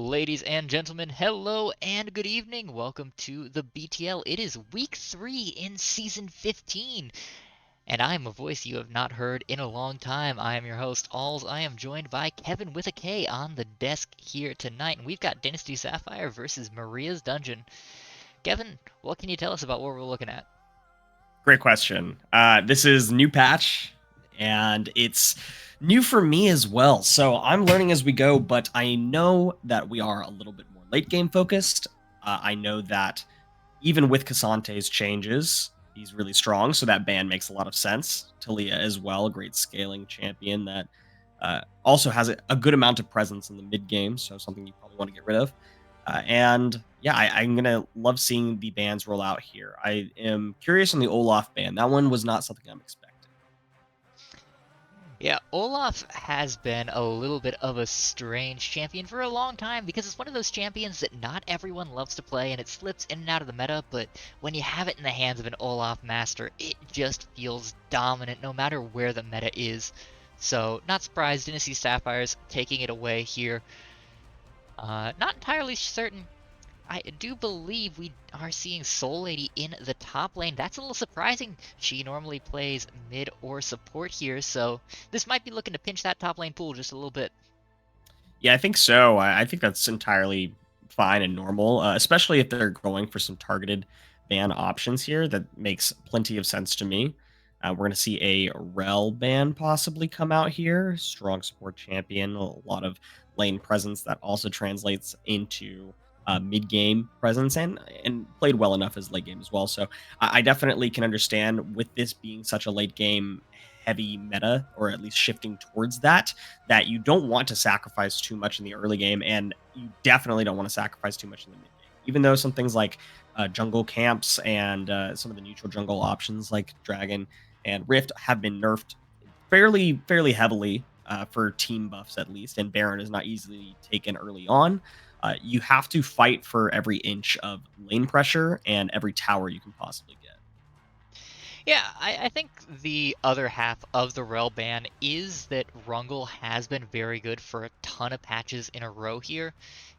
Ladies and gentlemen, hello and good evening. Welcome to the BTL. It is week 3 in season 15, and I am a voice you have not heard in a long time. I am your host, Aulz. I am joined by Kevin with a K on the desk here tonight, and we've got Dynasty Sapphire versus Maria's Dungeon. Kevin, what can you tell us about what we're looking at? Great question. This is new patch, and it's new for me as well. So I'm learning as we go, but I know that we are a little bit more late game focused. I know that even with Casante's changes, he's really strong, so that ban makes a lot of sense. Talia as well, a great scaling champion that also has a good amount of presence in the mid game, so something you probably want to get rid of. And yeah, I'm gonna love seeing the bans roll out here. I am curious on the Olaf ban. That one was not something I'm expecting. Yeah, Olaf has been a little bit of a strange champion for a long time because it's one of those champions that not everyone loves to play and it slips in and out of the meta, but when you have it in the hands of an Olaf master, it just feels dominant no matter where the meta is. So, not surprised Dynasty Sapphire's taking it away here. Not entirely certain. I do believe we are seeing Soul Lady in the top lane. That's a little surprising. She normally plays mid or support here, so this might be looking to pinch that top lane pool just a little bit. Yeah, I think so. I think that's entirely fine and normal, especially if they're going for some targeted ban options here. That makes plenty of sense to me. We're going to see a Rel ban possibly come out here. Strong support champion, a lot of lane presence that also translates into mid game presence and played well enough as late game as well. So I definitely can understand with this being such a late game heavy meta, or at least shifting towards that you don't want to sacrifice too much in the early game, and you definitely don't want to sacrifice too much in the mid game. Even though some things like jungle camps and some of the neutral jungle options like Dragon and Rift have been nerfed fairly heavily for team buffs at least, and Baron is not easily taken early on. You have to fight for every inch of lane pressure and every tower you can possibly get. Yeah, I think the other half of the Rel ban is that Rungle has been very good for a ton of patches in a row here.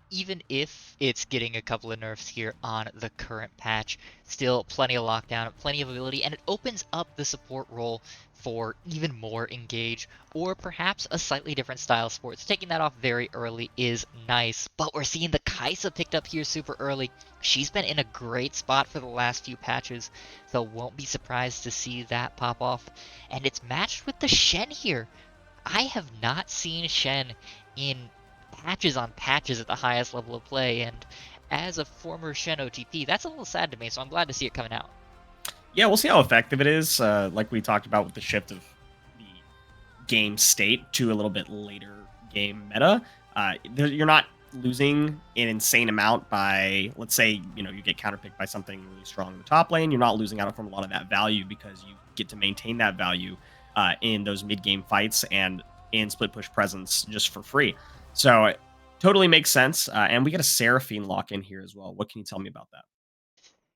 Even if it's getting a couple of nerfs here on the current patch, still plenty of lockdown, plenty of ability, and it opens up the support role for even more engage, or perhaps a slightly different style of sports. Taking that off very early is nice, but we're seeing the Kaisa picked up here super early. She's been in a great spot for the last few patches, so won't be surprised to see that pop off. And it's matched with the Shen here. I have not seen Shen in patches on patches at the highest level of play, and as a former Shen OTP, that's a little sad to me, so I'm glad to see it coming out. Yeah, we'll see how effective it is. Like we talked about with the shift of the game state to a little bit later game meta, you're not losing an insane amount by, let's say, you get counterpicked by something really strong in the top lane. You're not losing out from a lot of that value because you get to maintain that value in those mid game fights and in split push presence just for free. So it totally makes sense. And we get a Seraphine lock in here as well. What can you tell me about that?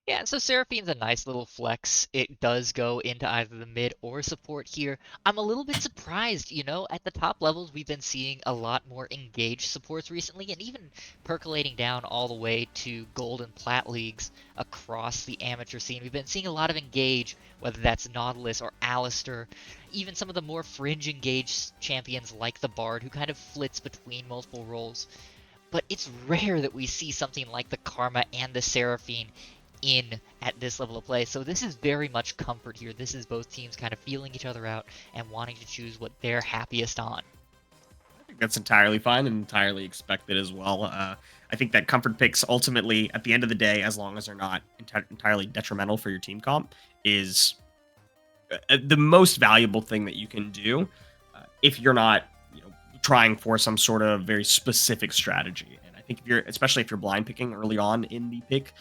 Yeah, so Seraphine's a nice little flex. It does go into either the mid or support here. I'm a little bit surprised, at the top levels we've been seeing a lot more engaged supports recently, and even percolating down all the way to gold and plat leagues across the amateur scene. We've been seeing a lot of engage, whether that's Nautilus or Alistair, even some of the more fringe engaged champions like the Bard, who kind of flits between multiple roles. But it's rare that we see something like the Karma and the Seraphine in at this level of play. So this is very much comfort here. This is both teams kind of feeling each other out and wanting to choose what they're happiest on. I think that's entirely fine and entirely expected as well. I think that comfort picks ultimately, at the end of the day, as long as they're not entirely detrimental for your team comp, is the most valuable thing that you can do if you're not, trying for some sort of very specific strategy. And I think especially if you're blind picking early on in the pick,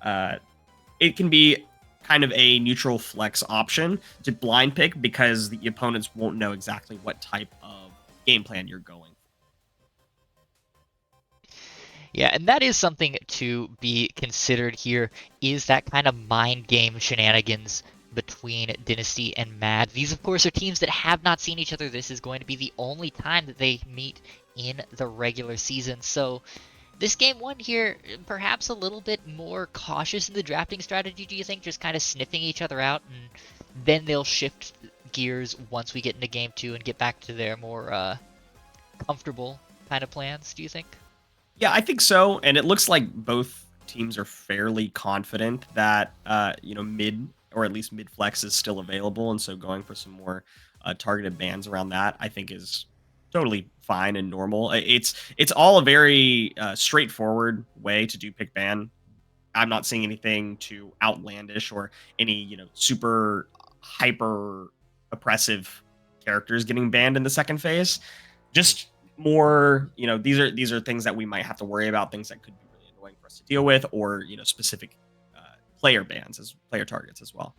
uh, it can be kind of a neutral flex option to blind pick because the opponents won't know exactly what type of game plan you're going. Yeah, and that is something to be considered here, is that kind of mind game shenanigans between Dynasty and Mad. These, of course, are teams that have not seen each other. This is going to be the only time that they meet in the regular season. So This game one here, perhaps a little bit more cautious in the drafting strategy, do you think? Just kind of sniffing each other out, and then they'll shift gears once we get into game two and get back to their more comfortable kind of plans, do you think? Yeah, I think so. And it looks like both teams are fairly confident that mid or at least mid flex is still available, and so going for some more targeted bans around that, I think is totally fine and normal. It's all a very straightforward way to do pick ban. I'm not seeing anything too outlandish or any super hyper oppressive characters getting banned in the second phase. Just more, these are things that we might have to worry about, things that could be really annoying for us to deal with, or specific player bans as player targets as well.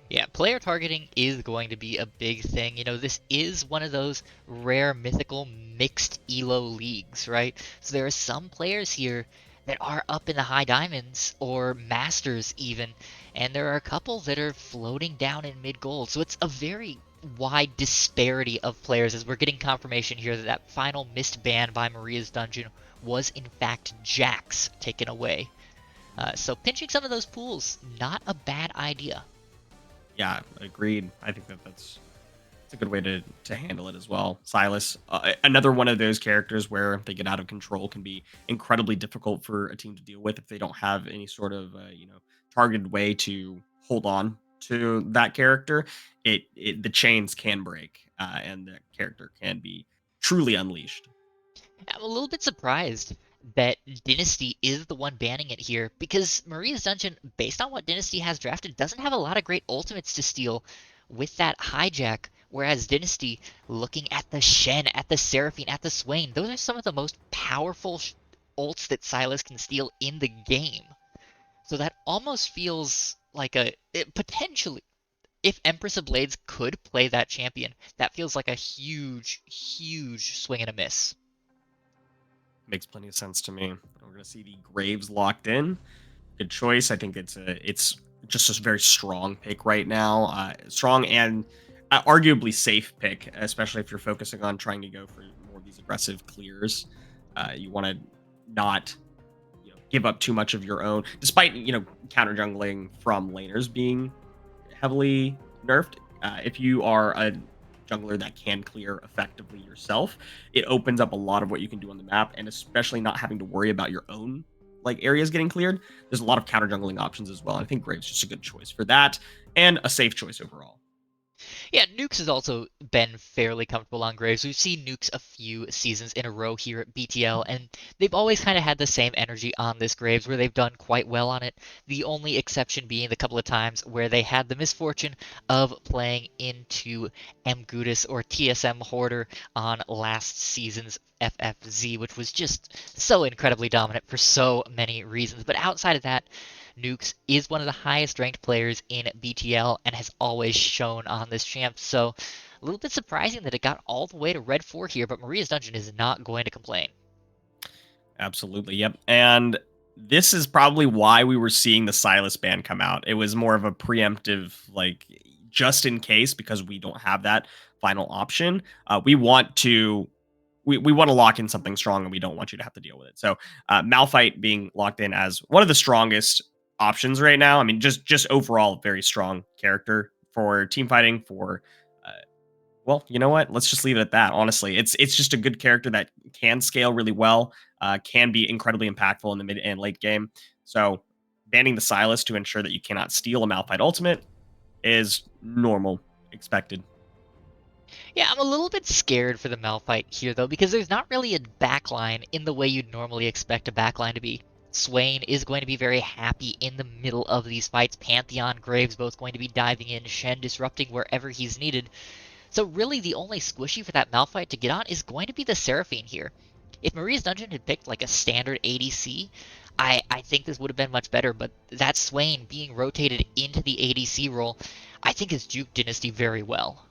Yeah, player targeting is going to be a big thing. This is one of those rare mythical mixed elo leagues, right? So there are some players here that are up in the high diamonds or masters even, and there are a couple that are floating down in mid gold. So it's a very wide disparity of players as we're getting confirmation here that that final missed ban by Maria's Dungeon was in fact Jax taken away. So pinching some of those pools, not a bad idea. Yeah, agreed. I think that's it's a good way to handle it as well. Silas, another one of those characters where if they get out of control can be incredibly difficult for a team to deal with if they don't have any sort of targeted way to hold on to that character. The chains can break, and the character can be truly unleashed. I'm a little bit surprised that Dynasty is the one banning it here because Maria's Dungeon, based on what Dynasty has drafted, doesn't have a lot of great ultimates to steal with that hijack. Whereas Dynasty, looking at the Shen, at the Seraphine, at the Swain, those are some of the most powerful ults that Silas can steal in the game. So that almost feels like potentially, if Empress of Blades could play that champion, that feels like a huge, huge swing and a miss. Makes plenty of sense to me. We're going to see the Graves locked in. Good choice. I think it's just a very strong pick right now. Strong and arguably safe pick, especially if you're focusing on trying to go for more of these aggressive clears. You want to not give up too much of your own, despite counter jungling from laners being heavily nerfed. If you are a jungler that can clear effectively yourself, it opens up a lot of what you can do on the map, and especially not having to worry about your own areas getting cleared. There's a lot of counter jungling options as well. I think Graves is just a good choice for that, and a safe choice overall. Yeah, Nukes has also been fairly comfortable on Graves. We've seen Nukes a few seasons in a row here at BTL, and they've always kind of had the same energy on this Graves where they've done quite well on it. The only exception being the couple of times where they had the misfortune of playing into Mgudis or TSM Hoarder on last season's FFZ, which was just so incredibly dominant for so many reasons. But outside of that, Nukes is one of the highest ranked players in BTL and has always shown on this champ, so a little bit surprising that it got all the way to Red 4 here, but Maria's Dungeon is not going to complain. Absolutely, yep. And this is probably why we were seeing the Silas ban come out. It was more of a preemptive, just in case, because we don't have that final option. We want to lock in something strong, and we don't want you to have to deal with it. So Malphite being locked in as one of the strongest options right now. I mean, just overall very strong character for team fighting. For well, you know what? Let's just leave it at that. Honestly, it's just a good character that can scale really well, can be incredibly impactful in the mid and late game. So banning the Silas to ensure that you cannot steal a Malphite ultimate is normal, expected. Yeah, I'm a little bit scared for the Malphite here, though, because there's not really a backline in the way you'd normally expect a backline to be. Swain is going to be very happy in the middle of these fights. Pantheon, Graves both going to be diving in, Shen disrupting wherever he's needed. So really the only squishy for that Malphite to get on is going to be the Seraphine here. If Maria's Dungeon had picked like a standard ADC, I think this would have been much better, but that Swain being rotated into the ADC role, I think has juked Dynasty very well.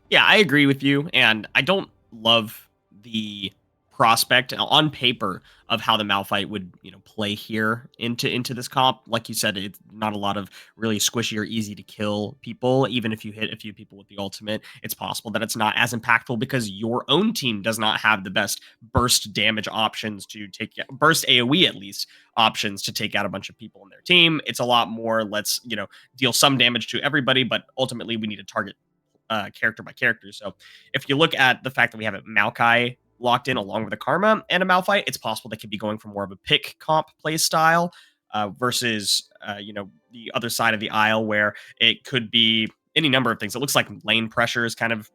Yeah, I agree with you, and I don't love the prospect on paper of how the Malphite would, play here into this comp. Like you said, it's not a lot of really squishy or easy to kill people. Even if you hit a few people with the ultimate, it's possible that it's not as impactful because your own team does not have the best burst damage options to take burst AoE at least options to take out a bunch of people in their team. It's a lot more let's, deal some damage to everybody, but ultimately we need to target character by character. So if you look at the fact that we have a Maokai locked in along with a Karma and a Malphite, it's possible they could be going for more of a pick comp play style versus the other side of the aisle where it could be any number of things. It looks like lane pressure is kind of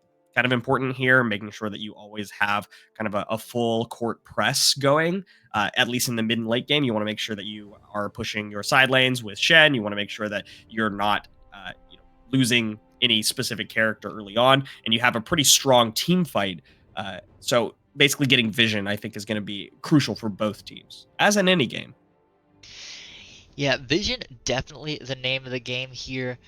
important here, making sure that you always have kind of a full court press going. At least in the mid and late game, you want to make sure that you are pushing your side lanes with Shen. You want to make sure that you're not losing any specific character early on, and you have a pretty strong team fight. So basically, getting vision, I think, is going to be crucial for both teams, as in any game. Yeah, vision definitely the name of the game here.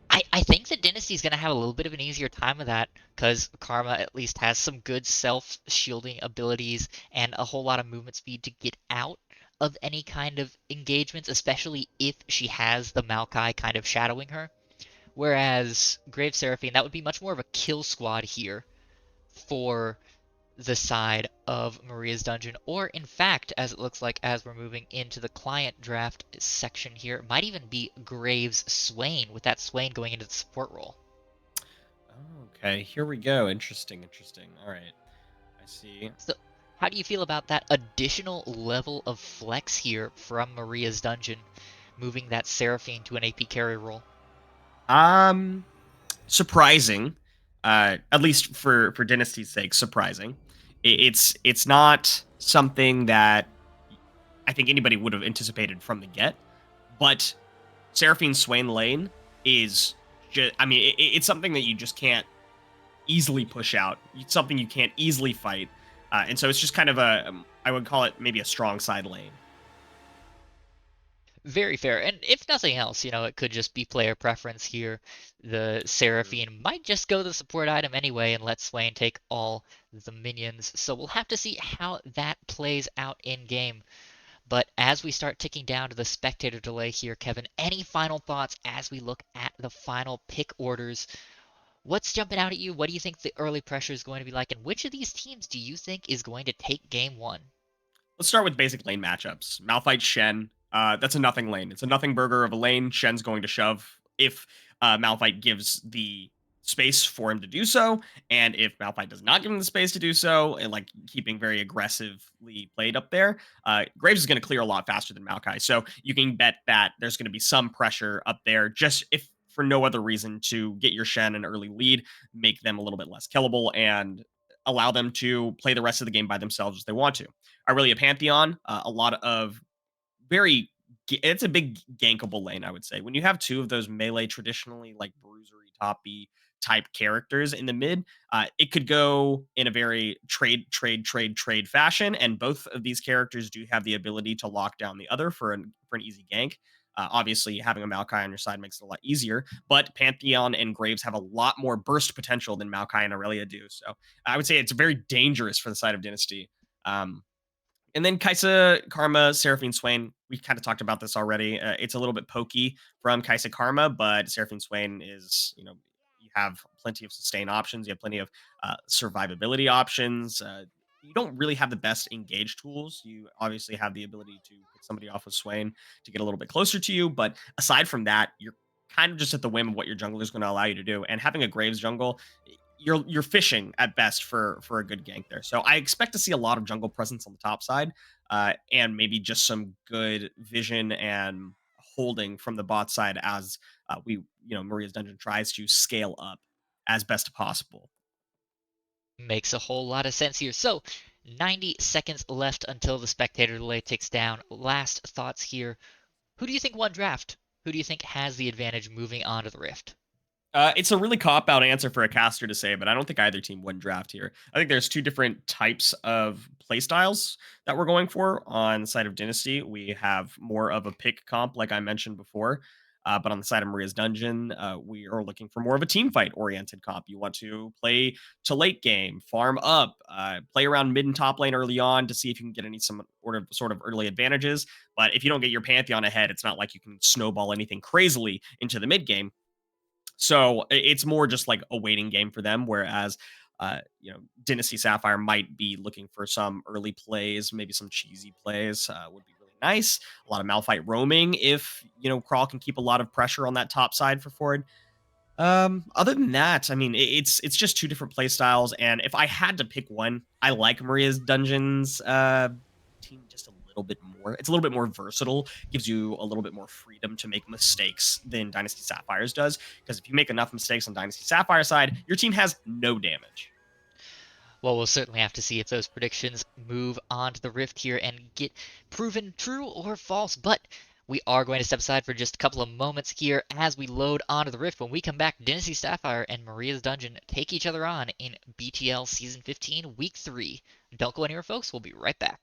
I think that Dynasty's going to have a little bit of an easier time with that because Karma at least has some good self-shielding abilities and a whole lot of movement speed to get out of any kind of engagements, especially if she has the Maokai kind of shadowing her. Whereas Grave Seraphine, that would be much more of a kill squad here for the side of Maria's Dungeon, or in fact, as it looks like as we're moving into the client draft section here, it might even be Graves Swain, with that Swain going into the support role. Okay, here we go. Interesting, interesting. All right, I see. So, how do you feel about that additional level of flex here from Maria's Dungeon, moving that Seraphine to an AP carry role? Um, Surprising, at least for Dynasty's sake, surprising. It's not something that I think anybody would have anticipated from the get, but Seraphine Swain Lane is just, I mean, it's something that you just can't easily push out. It's something you can't easily fight. And so it's just kind of I would call it maybe a strong side lane. Very fair. And if nothing else, it could just be player preference here. The True. Seraphine might just go the support item anyway and let Swain take all the minions. So we'll have to see how that plays out in game. But as we start ticking down to the spectator delay here, Kevin, any final thoughts as we look at the final pick orders? What's jumping out at you? What do you think the early pressure is going to be like? And which of these teams do you think is going to take game one? Let's start with basic lane matchups. Malphite Shen. That's a nothing lane. It's a nothing burger of a lane. Shen's going to shove if Malphite gives the space for him to do so, and if Malphite does not give him the space to do so, and like keeping very aggressively played up there, Graves is going to clear a lot faster than Maokai. So you can bet that there's going to be some pressure up there, just if for no other reason to get your Shen an early lead, make them a little bit less killable, and allow them to play the rest of the game by themselves if they want to. Aurelia Pantheon, a lot of very it's a big gankable lane, I would say. When you have two of those melee traditionally like bruisery toppy type characters in the mid, it could go in a very trade fashion, and both of these characters do have the ability to lock down the other for an easy gank. Obviously, having a Maokai on your side makes it a lot easier, but Pantheon and Graves have a lot more burst potential than Maokai and Aurelia do. So I would say it's very dangerous for the side of Dynasty. Um, and then Kaisa, Karma, Seraphine Swain, we kind of talked about this already. It's a little bit pokey from Kaisa Karma, but Seraphine Swain is, you have plenty of sustain options. You have plenty of survivability options. You don't really have the best engage tools. You obviously have the ability to pick somebody off with Swain to get a little bit closer to you. But aside from that, you're kind of just at the whim of what your jungler is going to allow you to do. And having a Graves jungle, you're fishing at best for a good gank there. So I expect to see a lot of jungle presence on the top side, and maybe just some good vision and holding from the bot side as Maria's Dungeon tries to scale up as best possible. Makes a whole lot of sense here. So, 90 seconds left until the spectator delay ticks down. Last thoughts here. Who do you think won draft? Who do you think has the advantage moving on to the Rift? It's a really cop out answer for a caster to say, but I don't think either team won draft here. I think there's two different types of playstyles that we're going for on the side of Dynasty. We have more of a pick comp, like I mentioned before. But on the side of Maria's Dungeon, we are looking for more of a team fight oriented comp. You want to play to late game, farm up, play around mid and top lane early on to see if you can get any some sort of early advantages. But if you don't get your Pantheon ahead, it's not like you can snowball anything crazily into the mid game. So it's more just like a waiting game for them. Whereas, Dynasty Sapphire might be looking for some early plays, maybe some cheesy plays would be really nice. A lot of Malphite roaming if, Crawl can keep a lot of pressure on that top side for Ford. Other than that, I mean, it's just two different play styles, and if I had to pick one, I like Maria's Dungeons team just a little bit more. It's a little bit more versatile, gives you a little bit more freedom to make mistakes than Dynasty Sapphires does. Because if you make enough mistakes on Dynasty Sapphire side, your team has no damage. Well, we'll certainly have to see if those predictions move on to the Rift here and get proven true or false. But we are going to step aside for just a couple of moments here as we load onto the Rift. When we come back, Dynasty Sapphire and Maria's Dungeon take each other on in BTL Season 15, Week 3. Don't go anywhere, folks. We'll be right back.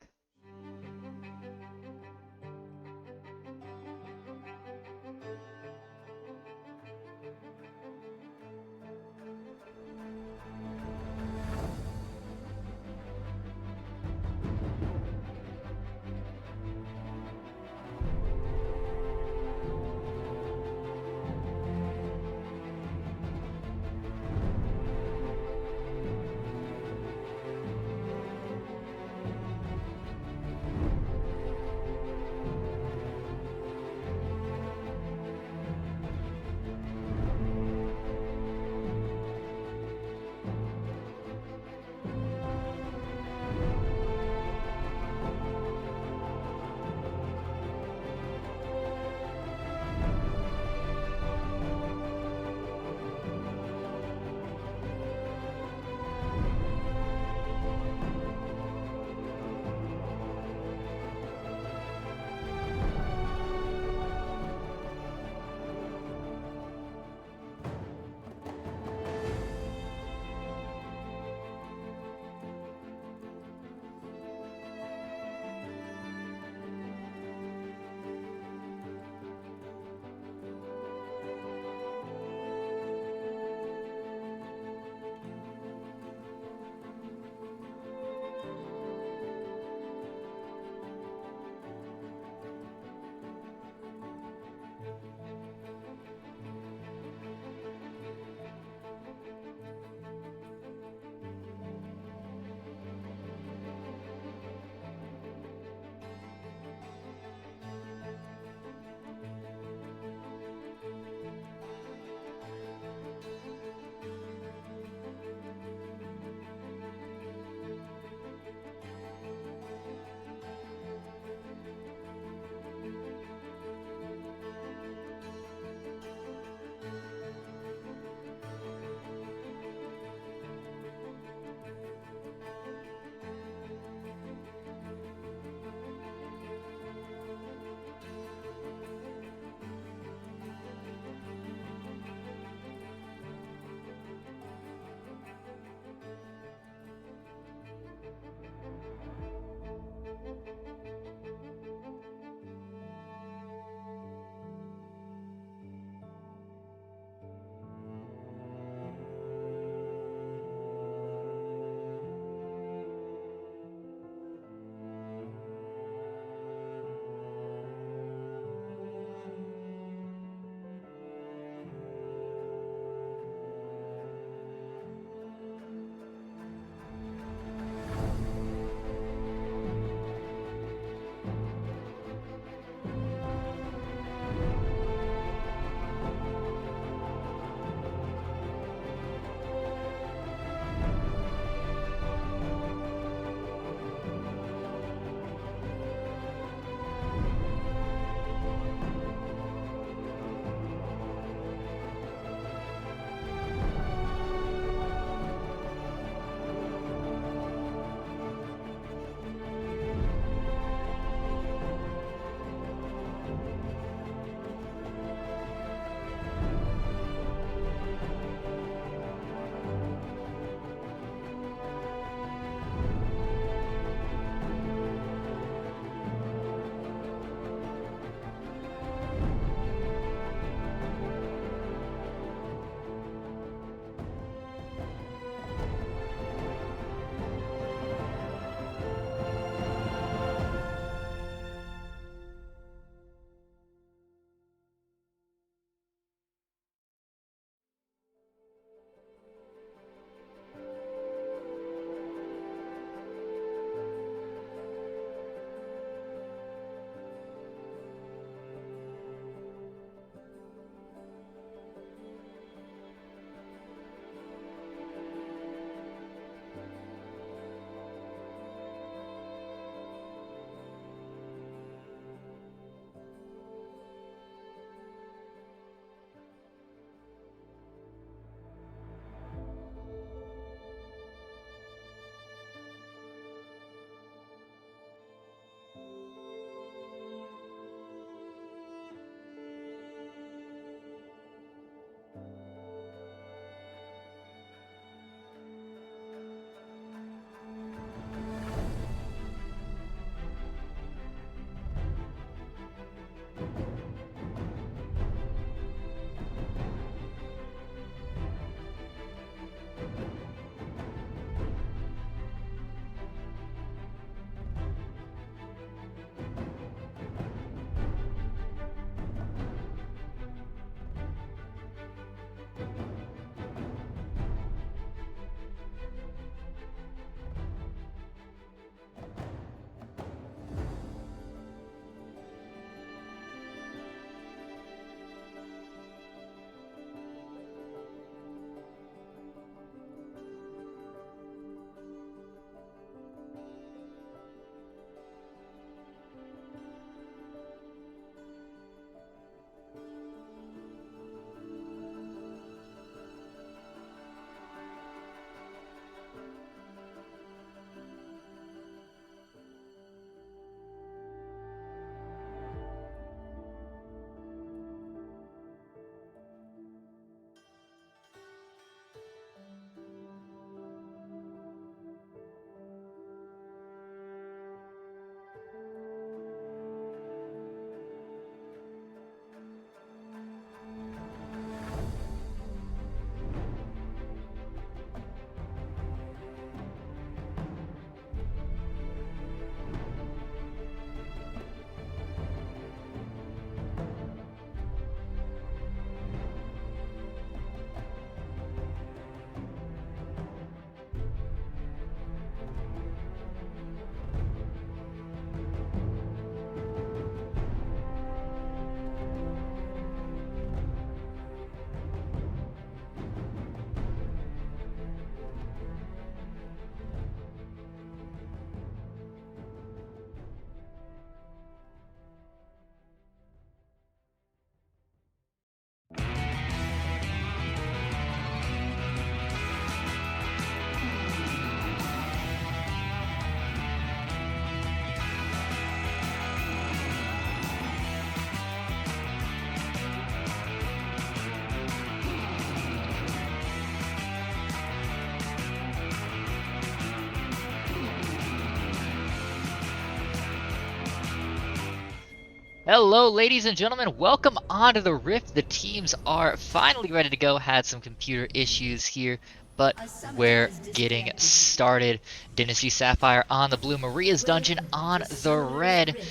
Hello, ladies and gentlemen. Welcome onto the Rift. The teams are finally ready to go. Had some computer issues here, but we're getting started. Dynasty Sapphire on the blue, Maria's Dungeon on the red.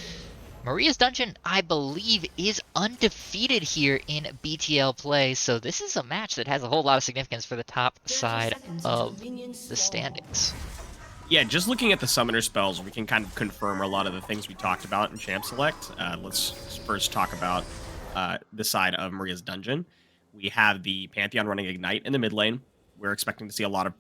Maria's Dungeon, I believe, is undefeated here in BTL play, so this is a match that has a whole lot of significance for the top side of the standings. Yeah, just looking at the summoner spells, we can kind of confirm a lot of the things we talked about in Champ Select. Let's first talk about the side of Maria's Dungeon. We have the Pantheon running Ignite in the mid lane. We're expecting to see a lot of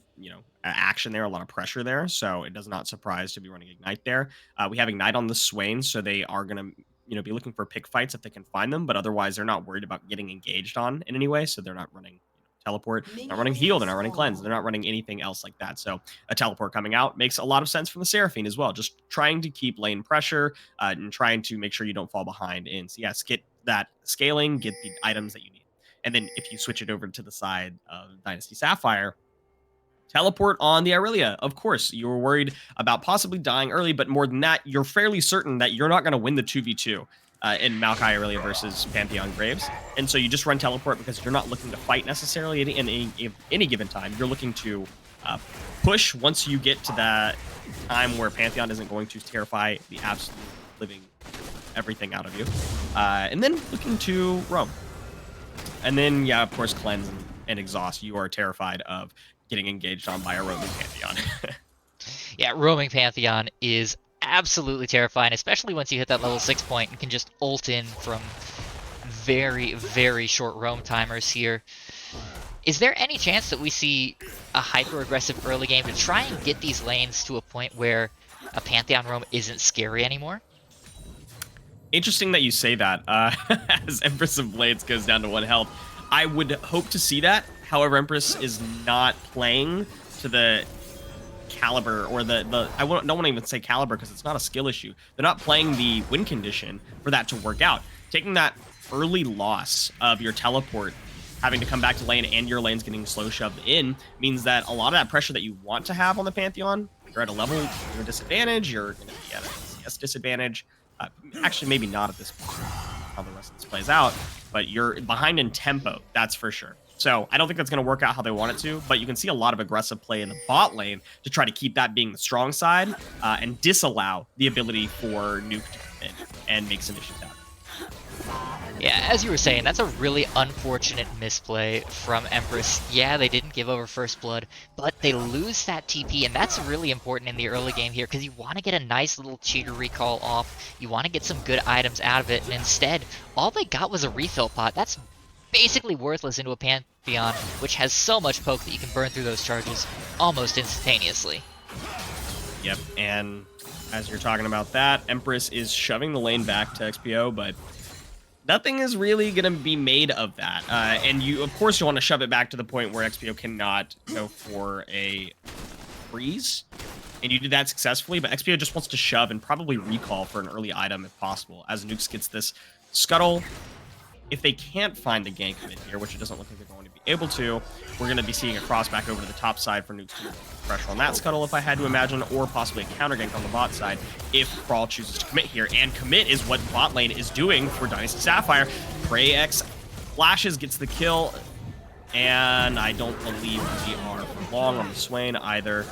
action there, a lot of pressure there. So it does not surprise to be running Ignite there. We have Ignite on the Swain, so they are going to be looking for pick fights if they can find them. But otherwise, they're not worried about getting engaged on in any way. So they're not running teleport, not running heal, they're not running cleanse, they're not running anything else like that. So a teleport coming out makes a lot of sense from the Seraphine as well. Just trying to keep lane pressure and trying to make sure you don't fall behind. And so yes, get that scaling, get the items that you need. And then if you switch it over to the side of Dynasty Sapphire, teleport on the Irelia. Of course, you were worried about possibly dying early, but more than that, you're fairly certain that you're not going to win the 2v2 in Maokai Irelia versus Pantheon Graves. And so you just run teleport because you're not looking to fight necessarily at any given time. You're looking to push once you get to that time where Pantheon isn't going to terrify the absolute living everything out of you. And then looking to roam. And then, yeah, of course, cleanse and exhaust. You are terrified of getting engaged on by a roaming Pantheon. Yeah, roaming Pantheon is absolutely terrifying, especially once you hit that level 6 point and can just ult in from very, very short roam timers here. Is there any chance that we see a hyper-aggressive early game to try and get these lanes to a point where a Pantheon roam isn't scary anymore? Interesting that you say that, as Empress of Blades goes down to 1 health. I would hope to see that. However, Empress is not playing to the caliber or I don't want to even say caliber because it's not a skill issue. They're not playing the win condition for that to work out. Taking that early loss of your teleport, having to come back to lane and your lane's getting slow shoved in, means that a lot of that pressure that you want to have on the Pantheon, you're at a level, you're a disadvantage, you're going to be at a CS disadvantage. Actually, maybe not at this point, how the rest of this plays out, but you're behind in tempo, that's for sure. So I don't think that's going to work out how they want it to, but you can see a lot of aggressive play in the bot lane to try to keep that being the strong side and disallow the ability for Nuke to come in and make some issues happen. Yeah, as you were saying, that's a really unfortunate misplay from Empress. Yeah, they didn't give over first blood, but they lose that TP, and that's really important in the early game here because you want to get a nice little cheater recall off. You want to get some good items out of it, and instead, all they got was a refill pot. That's basically worthless into a Pantheon, which has so much poke that you can burn through those charges almost instantaneously. Yep, and as you're talking about that, Empress is shoving the lane back to XPO, but nothing is really going to be made of that. And you, of course, you want to shove it back to the point where XPO cannot go for a freeze. And you did that successfully, but XPO just wants to shove and probably recall for an early item if possible, as Nukes gets this scuttle. If they can't find the gank mid here, which it doesn't look like they're going to be able to, we're going to be seeing a cross back over to the top side for Nukes to put pressure on that scuttle, if I had to imagine, or possibly a counter gank on the bot side if Brawl chooses to commit here. And commit is what bot lane is doing for Dynasty Sapphire. Prey X flashes, gets the kill, and I don't believe we are for long on the Swain either,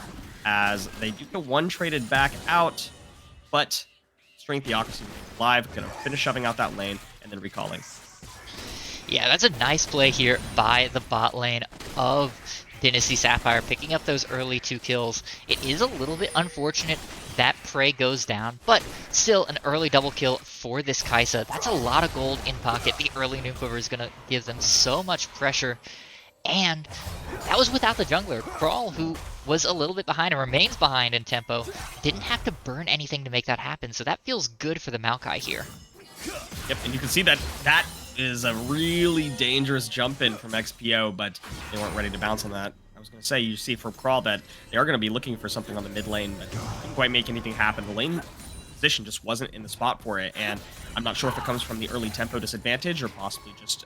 as they do get one traded back out, but Strength Theocracy live, gonna finish shoving out that lane and then recalling. Yeah, that's a nice play here by the bot lane of Dynasty Sapphire, picking up those early 2 kills. It is a little bit unfortunate that Prey goes down, but still an early double kill for this Kai'Sa. That's a lot of gold in pocket. The early Nuke Quiver is going to give them so much pressure, and that was without the jungler. Brawl, who was a little bit behind and remains behind in tempo, didn't have to burn anything to make that happen, so that feels good for the Maokai here. Yep, and you can see that is a really dangerous jump in from XPO, but they weren't ready to bounce on that. I was going to say, you see for Crawl that they are going to be looking for something on the mid lane, but didn't quite make anything happen. The lane position, just wasn't in the spot for it. And I'm not sure if it comes from the early tempo disadvantage or possibly just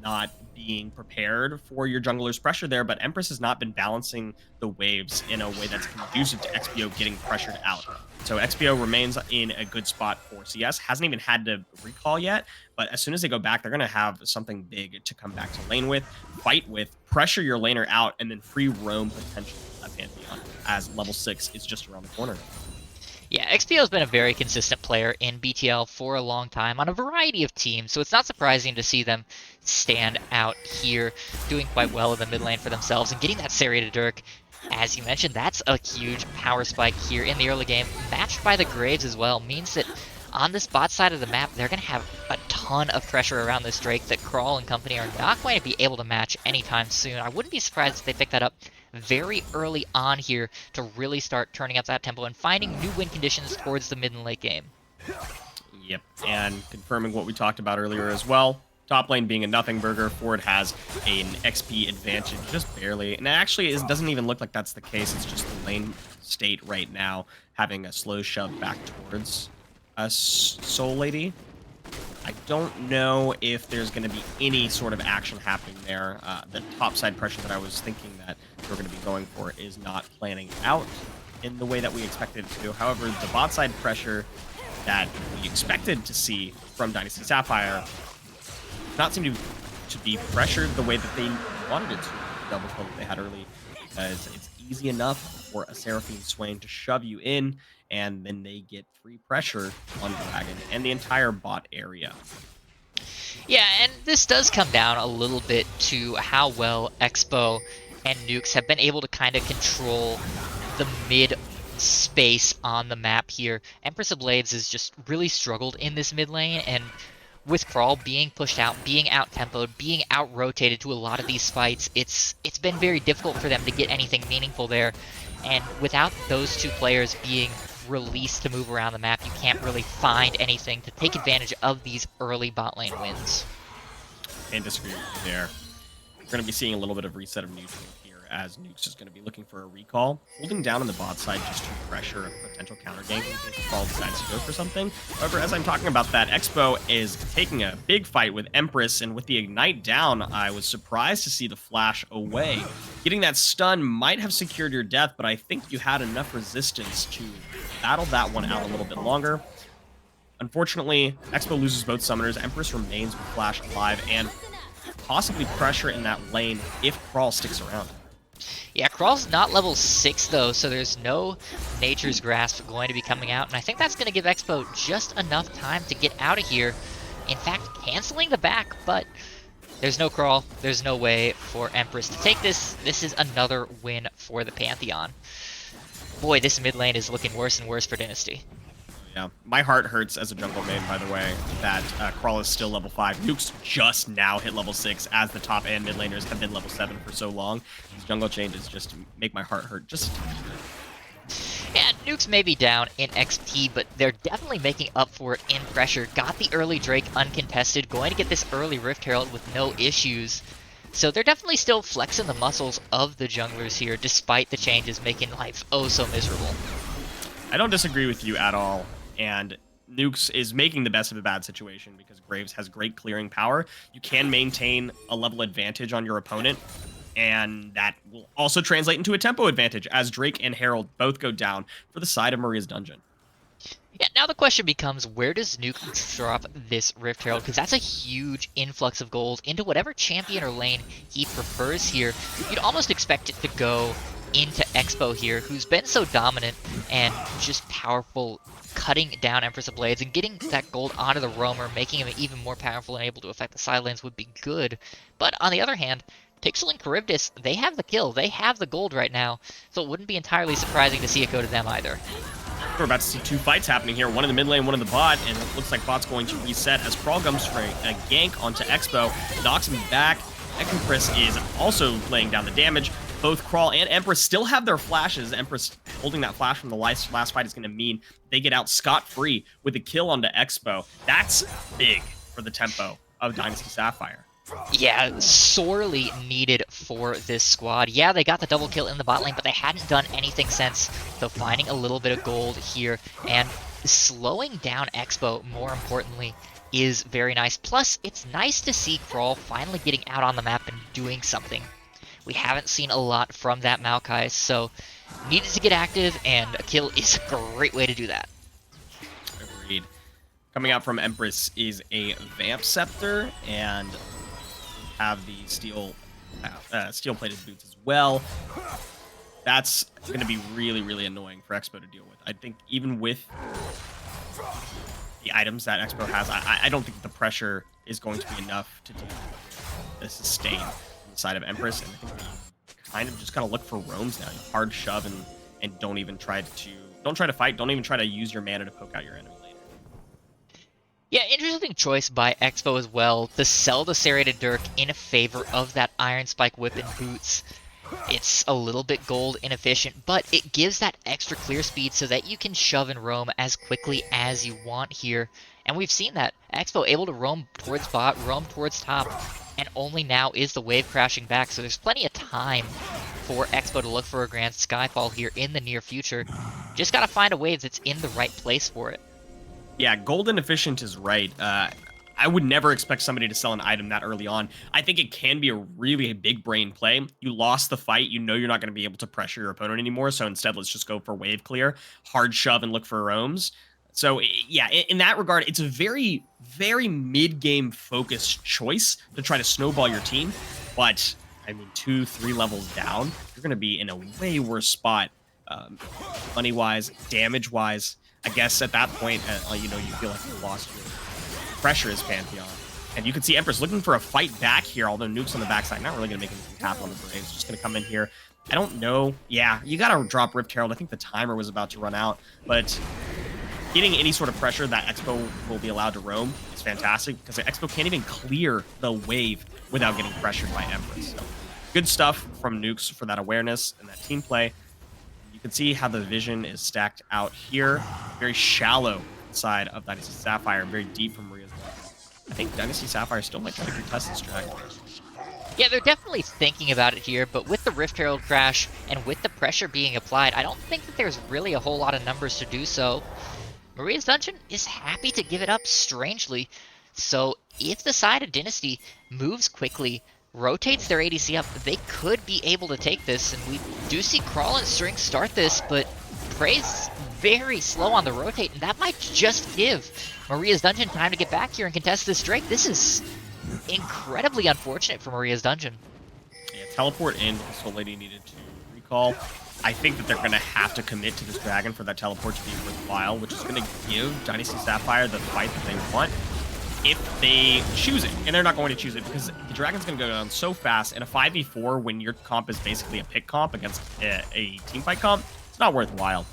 not being prepared for your jungler's pressure there. But Empress has not been balancing the waves in a way that's conducive to XPO getting pressured out. So XPO remains in a good spot for CS. Hasn't even had to recall yet, but as soon as they go back, they're going to have something big to come back to lane with, fight with, pressure your laner out, and then free roam potential Pantheon, as level 6 is just around the corner. Yeah, XPO has been a very consistent player in BTL for a long time on a variety of teams, so it's not surprising to see them stand out here, doing quite well in the mid lane for themselves, and getting that Saria to Dirk. As you mentioned, that's a huge power spike here in the early game, matched by the Graves as well, means that on this bot side of the map, they're going to have a ton of pressure around this Drake that Crawl and company are not going to be able to match anytime soon. I wouldn't be surprised if they pick that up very early on here to really start turning up that tempo and finding new win conditions towards the mid and late game. Yep, and confirming what we talked about earlier as well. Top lane being a nothing burger, Ford has an XP advantage, just barely. And actually, it doesn't even look like that's the case. It's just the lane state right now having a slow shove back towards Soul Lady. I don't know if there's going to be any sort of action happening there. The topside pressure that I was thinking that we're going to be going for is not planning out in the way that we expected it to. However, the bot side pressure that we expected to see from Dynasty Sapphire does not seem to be pressured the way that they wanted it to. The double kill that they had early. It's easy enough for a Seraphine Swain to shove you in, and then they get free pressure on Dragon and the entire bot area. Yeah, and this does come down a little bit to how well Expo and Nukes have been able to kind of control the mid space on the map here. Empress of Blades has just really struggled in this mid lane, and with Crawl being pushed out, being out-tempoed, being out-rotated to a lot of these fights, it's been very difficult for them to get anything meaningful there. And without those two players being released to move around the map, you can't really find anything to take advantage of these early bot lane wins. Can't disagree with you there. We're going to be seeing a little bit of reset of neutral here, as Nukes is going to be looking for a recall, holding down on the bot side just to pressure a potential counter gank in case Crawl decides to go for something. However, as I'm talking about that, Expo is taking a big fight with Empress, and with the Ignite down, I was surprised to see the flash away. Getting that stun might have secured your death, but I think you had enough resistance to battle that one out a little bit longer. Unfortunately, Expo loses both summoners. Empress remains with Flash alive and possibly pressure in that lane if Crawl sticks around. Yeah, Crawl's not level 6 though, so there's no Nature's Grasp going to be coming out, and I think that's going to give Expo just enough time to get out of here. In fact, canceling the back, but there's no Crawl. There's no way for Empress to take this. This is another win for the Pantheon. Boy, this mid lane is looking worse and worse for Dynasty. Yeah, my heart hurts as a jungle main, by the way, that Crawl is still level 5. Nukes just now hit level 6, as the top and mid laners have been level 7 for so long. These jungle changes just make my heart hurt just a tiny bit. Yeah, Nukes may be down in XP, but they're definitely making up for it in pressure. Got the early Drake uncontested, going to get this early Rift Herald with no issues. So they're definitely still flexing the muscles of the junglers here, despite the changes making life oh so miserable. I don't disagree with you at all. And Nukes is making the best of a bad situation because Graves has great clearing power. You can maintain a level advantage on your opponent, and that will also translate into a tempo advantage as Drake and Herald both go down for the side of Maria's dungeon. Yeah, now the question becomes, where does Nuke drop this Rift Herald? Because that's a huge influx of gold into whatever champion or lane he prefers here. You'd almost expect it to go into Expo here, who's been so dominant and just powerful, cutting down Empress of Blades and getting that gold onto the roamer, making him even more powerful and able to affect the side lanes would be good. But on the other hand, Pixel and Charybdis, they have the kill, they have the gold right now, so it wouldn't be entirely surprising to see it go to them either. We're about to see two fights happening here, one in the mid lane, one in the bot, and it looks like bot's going to reset as Crawl comes for a gank onto Expo, knocks him back. Empress is also laying down the damage. Both Crawl and Empress still have their flashes. Empress holding that flash from the last fight is going to mean they get out scot-free with a kill onto Expo. That's big for the tempo of Dynasty Sapphire. Yeah, sorely needed for this squad. Yeah, they got the double kill in the bot lane, but they hadn't done anything since. So finding a little bit of gold here and slowing down Expo, more importantly, is very nice. Plus, it's nice to see Crawl finally getting out on the map and doing something. We haven't seen a lot from that Maokai, so needed to get active, and a kill is a great way to do that. Agreed. Coming out from Empress is a Vamp Scepter, and have the steel-plated boots as well. That's going to be really, really annoying for Expo to deal with. I think even with the items that Expo has, I don't think the pressure is going to be enough to deal with the sustain on the side of Empress. And I think we kind of just gotta look for roams now. You hard shove and don't try to fight. Don't even try to use your mana to poke out your enemy later. Yeah, interesting choice by Expo as well to sell the Serrated Dirk in favor of that Iron Spike Whip and boots. It's a little bit gold inefficient, but it gives that extra clear speed so that you can shove and roam as quickly as you want here. And we've seen that. Expo able to roam towards bot, roam towards top, and only now is the wave crashing back. So there's plenty of time for Expo to look for a Grand Skyfall here in the near future. Just gotta find a wave that's in the right place for it. Yeah, golden efficient is right. I would never expect somebody to sell an item that early on. I think it can be a really big brain play. You lost the fight. You know you're not going to be able to pressure your opponent anymore. So instead, let's just go for wave clear, hard shove, and look for roams. So yeah, in that regard, it's a very, very mid-game focused choice to try to snowball your team. But, I mean, 2-3 levels down, you're going to be in a way worse spot, money-wise, damage-wise. I guess at that point, you feel like you lost your pressure is Pantheon. And you can see Empress looking for a fight back here, although Nuke's on the backside. Not really going to make anything happen on the Braves. Just going to come in here. I don't know. Yeah, you got to drop Rift Herald. I think the timer was about to run out. But getting any sort of pressure that Expo will be allowed to roam is fantastic because Expo can't even clear the wave without getting pressured by Empress. So good stuff from Nukes for that awareness and that team play. You can see how the vision is stacked out here. Very shallow side of Dynasty Sapphire, very deep from Maria's. I think Dynasty Sapphire still might try to contest this dragon. Yeah, they're definitely thinking about it here, but with the Rift Herald crash and with the pressure being applied, I don't think that there's really a whole lot of numbers to do so. Maria's Dungeon is happy to give it up, strangely. So if the side of Dynasty moves quickly, rotates their ADC up, they could be able to take this, and we do see Crawl and String start this, but Prey's very slow on the rotate, and that might just give Maria's Dungeon time to get back here and contest this Drake. This is incredibly unfortunate for Maria's Dungeon. Yeah, teleport in because Soul Lady needed to recall. I think that they're going to have to commit to this dragon for that teleport to be worthwhile, which is going to give Dynasty Sapphire the fight that they want if they choose it. And they're not going to choose it because the dragon's going to go down so fast. In a 5v4, when your comp is basically a pick comp against a teamfight comp, it's not worthwhile.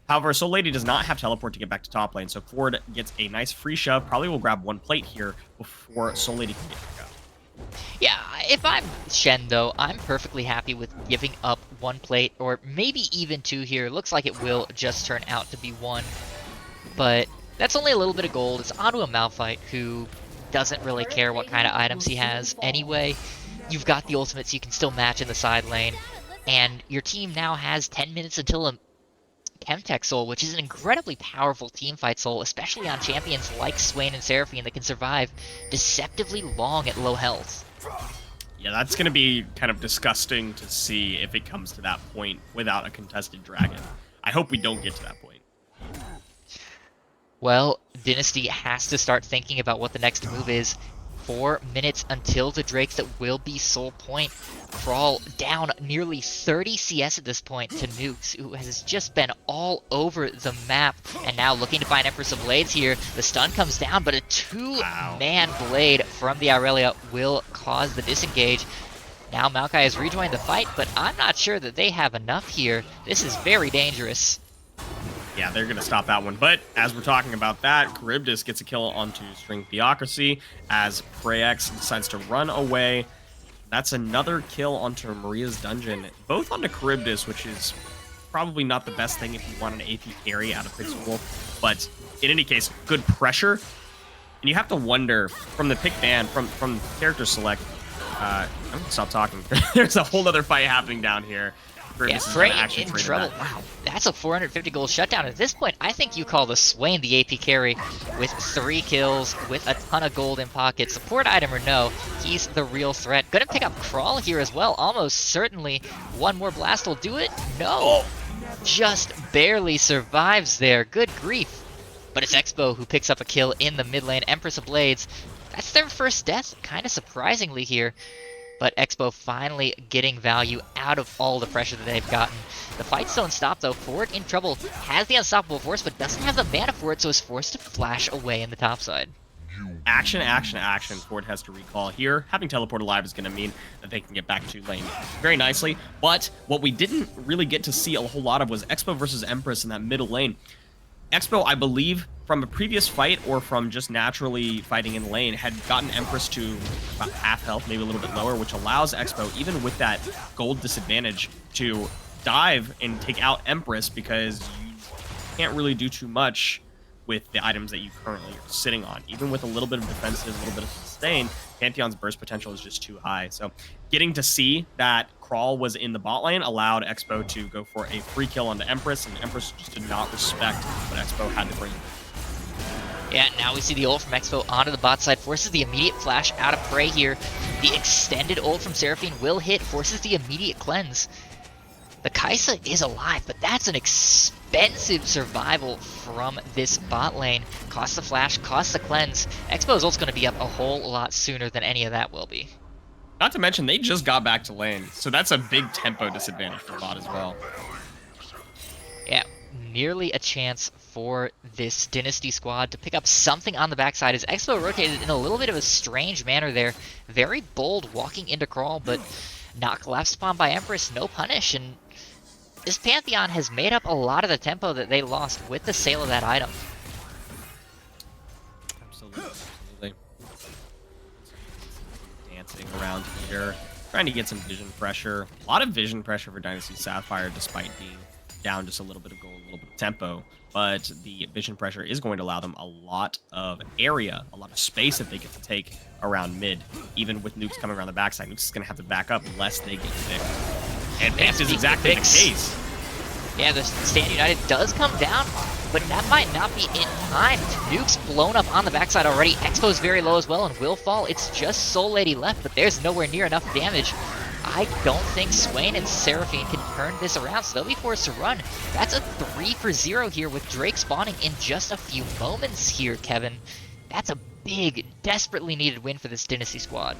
However, Soul Lady does not have teleport to get back to top lane, so Ford gets a nice free shove. Probably will grab one plate here before Soul Lady can get back up. Yeah, if I'm Shen, though, I'm perfectly happy with giving up one plate, or maybe even two here. Looks like it will just turn out to be one. But that's only a little bit of gold. It's onto a Malphite who doesn't really care what kind of items he has anyway. You've got the ultimates you can still match in the side lane, and your team now has 10 minutes until a Chemtech Soul, which is an incredibly powerful teamfight soul, especially on champions like Swain and Seraphine that can survive deceptively long at low health. Yeah, that's going to be kind of disgusting to see if it comes to that point without a contested dragon. I hope we don't get to that point. Well, Dynasty has to start thinking about what the next move is. 4 minutes until the Drakes that will be Soul Point. Crawl down nearly 30 CS at this point to Nukes, who has just been all over the map. And now looking to find Empress of Blades here. The stun comes down, but a two-man blade from the Aurelia will cause the disengage. Now Maokai has rejoined the fight, but I'm not sure that they have enough here. This is very dangerous. Yeah, they're going to stop that one. But as we're talking about that, Charybdis gets a kill onto String Theocracy as Prex decides to run away. That's another kill onto Maria's Dungeon, both onto Charybdis, which is probably not the best thing if you want an AP carry out of Pixel Wolf. But in any case, good pressure And you have to wonder from the pick ban, from character select. I'm gonna stop talking. There's a whole other fight happening down here. Yeah, Frey in trouble. Wow, that's a 450 gold shutdown. At this point, I think you call the Swain the AP carry with 3 kills, with a ton of gold in pocket. Support item or no, he's the real threat. Gonna pick up Crawl here as well. Almost certainly one more blast will do it. No, just barely survives there. Good grief. But it's Expo who picks up a kill in the mid lane. Empress of Blades. That's their first death, kind of surprisingly here. But Expo finally getting value out of all the pressure that they've gotten. The fights don't stop though. Ford in trouble, has the unstoppable force, but doesn't have the mana for it, so is forced to flash away in the top side. Action, action, action. Ford has to recall here. Having teleport alive is going to mean that they can get back to lane very nicely. But what we didn't really get to see a whole lot of was Expo versus Empress in that middle lane. Expo, I believe, from a previous fight or from just naturally fighting in lane, had gotten Empress to about half health, maybe a little bit lower, which allows Expo, even with that gold disadvantage, to dive and take out Empress because you can't really do too much with the items that you currently are sitting on. Even with a little bit of defensive, a little bit of sustain, Pantheon's burst potential is just too high. So getting to see that Crawl was in the bot lane allowed Expo to go for a free kill onto Empress, and Empress just did not respect what Expo had to bring. Yeah, now we see the ult from Expo onto the bot side, forces the immediate flash out of Prey here. The extended ult from Seraphine will hit, forces the immediate cleanse. The Kaisa is alive, but that's an expensive survival from this bot lane. Costs the flash, costs the cleanse. Expo's ult's going to be up a whole lot sooner than any of that will be. Not to mention, they just got back to lane, so that's a big tempo disadvantage for bot as well. Yeah, nearly a chance for this Dynasty squad to pick up something on the backside as Expo rotated in a little bit of a strange manner there. Very bold walking into Crawl, but not collapsed upon by Empress, no punish, and this Pantheon has made up a lot of the tempo that they lost with the sale of that item. Absolutely. Dancing around here, trying to get some vision pressure. A lot of vision pressure for Dynasty Sapphire, despite being down just a little bit of gold, a little bit of tempo. But the vision pressure is going to allow them a lot of area, a lot of space that they get to take around mid. Even with nukes coming around the backside, nukes is going to have to back up unless they get picked. And Pants is exactly the case. Yeah, the Stand United does come down, but that might not be in time. Nuke's blown up on the backside already. Expo's very low as well and will fall. It's just Soul Lady left, but there's nowhere near enough damage. I don't think Swain and Seraphine can turn this around, so they'll be forced to run. That's a 3-for-0 here with Drake spawning in just a few moments here, Kevin. That's a big, desperately needed win for this Dynasty squad.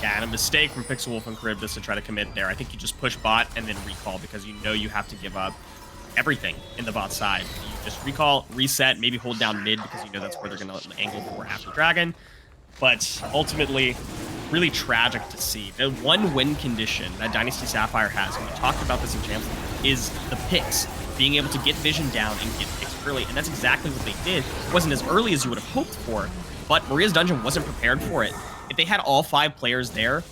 Yeah, and a mistake from Pixelwolf and Charybdis to try to commit there. I think you just push bot and then recall because you know you have to give up everything in the bot side. You just recall, reset, maybe hold down mid because you know that's where they're going to angle for after Dragon. But ultimately, really tragic to see. The one win condition that Dynasty Sapphire has, and we talked about this in Champs League, is the picks. Being able to get vision down and get picks early, and that's exactly what they did. It wasn't as early as you would have hoped for, but Maria's Dungeon wasn't prepared for it. If they had all 5 players there,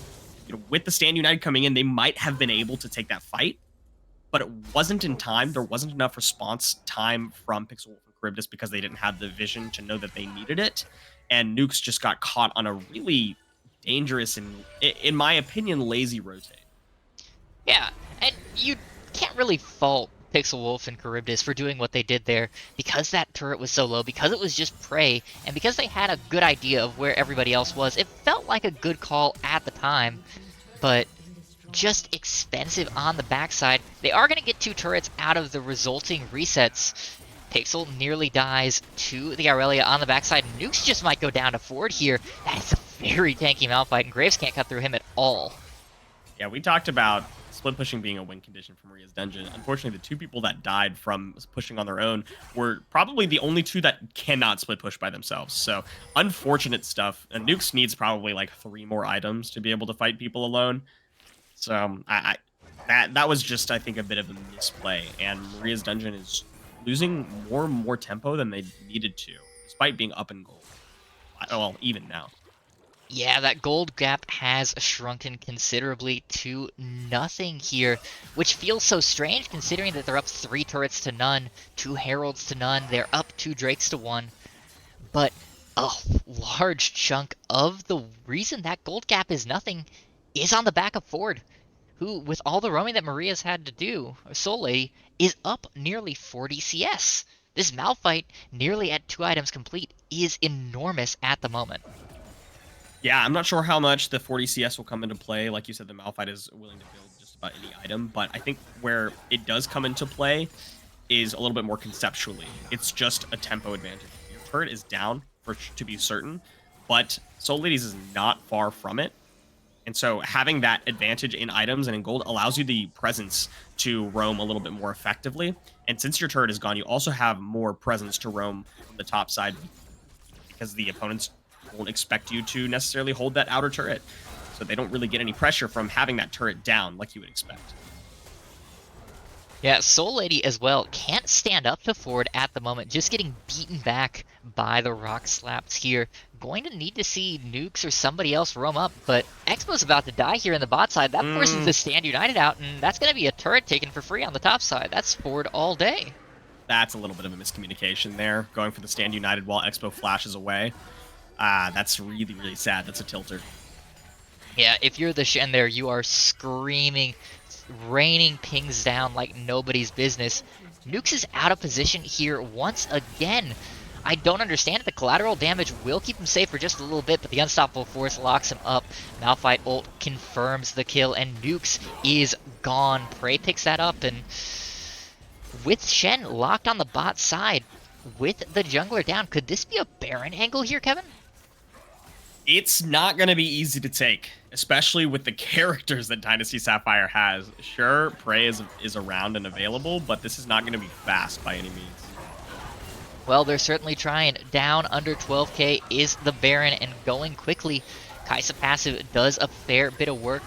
you know, with the Stand United coming in, they might have been able to take that fight, but it wasn't in time. There wasn't enough response time from Pixelwolf and Charybdis because they didn't have the vision to know that they needed it, and Nukes just got caught on a really dangerous and, in my opinion, lazy rotate. Yeah, and you can't really fault Pixelwolf and Charybdis for doing what they did there because that turret was so low, because it was just Prey, and because they had a good idea of where everybody else was. It felt like a good call at the time, but just expensive on the backside. They are going to get 2 turrets out of the resulting resets. Pixel nearly dies to the Aurelia on the backside. Nukes just might go down to Ford here. That is a very tanky Malphite, and Graves can't cut through him at all. Yeah, we talked about split pushing being a win condition for Maria's Dungeon. Unfortunately, the 2 people that died from pushing on their own were probably the only 2 that cannot split push by themselves. So, unfortunate stuff. And Nukes needs probably like 3 more items to be able to fight people alone. So, that was just, I think, a bit of a misplay. And Maria's Dungeon is losing more and more tempo than they needed to, despite being up in gold. Well, even now. Yeah, that gold gap has shrunken considerably to nothing here, which feels so strange considering that they're up 3 turrets to none, 2 heralds to none, they're up 2 drakes to 1. But A large chunk of the reason that gold gap is nothing is on the back of Ford, who, with all the roaming that Maria's had to do, Soul Lady, is up nearly 40 CS. This Malphite, nearly at 2 items complete, is enormous at the moment. Yeah, I'm not sure how much the 40 CS will come into play. Like you said, the Malphite is willing to build just about any item, but I think where it does come into play is a little bit more conceptually. It's just a tempo advantage. Your turret is down to be certain, but Soul Ladies is not far from it. And so having that advantage in items and in gold allows you the presence to roam a little bit more effectively. And since your turret is gone, you also have more presence to roam from the top side because the opponents won't expect you to necessarily hold that outer turret. So they don't really get any pressure from having that turret down like you would expect. Yeah, Soul Lady as well can't stand up to Ford at the moment, just getting beaten back by the rock slaps here. Going to need to see Nukes or somebody else roam up, but Expo's about to die here in the bot side. That forces the Stand United out, and that's going to be a turret taken for free on the top side. That's Ford all day. That's a little bit of a miscommunication there, going for the Stand United while Expo flashes away. That's really, really sad. That's a tilter. Yeah, if you're the Shen there, you are screaming, raining pings down like nobody's business. Nukes is out of position here once again. I don't understand it. The collateral damage will keep him safe for just a little bit, but the Unstoppable Force locks him up. Malphite ult confirms the kill, and Nukes is gone. Prey picks that up, and with Shen locked on the bot side, with the jungler down, could this be a Baron angle here, Kevin? It's not going to be easy to take, especially with the characters that Dynasty Sapphire has. Sure, Prey is around and available, but this is not going to be fast by any means. Well, they're certainly trying. Down under 12k is the Baron, and going quickly. Kai'Sa passive does a fair bit of work,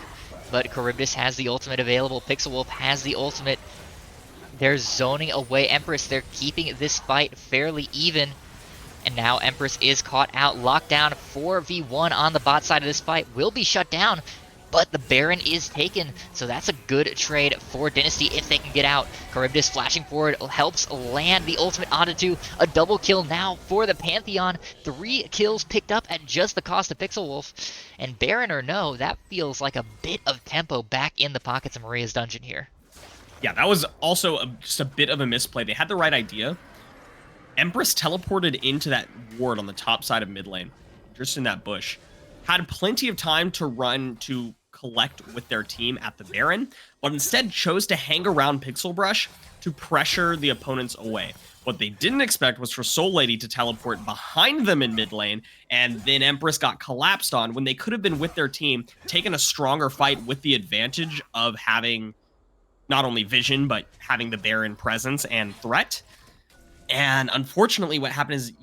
but Charybdis has the ultimate available. Pixel Wolf has the ultimate. They're zoning away Empress. They're keeping this fight fairly even. And now Empress is caught out. Lockdown 4v1 on the bot side of this fight will be shut down, but the Baron is taken, so that's a good trade for Dynasty if they can get out. Charybdis flashing forward helps land the ultimate onto a double kill now for the Pantheon. 3 kills picked up at just the cost of Pixel Wolf. And Baron or no, that feels like a bit of tempo back in the pockets of Maria's dungeon here. Yeah, that was also just a bit of a misplay. They had the right idea. Empress teleported into that ward on the top side of mid lane, just in that bush. Had plenty of time to run to collect with their team at the Baron, but instead chose to hang around Pixel Brush to pressure the opponents away. What they didn't expect was for Soul Lady to teleport behind them in mid lane, and then Empress got collapsed on when they could have been with their team, taken a stronger fight with the advantage of having not only vision, but having the Baron presence and threat. And unfortunately, what happened is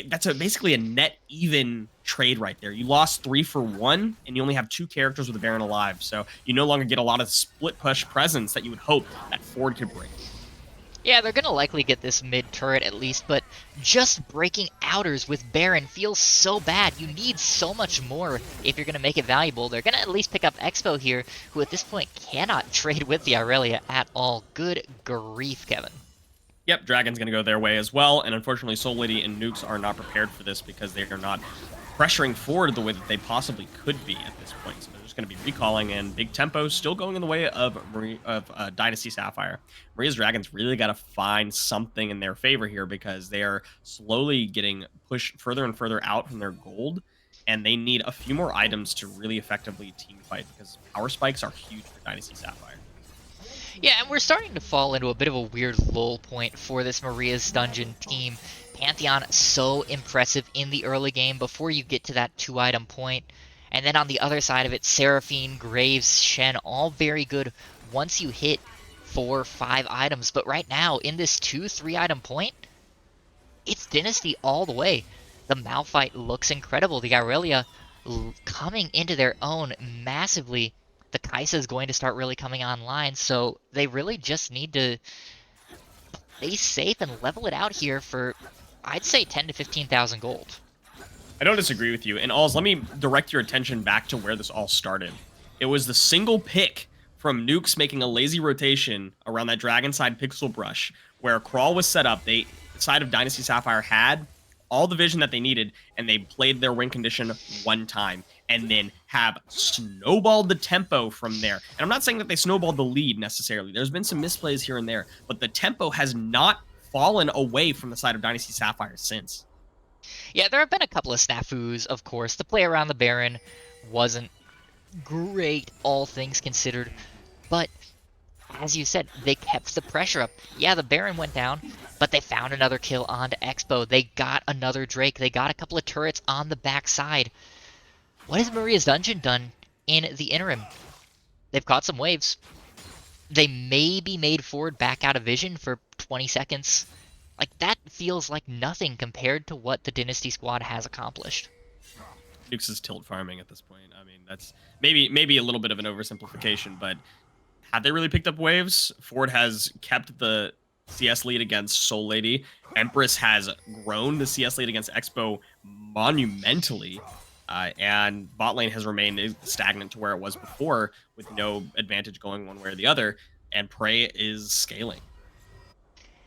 that's basically a net even trade right there. You lost 3 for 1, and you only have 2 characters with a Baron alive. So you no longer get a lot of split push presence that you would hope that Ford could bring. Yeah, they're going to likely get this mid turret at least, but just breaking outers with Baron feels so bad. You need so much more if you're going to make it valuable. They're going to at least pick up Expo here, who at this point cannot trade with the Aurelia at all. Good grief, Kevin. Yep, Dragon's going to go their way as well, and unfortunately Soul Lady and Nukes are not prepared for this because they are not pressuring forward the way that they possibly could be at this point. So they're just going to be recalling, and big tempo still going in the way of Dynasty Sapphire. Maria's Dragons really got to find something in their favor here because they are slowly getting pushed further and further out from their gold, and they need a few more items to really effectively team fight because power spikes are huge for Dynasty Sapphire. Yeah, and we're starting to fall into a bit of a weird lull point for this Maria's Dungeon team. Pantheon, so impressive in the early game before you get to that 2-item point. And then on the other side of it, Seraphine, Graves, Shen, all very good once you hit 4 or 5 items. But right now, in this 2-3-item point, it's Dynasty all the way. The Malphite looks incredible. The Aurelia coming into their own massively. The Kai'Sa is going to start really coming online, so they really just need to play safe and level it out here for, I'd say, 10 to 15,000 gold. I don't disagree with you. And Aulz, let me direct your attention back to where this all started. It was the single pick from Nukes making a lazy rotation around that Dragon side pixel brush where a crawl was set up. The side of Dynasty Sapphire had all the vision that they needed, and they played their win condition one time, and then have snowballed the tempo from there. And I'm not saying that they snowballed the lead necessarily. There's been some misplays here and there, but the tempo has not fallen away from the side of Dynasty Sapphire since. Yeah, there have been a couple of snafus, of course. The play around the Baron wasn't great, all things considered, but as you said, they kept the pressure up. Yeah, the Baron went down, but they found another kill onto Expo. They got another Drake. They got a couple of turrets on the backside. What has Maria's Dungeon done in the interim? They've caught some waves. They maybe made forward back out of vision for 20 seconds. Like, that feels like nothing compared to what the Dynasty squad has accomplished. Nukes is tilt farming at this point. I mean, that's maybe a little bit of an oversimplification, but had they really picked up waves, Ford has kept the CS lead against Soul Lady. Empress has grown the CS lead against Expo monumentally. And bot lane has remained stagnant to where it was before, with no advantage going one way or the other. And Prey is scaling.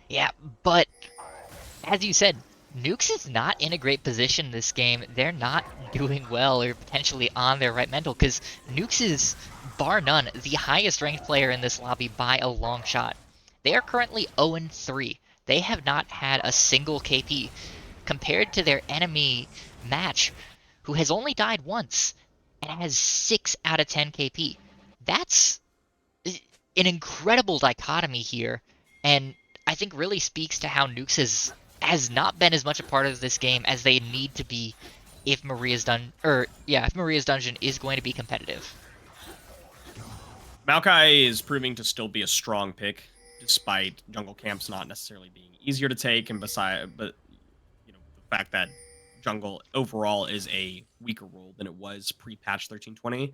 Yeah, but as you said, Nukes is not in a great position this game. They're not doing well or potentially on their right mental, because Nukes is, bar none, the highest ranked player in this lobby by a long shot. They are currently 0-3. They have not had a single KP compared to their enemy Match, who has only died once and has 6 out of 10 KP. That's an incredible dichotomy here, and I think really speaks to how Nukes has not been as much a part of this game as they need to be if Maria's Dungeon is going to be competitive. Maokai is proving to still be a strong pick, despite jungle camps not necessarily being easier to take, and but you know, the fact that jungle overall is a weaker role than it was pre-patch 1320.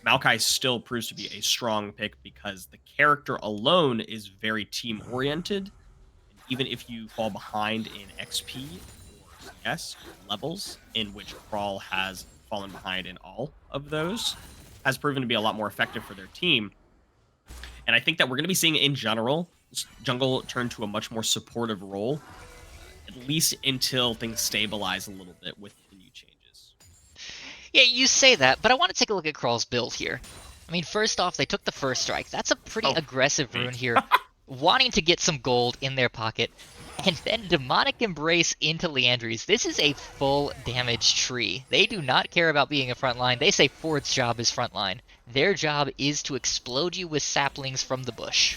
Maokai still proves to be a strong pick because the character alone is very team-oriented. And even if you fall behind in XP or CS levels, in which Crawl has fallen behind in all of those, has proven to be a lot more effective for their team. And I think that we're going to be seeing, in general, jungle turn to a much more supportive role, at least until things stabilize a little bit with the new changes. Yeah, you say that, but I want to take a look at Crawl's build here. I mean, first off, they took the first strike. That's a pretty aggressive rune here, wanting to get some gold in their pocket. And then Demonic Embrace into Liandry's. This is a full damage tree. They do not care about being a frontline. They say Ford's job is frontline. Their job is to explode you with saplings from the bush.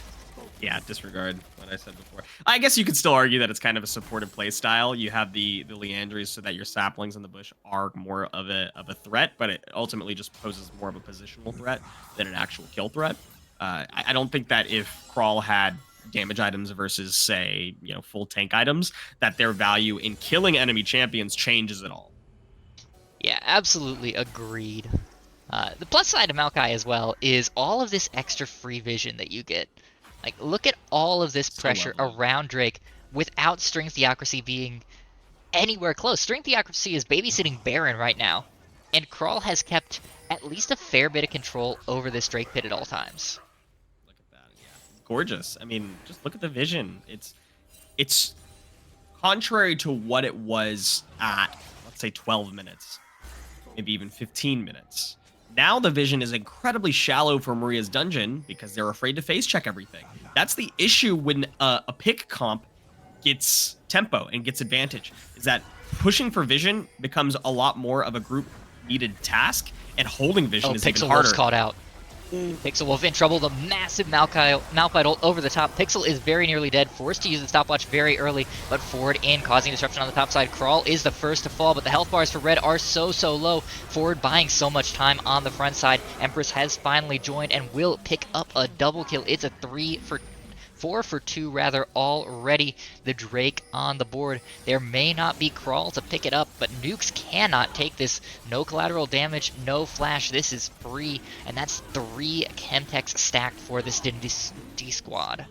Yeah, disregard what I said before. I guess you could still argue that it's kind of a supportive play style. You have the Liandry's so that your saplings in the bush are more of a threat, but it ultimately just poses more of a positional threat than an actual kill threat. I don't think that if Crawl had damage items versus, say, full tank items, that their value in killing enemy champions changes at all. Yeah, absolutely agreed. The plus side of Maokai as well is all of this extra free vision that you get. Like, look at all of this pressure around Drake without String Theocracy being anywhere close. String Theocracy is babysitting Baron right now, and Crawl has kept at least a fair bit of control over this Drake pit at all times. Look at that, yeah. Gorgeous. I mean, just look at the vision. It's contrary to what it was at, let's say, 12 minutes, maybe even 15 minutes. Now the vision is incredibly shallow for Maria's Dungeon because they're afraid to face check everything. That's the issue when a pick comp gets tempo and gets advantage, is that pushing for vision becomes a lot more of a group needed task, and holding vision is even harder. Pixel Wolf's caught out. Pixel Wolf in trouble. The massive Malphite ult over the top. Pixel is very nearly dead, forced to use the stopwatch very early, but Ford in, causing disruption on the top side. Crawl is the first to fall, but the health bars for Red are so low. Ford buying so much time on the front side. Empress has finally joined and will pick up a double kill. It's a 4 for 2 rather already. The Drake on the board. There may not be Crawl to pick it up, but Nukes cannot take this. No collateral damage, no flash. This is free, and that's 3 Chemtechs stacked for this D squad.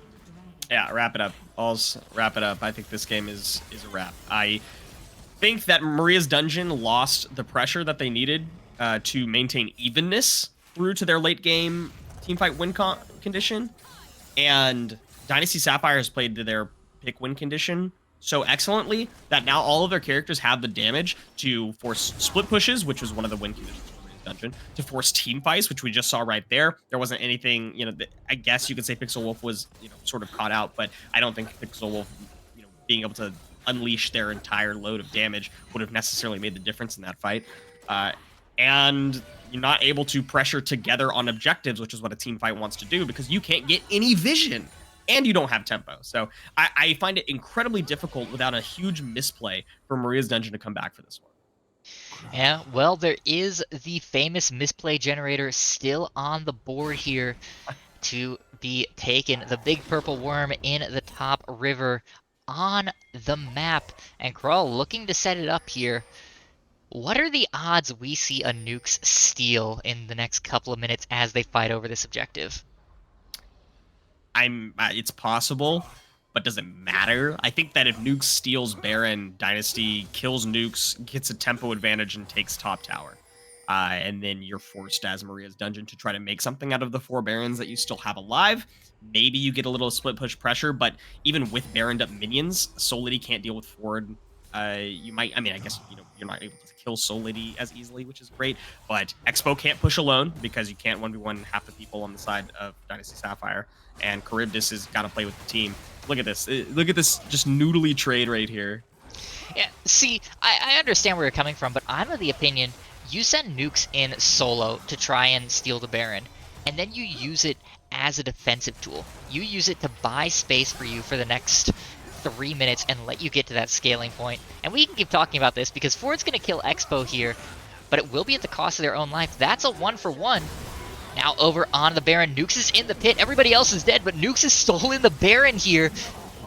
Yeah, wrap it up. Aulz, wrap it up. I think this game is a wrap. I think that Maria's Dungeon lost the pressure that they needed to maintain evenness through to their late game teamfight win condition, and Dynasty Sapphire has played to their pick win condition so excellently that now all of their characters have the damage to force split pushes, which was one of the win conditions for Maria's Dungeon, to force team fights, which we just saw right there. There wasn't anything, I guess you could say Pixel Wolf was, sort of caught out, but I don't think Pixel Wolf, being able to unleash their entire load of damage would have necessarily made the difference in that fight. And you're not able to pressure together on objectives, which is what a team fight wants to do, because you can't get any vision and you don't have tempo. So I find it incredibly difficult without a huge misplay for Maria's Dungeon to come back for this one. Yeah, well, there is the famous misplay generator still on the board here to be taken. The big purple worm in the top river on the map. And Krull looking to set it up here. What are the odds we see a Nukes steal in the next couple of minutes as they fight over this objective? It's possible, but does it matter? I think that if Nukes steals Baron, Dynasty kills Nukes, gets a tempo advantage, and takes top tower. And then you're forced as Maria's Dungeon to try to make something out of the 4 Barons that you still have alive. Maybe you get a little split push pressure, but even with Baroned up minions, Soul Lady can't deal with Ford. You might, I guess, you're not able to kill Soul Lady as easily, which is great, but Expo can't push alone because you can't 1v1 half the people on the side of Dynasty Sapphire, and Charybdis has got to play with the team. Look at this. Look at this just noodly trade right here. Yeah, see, I understand where you're coming from, but I'm of the opinion you send Nukes in solo to try and steal the Baron, and then you use it as a defensive tool. You use it to buy space for you for the next 3 minutes and let you get to that scaling point. And we can keep talking about this because Ford's going to kill Expo here, but it will be at the cost of their own life. That's a 1-for-1. Now over on the Baron, Nukes is in the pit. Everybody else is dead, but Nukes has stolen the Baron here.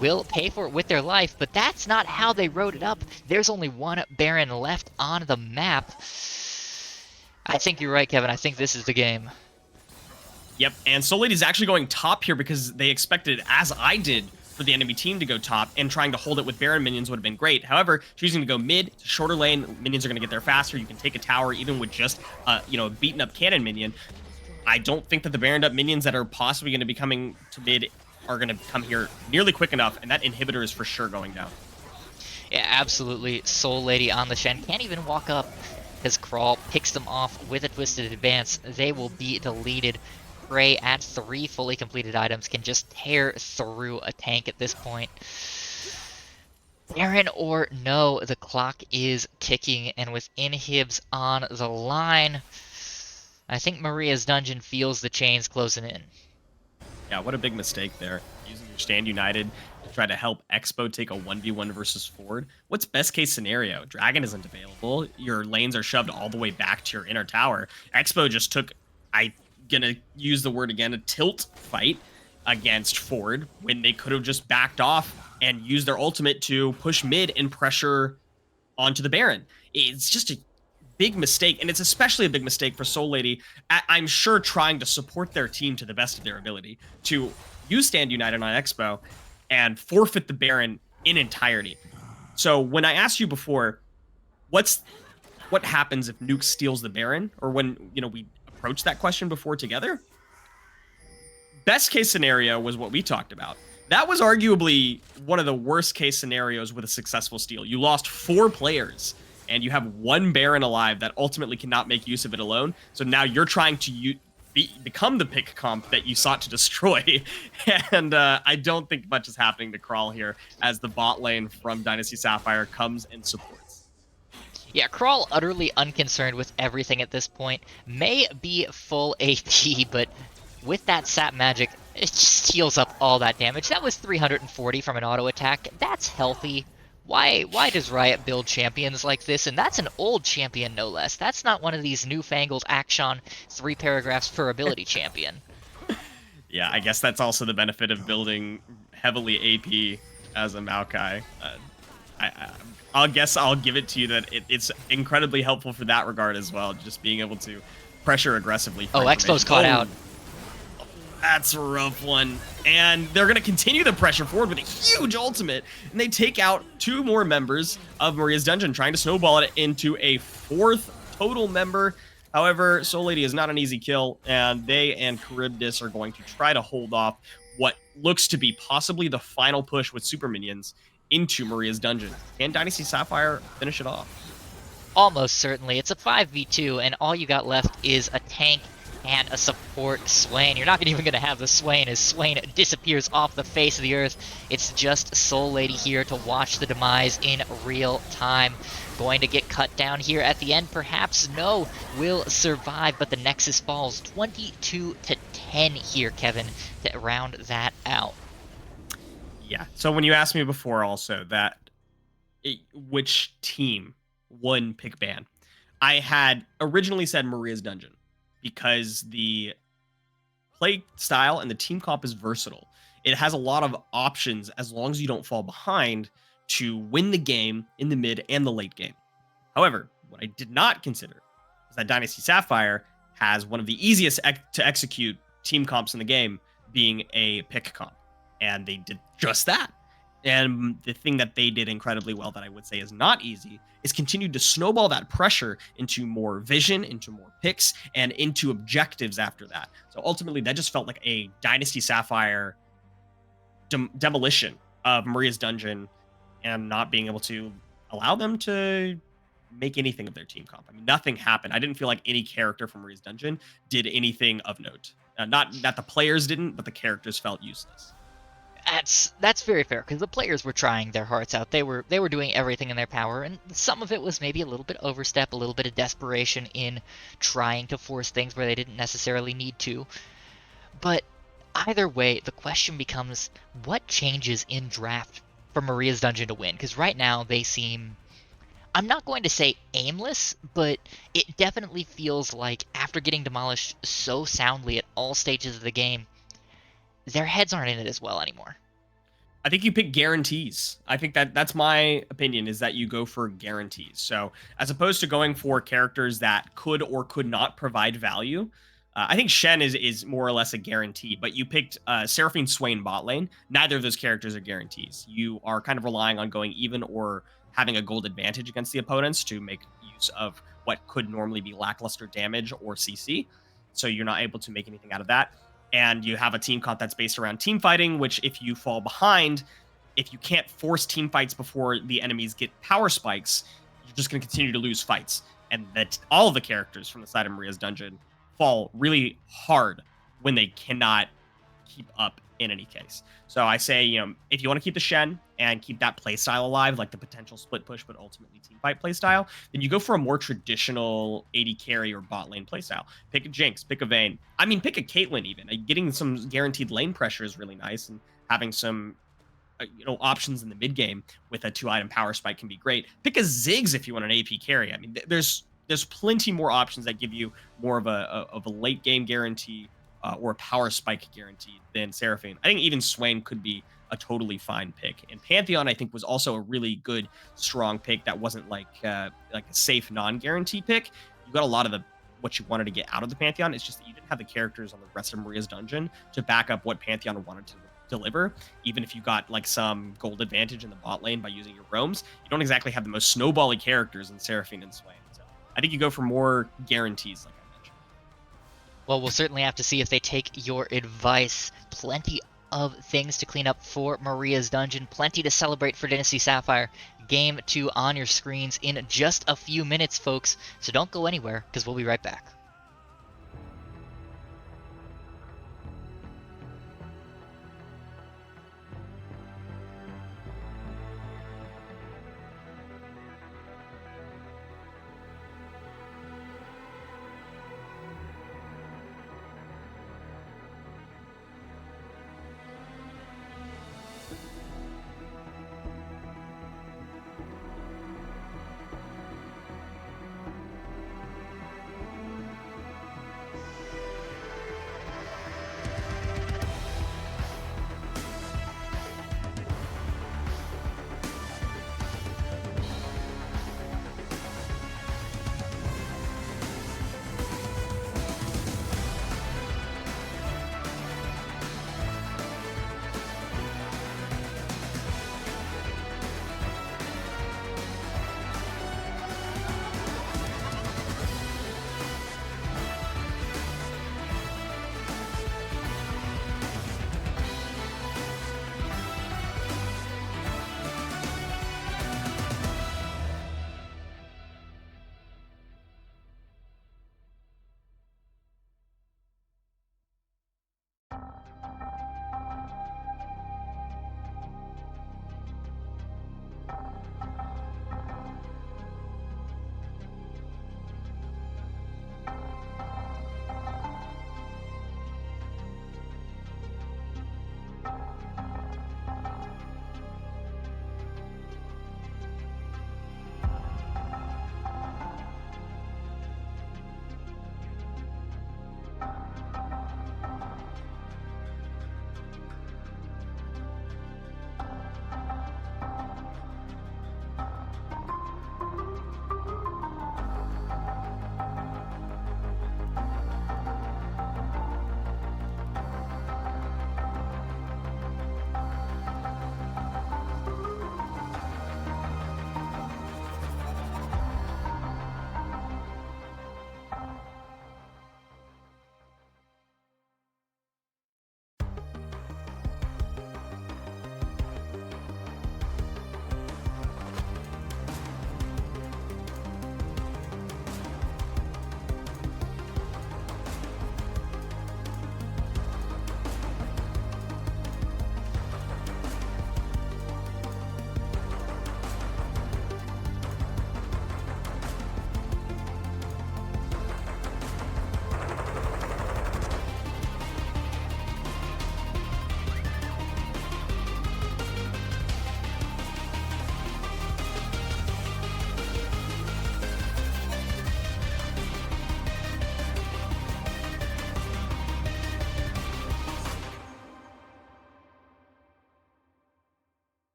Will pay for it with their life, but that's not how they wrote it up. There's only 1 Baron left on the map. I think you're right, Kevin. I think this is the game. Yep, and Soul Lady's actually going top here because they expected, as I did, for the enemy team to go top, and trying to hold it with Baron minions would have been great. However, choosing to go mid, shorter lane, minions are going to get there faster. You can take a tower even with just, a beaten up cannon minion. I don't think that the Baroned up minions that are possibly going to be coming to mid are going to come here nearly quick enough, and that inhibitor is for sure going down. Yeah, absolutely. Soul Lady on the Shen can't even walk up because Crawl picks them off with a Twisted Advance. They will be deleted. Prey at 3 fully completed items can just tear through a tank at this point. Baron or no, the clock is ticking, and with inhibs on the line, I think Maria's Dungeon feels the chains closing in. Yeah, what a big mistake there. Using your Stand United to try to help Expo take a 1v1 versus Ford. What's best case scenario? Dragon isn't available. Your lanes are shoved all the way back to your inner tower. Expo just took, I'm gonna use the word again, a tilt fight against Ford when they could have just backed off and used their ultimate to push mid and pressure onto the Baron. It's just a big mistake, and it's especially a big mistake for Soul Lady, I'm sure trying to support their team to the best of their ability, to use Stand United on Expo and forfeit the Baron in entirety. So when I asked you before, what happens if Nuke steals the Baron, or when we approached that question before together, best case scenario was what we talked about. That was arguably one of the worst case scenarios with a successful steal. You lost 4 players, and you have 1 Baron alive that ultimately cannot make use of it alone. So now you're trying to become the pick comp that you sought to destroy. And I don't think much is happening to Crawl here as the bot lane from Dynasty Sapphire comes and supports. Yeah, Crawl utterly unconcerned with everything at this point. May be full AP, but with that sap magic, it just heals up all that damage. That was 340 from an auto attack. That's healthy. Why does Riot build champions like this? And that's an old champion, no less. That's not one of these newfangled Action 3 paragraphs per ability champion. Yeah, I guess that's also the benefit of building heavily AP as a Maokai. I'll guess I'll give it to you that it's incredibly helpful for that regard as well, just being able to pressure aggressively. Oh, Expo's caught out. That's a rough one. And they're going to continue the pressure forward with a huge ultimate. And they take out 2 more members of Maria's Dungeon, trying to snowball it into a 4th total member. However, Soul Lady is not an easy kill, and they and Charybdis are going to try to hold off what looks to be possibly the final push with super minions into Maria's dungeon. Can Dynasty Sapphire finish it off? Almost certainly. It's a 5v2, and all you got left is a tank and a support Swain. You're not even going to have the Swain as Swain disappears off the face of the earth. It's just Soul Lady here to watch the demise in real time. Going to get cut down here at the end, perhaps? No, will survive, but the Nexus falls 22 to 10 here, Kevin, to round that out. Yeah. So when you asked me before also that which team won pick ban, I had originally said Maria's Dungeon because the play style and the team comp is versatile. It has a lot of options as long as you don't fall behind to win the game in the mid and the late game. However, what I did not consider is that Dynasty Sapphire has one of the easiest to execute team comps in the game, being a pick comp. And they did just that. And the thing that they did incredibly well that I would say is not easy is continue to snowball that pressure into more vision, into more picks, and into objectives after that. So ultimately, that just felt like a Dynasty Sapphire demolition of Maria's Dungeon and not being able to allow them to make anything of their team comp. I mean, nothing happened. I didn't feel like any character from Maria's Dungeon did anything of note. Not that the players didn't, but the characters felt useless. That's very fair, because the players were trying their hearts out. They were doing everything in their power, and some of it was maybe a little bit overstep, a little bit of desperation in trying to force things where they didn't necessarily need to. But either way, the question becomes, what changes in draft for Maria's Dungeon to win? Because right now they seem, I'm not going to say aimless, but it definitely feels like after getting demolished so soundly at all stages of the game, their heads aren't in it as well anymore. I think you pick guarantees. I think that's my opinion, is that you go for guarantees. So as opposed to going for characters that could or could not provide value, I think Shen is more or less a guarantee. But you picked Seraphine, Swain, bot lane. Neither of those characters are guarantees. You are kind of relying on going even or having a gold advantage against the opponents to make use of what could normally be lackluster damage or CC. So you're not able to make anything out of that. And you have a team comp that's based around team fighting, which if you fall behind, if you can't force team fights before the enemies get power spikes, you're just going to continue to lose fights. And that all of the characters from the side of Maria's Dungeon fall really hard when they cannot keep up in any case. So I say, if you want to keep the Shen and keep that playstyle alive, like the potential split push, but ultimately team fight playstyle, then you go for a more traditional AD carry or bot lane playstyle. Pick a Jinx, pick a Vayne. I mean, pick a Caitlyn even. Getting some guaranteed lane pressure is really nice, and having some options in the mid game with a 2-item power spike can be great. Pick a Ziggs if you want an AP carry. I mean, there's plenty more options that give you more of a late game guarantee or a power spike guaranteed than Seraphine. I think even Swain could be a totally fine pick. And Pantheon, I think, was also a really good, strong pick that wasn't like a safe non-guarantee pick. You got a lot of what you wanted to get out of the Pantheon. It's just that you didn't have the characters on the rest of Maria's Dungeon to back up what Pantheon wanted to deliver. Even if you got like some gold advantage in the bot lane by using your roams, you don't exactly have the most snowbally characters in Seraphine and Swain. So I think you go for more guarantees, like I mentioned. Well, we'll certainly have to see if they take your advice. Plenty of things to clean up for Maria's Dungeon. Plenty to celebrate for Dynasty Sapphire. Game 2 on your screens in just a few minutes, folks. So don't go anywhere, because we'll be right back.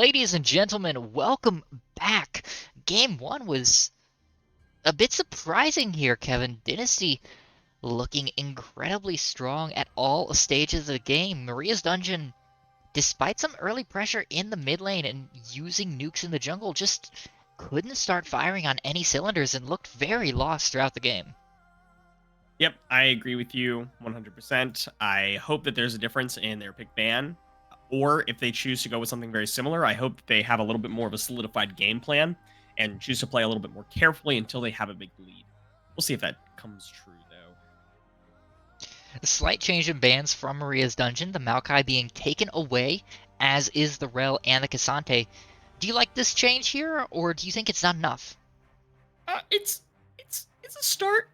Ladies and gentlemen, welcome back. Game 1 was a bit surprising here, Kevin. Dynasty looking incredibly strong at all stages of the game. Maria's Dungeon, despite some early pressure in the mid lane and using nukes in the jungle, just couldn't start firing on any cylinders and looked very lost throughout the game. Yep, I agree with you 100%. I hope that there's a difference in their pick ban, or if they choose to go with something very similar, I hope that they have a little bit more of a solidified game plan and choose to play a little bit more carefully until they have a big lead. We'll see if that comes true, though. A slight change in bans from Maria's Dungeon, the Maokai being taken away, as is the Rel and the Cassante. Do you like this change here, or do you think it's not enough? It's a start.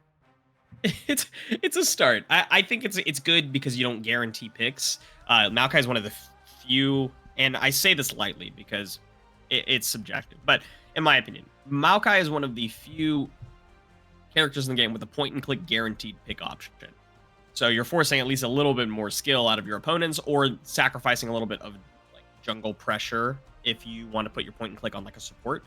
It's a start. I think it's good because you don't guarantee picks. Maokai is one of the few, and I say this lightly because it's subjective, but in my opinion, Maokai is one of the few characters in the game with a point-and-click guaranteed pick option. So you're forcing at least a little bit more skill out of your opponents, or sacrificing a little bit of like jungle pressure if you want to put your point-and-click on like a support.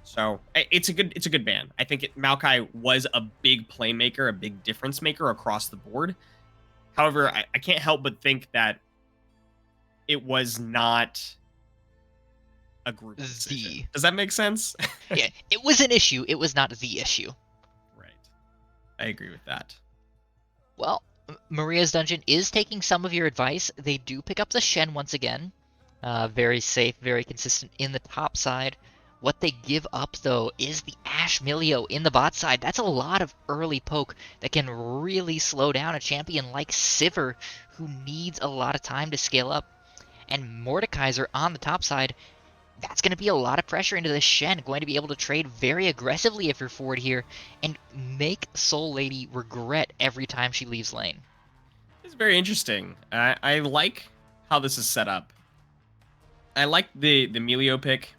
So it's a good ban. I think Maokai was a big playmaker, a big difference maker across the board. However, I can't help but think that it was not a group decision. Does that make sense? Yeah, it was an issue. It was not the issue. Right. I agree with that. Well, Maria's Dungeon is taking some of your advice. They do pick up the Shen once again. Very safe, very consistent in the top side. What they give up, though, is the Ashe Milio in the bot side. That's a lot of early poke that can really slow down a champion like Sivir, who needs a lot of time to scale up. And Mordekaiser on the top side, that's going to be a lot of pressure into the Shen, going to be able to trade very aggressively if you're forward here, and make Soul Lady regret every time she leaves lane. It's very interesting. I like how this is set up. I like the Milio pick.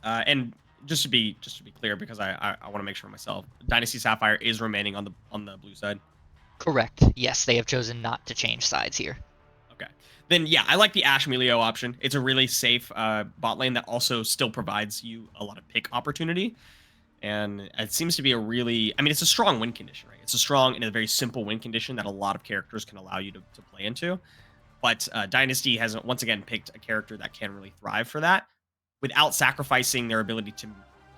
And just to be clear, because I want to make sure myself, Dynasty Sapphire is remaining on the blue side. Correct. Yes, they have chosen not to change sides here. Okay. Then yeah, I like the Ashe Milio option. It's a really safe bot lane that also still provides you a lot of pick opportunity. And it seems to be it's a strong win condition, right? It's a strong and a very simple win condition that a lot of characters can allow you to play into. But Dynasty has once again picked a character that can really thrive for that, without sacrificing their ability to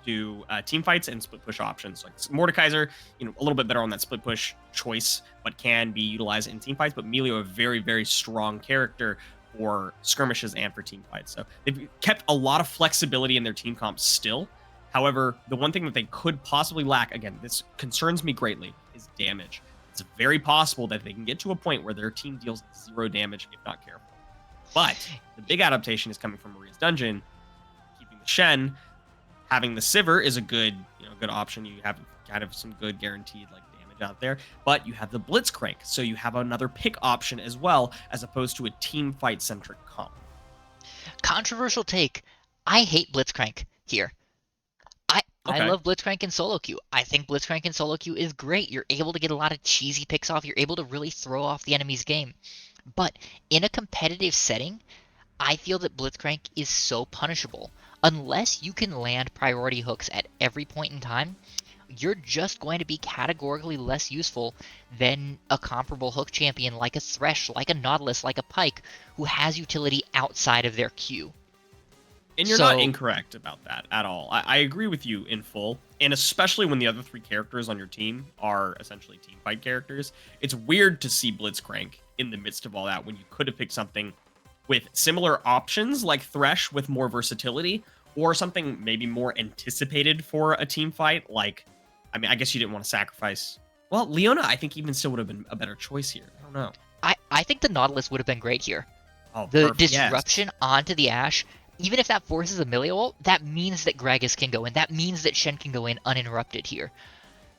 do team fights and split push options. Like Mordekaiser, a little bit better on that split push choice, but can be utilized in team fights. But Milio, a very, very strong character for skirmishes and for team fights. So they've kept a lot of flexibility in their team comps still. However, the one thing that they could possibly lack, again, this concerns me greatly, is damage. It's very possible that they can get to a point where their team deals 0 damage if not careful. But the big adaptation is coming from Maria's Dungeon. Shen, having the Sivir is a good option. You have kind of some good guaranteed damage out there, but you have the Blitzcrank, so you have another pick option as well, as opposed to a team fight centric comp. Controversial take. I hate Blitzcrank here. I love Blitzcrank in solo queue. I think Blitzcrank in solo queue is great. You're able to get a lot of cheesy picks off. You're able to really throw off the enemy's game. But in a competitive setting, I feel that Blitzcrank is so punishable. Unless you can land priority hooks at every point in time, you're just going to be categorically less useful than a comparable hook champion like a Thresh, like a Nautilus, like a Pyke, who has utility outside of their queue. And you're not incorrect about that at all. I agree with you in full. And especially when the other 3 characters on your team are essentially team fight characters, it's weird to see Blitzcrank in the midst of all that when you could have picked something with similar options like Thresh with more versatility, or something maybe more anticipated for a team fight. I guess you didn't want to sacrifice. Well, Leona, I think even still would have been a better choice here. I don't know. I think the Nautilus would have been great here. Oh, the perfect. disruption onto the Ashe, even if that forces a Milio ult, that means that Gragas can go in. That means that Shen can go in uninterrupted here.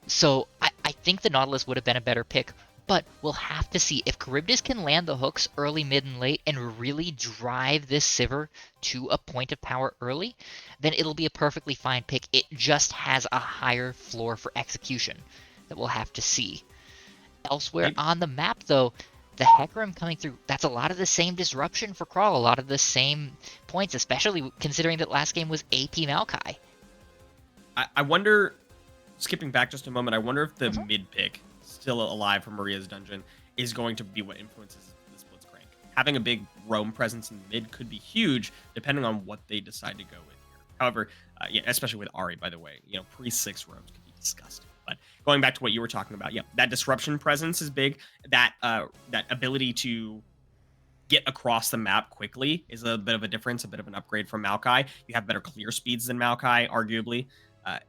So I think the Nautilus would have been a better pick. But we'll have to see. If Charybdis can land the hooks early, mid, and late and really drive this Sivir to a point of power early, then it'll be a perfectly fine pick. It just has a higher floor for execution that we'll have to see. Elsewhere on the map, though, the Hecarim coming through, that's a lot of the same disruption for Crawl, a lot of the same points, especially considering that last game was AP Maokai. I wonder, skipping back just a moment, I wonder if the Mhm. mid pick, still alive from Maria's Dungeon, is going to be what influences this Blitzcrank. Having a big roam presence in the mid could be huge, depending on what they decide to go with here. However, yeah, especially with Ari, by the way, pre-6 roams could be disgusting. But going back to what you were talking about, yeah, that disruption presence is big. That ability to get across the map quickly is a bit of a difference, a bit of an upgrade from Maokai. You have better clear speeds than Maokai, arguably. Uh,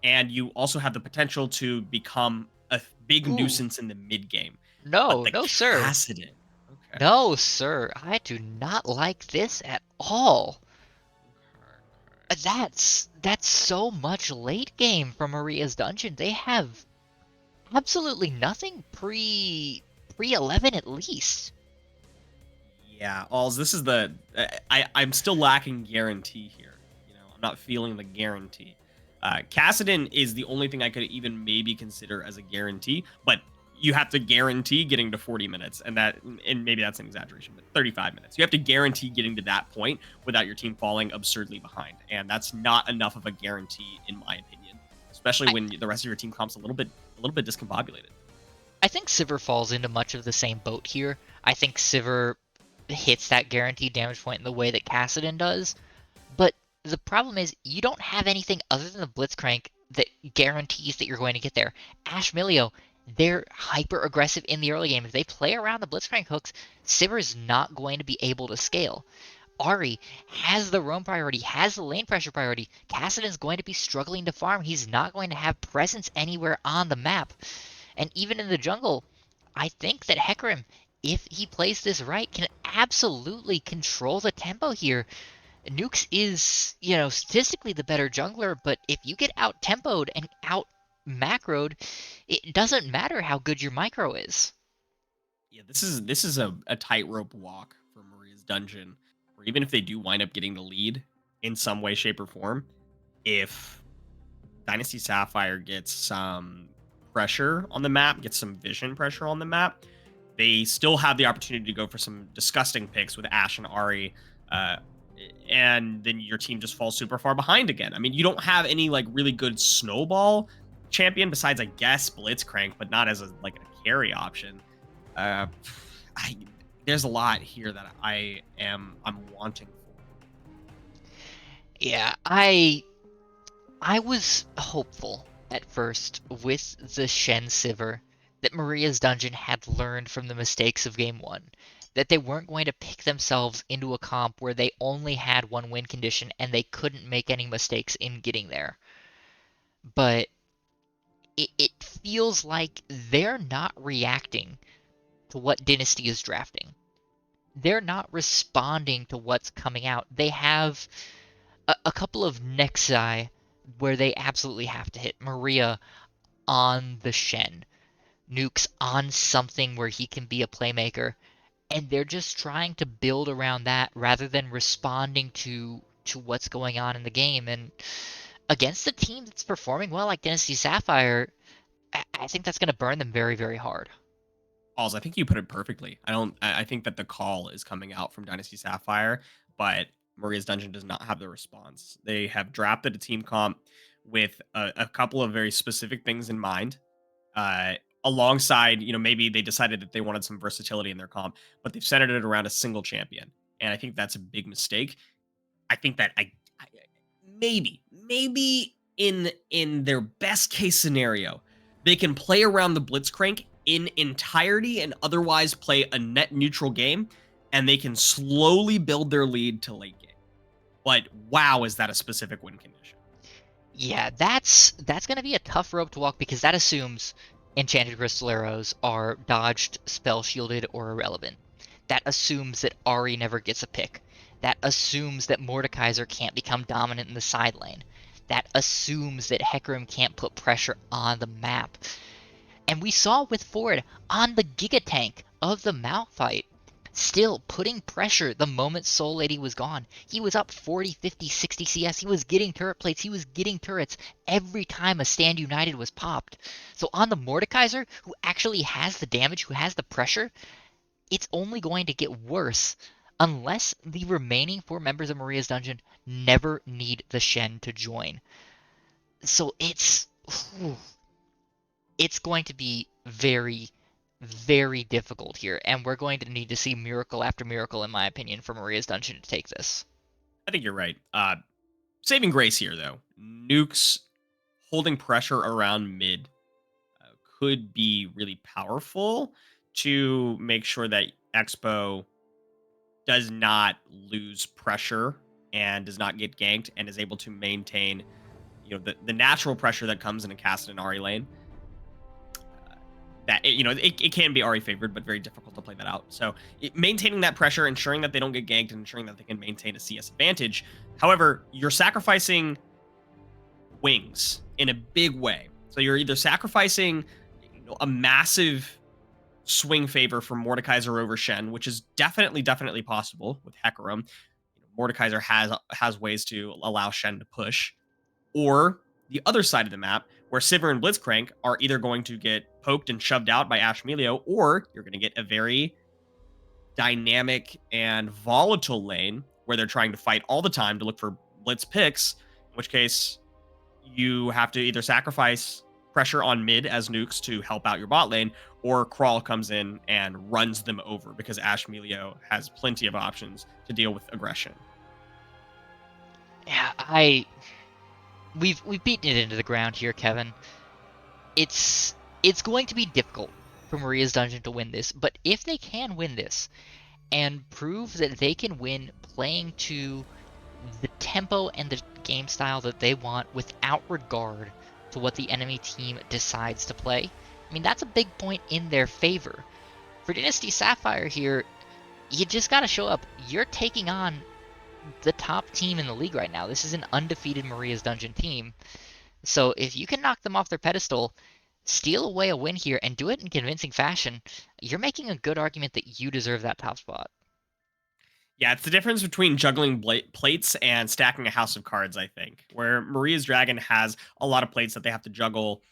and you also have the potential to become a big Ooh, nuisance in the mid game. But no, the no, sir. Cassidon, okay, No, sir. I do not like this at all. That's so much late game from Maria's Dungeon. They have absolutely nothing pre 11 at least. yeah, Alls, this is the I'm still lacking guarantee here. I'm not feeling the guarantee. Cassidon is the only thing I could even maybe consider as a guarantee, but you have to guarantee getting to 40 minutes, and maybe that's an exaggeration, but 35 minutes. You have to guarantee getting to that point without your team falling absurdly behind, and that's not enough of a guarantee in my opinion, especially I, when the rest of your team comp's a little bit discombobulated. I think Sivir falls into much of the same boat here. I think Sivir hits that guaranteed damage point in the way that Cassidon does, but the problem is you don't have anything other than the Blitzcrank that guarantees that you're going to get there. Ash Milio, they're hyper aggressive in the early game. If they play around the Blitzcrank hooks, Sivir is not going to be able to scale. Ari has the roam priority, has the lane pressure priority. Cassidon's going to be struggling to farm. He's not going to have presence anywhere on the map. And even in the jungle, I think that Hecarim, if he plays this right, can absolutely control the tempo here. Nukes is, statistically the better jungler, but if you get out tempoed and out macroed, it doesn't matter how good your micro is. Yeah, this is a tightrope walk for Maria's Dungeon, where even if they do wind up getting the lead in some way, shape, or form, if Dynasty Sapphire gets some pressure on the map, gets some vision pressure on the map, they still have the opportunity to go for some disgusting picks with Ashe and Ari, uh, and then your team just falls super far behind again. I mean, you don't have any like really good snowball champion besides, I guess, Blitzcrank, but not as a carry option. Uh, I There's a lot here that I'm wanting for. Yeah, I was hopeful at first with the Shen Sivir that Maria's Dungeon had learned from the mistakes of Game 1, that they weren't going to pick themselves into a comp where they only had one win condition and they couldn't make any mistakes in getting there. But it feels like they're not reacting to what Dynasty is drafting. They're not responding to what's coming out. They have a couple of Nexi where they absolutely have to hit Maria on the Shen, Nukes on something where he can be a playmaker, and they're just trying to build around that rather than responding to what's going on in the game. And against a team that's performing well like Dynasty Sapphire, I think that's going to burn them very, very hard. Alls, I think you put it perfectly. I think that the call is coming out from Dynasty Sapphire, but Maria's Dungeon does not have the response. They have drafted a team comp with a couple of very specific things in mind. Uh, Alongside, maybe they decided that they wanted some versatility in their comp, but they've centered it around a single champion, and I think that's a big mistake. I think that maybe in their best case scenario, they can play around the Blitzcrank in entirety and otherwise play a net neutral game, and they can slowly build their lead to late game. But wow, is that a specific win condition? Yeah, that's going to be a tough rope to walk because that assumes enchanted crystal arrows are dodged, spell shielded, or irrelevant. That assumes that Ari never gets a pick. That assumes that Mordekaiser can't become dominant in the side lane. That assumes that Hecarim can't put pressure on the map. And we saw with Ford on the Giga Tank of the Mount fight, still putting pressure the moment Soul Lady was gone. He was up 40, 50, 60 CS. He was getting turret plates. He was getting turrets every time a Stand United was popped. So on the Mordekaiser, who actually has the damage, who has the pressure, it's only going to get worse unless the remaining 4 members of Maria's Dungeon never need the Shen to join. So it's going to be very, very difficult here, and we're going to need to see miracle after miracle, in my opinion, for Maria's Dungeon to take this. I think you're right. Saving grace here, though. Nukes holding pressure around mid uh, could be really powerful to make sure that Expo does not lose pressure and does not get ganked and is able to maintain, the natural pressure that comes in a cast and Ari lane. It can be Ari favored, but very difficult to play that out. So maintaining that pressure, ensuring that they don't get ganked, and ensuring that they can maintain a CS advantage. However, you're sacrificing wings in a big way. So you're either sacrificing a massive swing favor from Mordekaiser over Shen, which is definitely possible with Hecarim. Mordekaiser has ways to allow Shen to push, or the other side of the map, where Sivir and Blitzcrank are either going to get poked and shoved out by Ashmelio, or you're going to get a very dynamic and volatile lane where they're trying to fight all the time to look for Blitz picks, in which case you have to either sacrifice pressure on mid as nukes to help out your bot lane, or Crawl comes in and runs them over because Ashmelio has plenty of options to deal with aggression. Yeah, we've beaten it into the ground here, Kevin. It's going to be difficult for Maria's Dungeon to win this, but if they can win this and prove that they can win playing to the tempo and the game style that they want without regard to what the enemy team decides to play, I mean, that's a big point in their favor. For Dynasty Sapphire here, you just gotta show up. You're taking on the top team in the league right now. This is an undefeated Maria's Dungeon team. So if you can knock them off their pedestal, steal away a win here, and do it in convincing fashion, you're making a good argument that you deserve that top spot. Yeah, it's the difference between juggling plates and stacking a house of cards, I think, where Maria's Dragon has a lot of plates that they have to juggle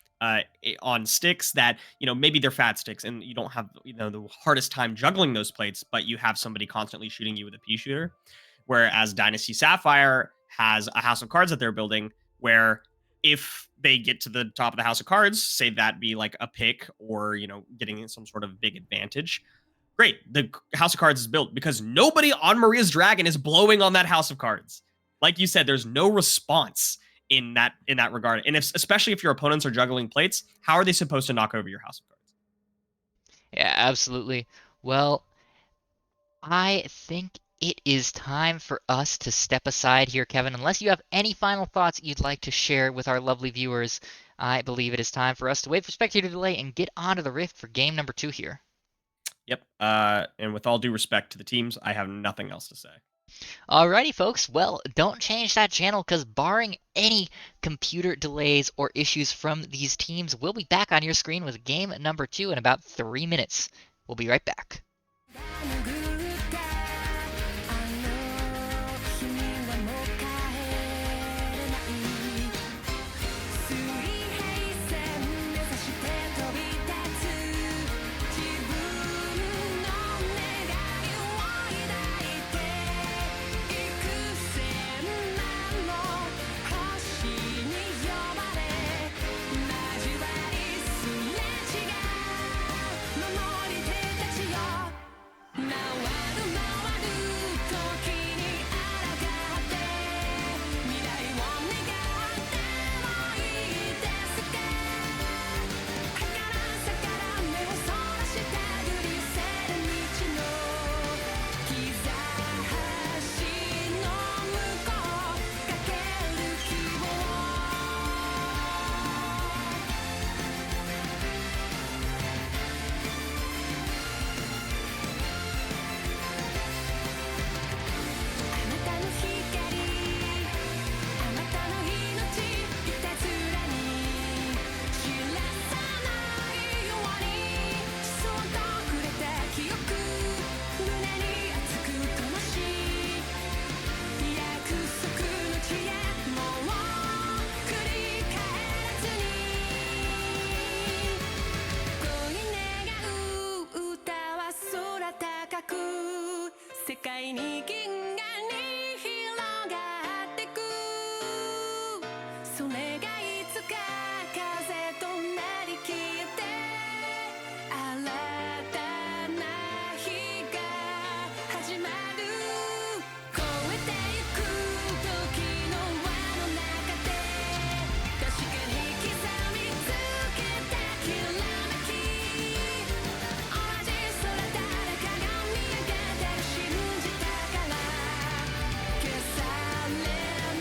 on sticks that, maybe they're fat sticks and you don't have, the hardest time juggling those plates, but you have somebody constantly shooting you with a pea shooter. Whereas Dynasty Sapphire has a house of cards that they're building where if they get to the top of the house of cards, say that be like a pick or, getting some sort of big advantage, great. The house of cards is built because nobody on Maria's Dragon is blowing on that house of cards. Like you said, there's no response in that regard. And especially if your opponents are juggling plates, how are they supposed to knock over your house of cards? Yeah, absolutely. Well, I think it is time for us to step aside here, Kevin. Unless you have any final thoughts you'd like to share with our lovely viewers, I believe it is time for us to wait for spectator delay and get onto the Rift for game number 2 here. Yep. And with all due respect to the teams, I have nothing else to say. Alrighty, folks. Well, don't change that channel because barring any computer delays or issues from these teams, we'll be back on your screen with game number 2 in about 3 minutes. We'll be right back. 世界に銀河に広がってくそれがいつか風となり消えて新たな日が始まる越えてゆく時の輪の中で確かに刻みつけたきらめき同じ空誰かが見上げてる信じたから消され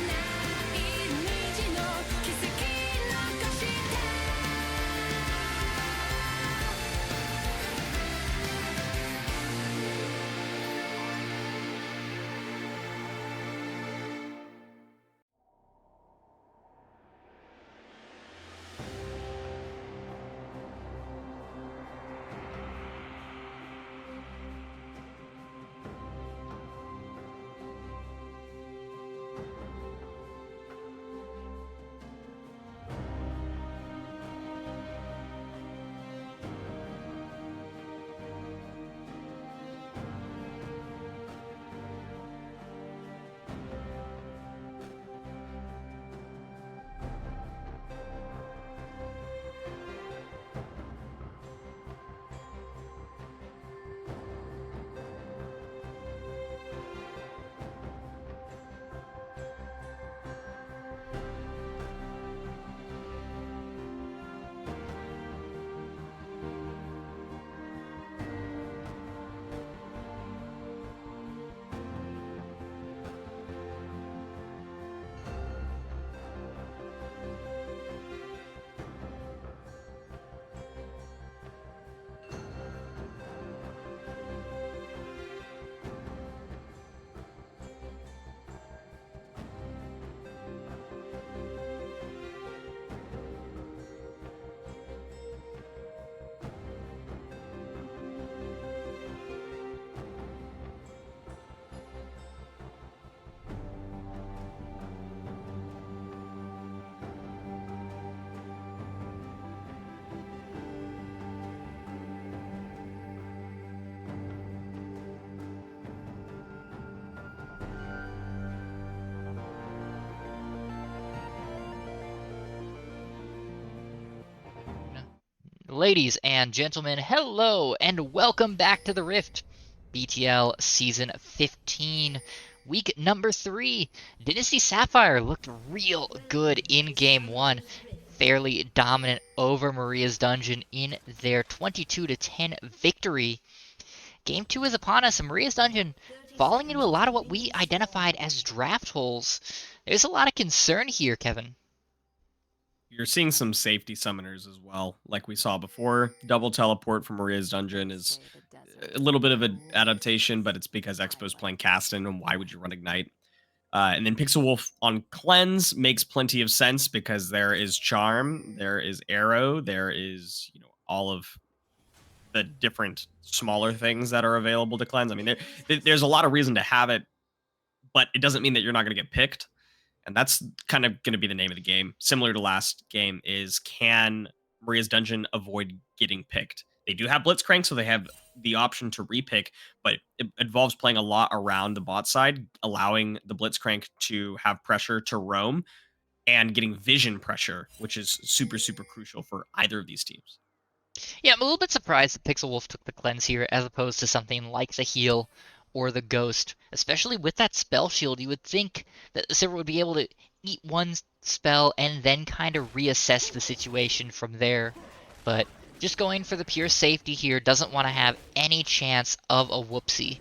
ない虹の奇跡残してLadies and gentlemen, hello and welcome back to the Rift. BTL Season 15, week number 3. Dynasty Sapphire looked real good in Game 1. Fairly dominant over Maria's Dungeon in their 22-10 victory. Game 2 is upon us, and Maria's Dungeon falling into a lot of what we identified as draft holes. There's a lot of concern here, Kevin. You're seeing some safety summoners as well, like we saw before. Double teleport from Maria's Dungeon is a little bit of an adaptation, but it's because Expo's playing Caston, and why would you run Ignite? And then Pixel Wolf on Cleanse makes plenty of sense because there is Charm, there is Arrow, there is all of the different smaller things that are available to cleanse. I mean, there's a lot of reason to have it, but it doesn't mean that you're not going to get picked. And that's kind of going to be the name of the game. Similar to last game is, can Maria's Dungeon avoid getting picked? They do have Blitzcrank, so they have the option to repick, but it involves playing a lot around the bot side, allowing the Blitzcrank to have pressure to roam and getting vision pressure, which is super, super crucial for either of these teams. Yeah, I'm a little bit surprised that Pixel Wolf took the cleanse here as opposed to something like the heal or the ghost. Especially with that spell shield, you would think that the server would be able to eat one spell and then kind of reassess the situation from there. But just going for the pure safety here, doesn't want to have any chance of a whoopsie.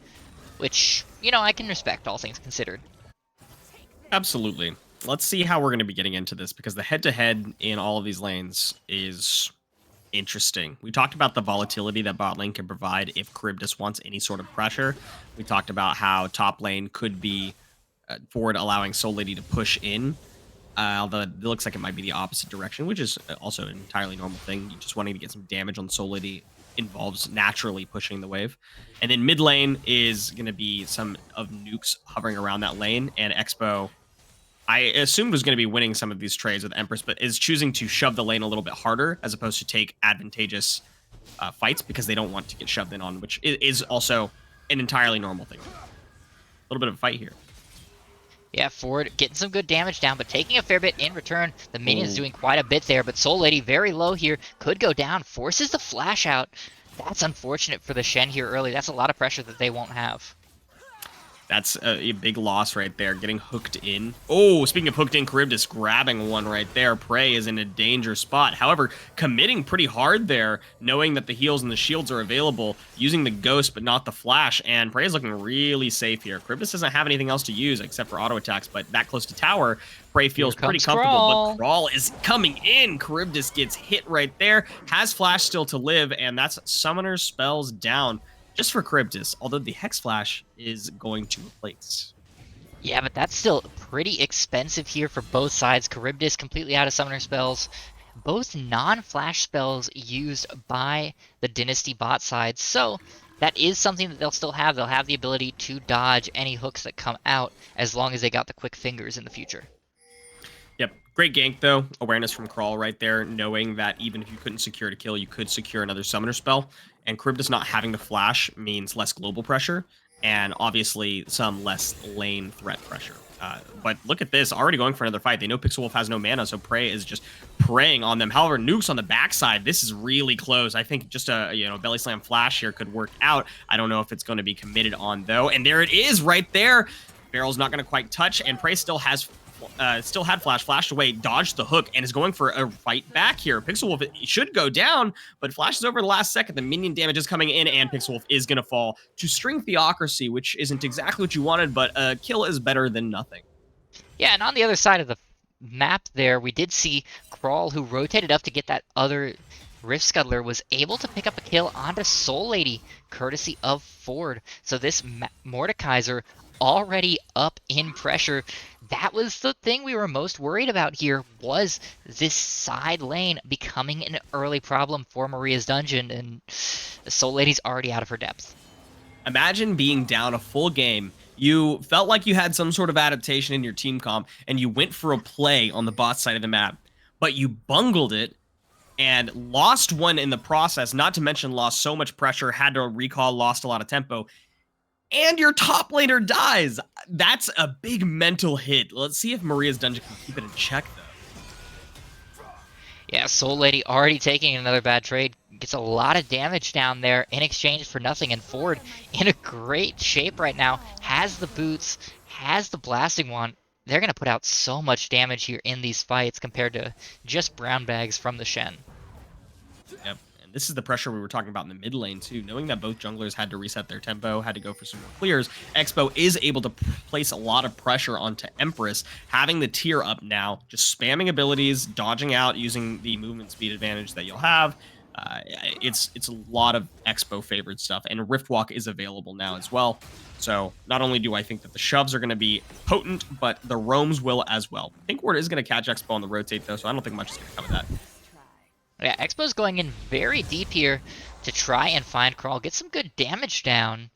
Which, I can respect, all things considered. Absolutely. Let's see how we're going to be getting into this, because the head-to-head in all of these lanes is interesting. We talked about the volatility that bot lane can provide if Charybdis wants any sort of pressure. We talked about how top lane could be forward allowing Soul Lady to push in, although it looks like it might be the opposite direction, which is also an entirely normal thing. You just wanting to get some damage on Soul Lady involves naturally pushing the wave. And then mid lane is going to be some of nukes hovering around that lane, and Expo, I assumed, was going to be winning some of these trades with Empress, but is choosing to shove the lane a little bit harder as opposed to take advantageous fights because they don't want to get shoved in on, which is also an entirely normal thing. little bit of a fight here. Yeah, Ford getting some good damage down, but taking a fair bit in return. The minions Ooh. doing quite a bit there, but Soul Lady very low here. Could go down, forces the flash out. That's unfortunate for the Shen here early. That's a lot of pressure that they won't have. That's a big loss right there, getting hooked in. Oh, speaking of hooked in, Charybdis grabbing one right there. Prey is in a danger spot. However, committing pretty hard there, knowing that the heals and the shields are available, using the ghost but not the flash, and Prey is looking really safe here. Charybdis doesn't have anything else to use except for auto attacks, but that close to tower, Prey feels pretty comfortable, Crawl. but Crawl is coming in. Charybdis gets hit right there, has flash still to live, and that's Summoner's spells down. Just for Charybdis, although the Hex Flash is going to replace. Yeah, but that's still pretty expensive here for both sides. Charybdis completely out of summoner spells. Both non-flash spells used by the Dynasty bot side. So that is something that they'll still have. They'll have the ability to dodge any hooks that come out as long as they got the quick fingers in the future. Yep. Great gank, though. Awareness from Crawl right there, knowing that even if you couldn't secure a kill, you could secure another summoner spell. And Charybdis not having to flash means less global pressure, and obviously some less lane threat pressure. But look at this, already going for another fight. They know Pixel Wolf has no mana, so Prey is just preying on them. However, Nukes on the backside, this is really close. I think just a belly slam flash here could work out. I don't know if it's going to be committed on, though. And there it is right there. Barrel's not going to quite touch, and Prey still had flash, flashed away, dodged the hook, and is going for a fight back here. Pixel Wolf should go down, but flashes over the last second. The minion damage is coming in, and Pixel Wolf is going to fall to String Theocracy, which isn't exactly what you wanted, but a kill is better than nothing. Yeah, and on the other side of the map there, we did see Crawl, who rotated up to get that other Rift Scuttler, was able to pick up a kill onto Soul Lady, courtesy of Ford. So this Mordekaiser already up in pressure. That was the thing we were most worried about here, was this side lane becoming an early problem for Maria's dungeon, and the Soul Lady's already out of her depth. Imagine being down a full game. You felt like you had some sort of adaptation in your team comp, and you went for a play on the bot side of the map, but you bungled it and lost one in the process, not to mention lost so much pressure, had to recall, lost a lot of tempo, and your top laner dies. That's a big mental hit. Let's see if Maria's dungeon can keep it in check, though. Yeah, Soul Lady already taking another bad trade. Gets a lot of damage down there in exchange for nothing. And Ford in a great shape right now. Has the boots, has the blasting wand. They're going to put out so much damage here in these fights compared to just brown bags from the Shen. Yep. This is the pressure we were talking about in the mid lane, too. Knowing that both junglers had to reset their tempo, had to go for some more clears, Expo is able to place a lot of pressure onto Empress, having the tier up now, just spamming abilities, dodging out, using the movement speed advantage that you'll have. It's a lot of Expo favored stuff, and Riftwalk is available now as well. So not only do I think that the shoves are going to be potent, but the roams will as well. I think Ward is going to catch Expo on the rotate, though, so I don't think much is going to come of that. Yeah, Expo's going in very deep here to try and find Crawl, get some good damage down.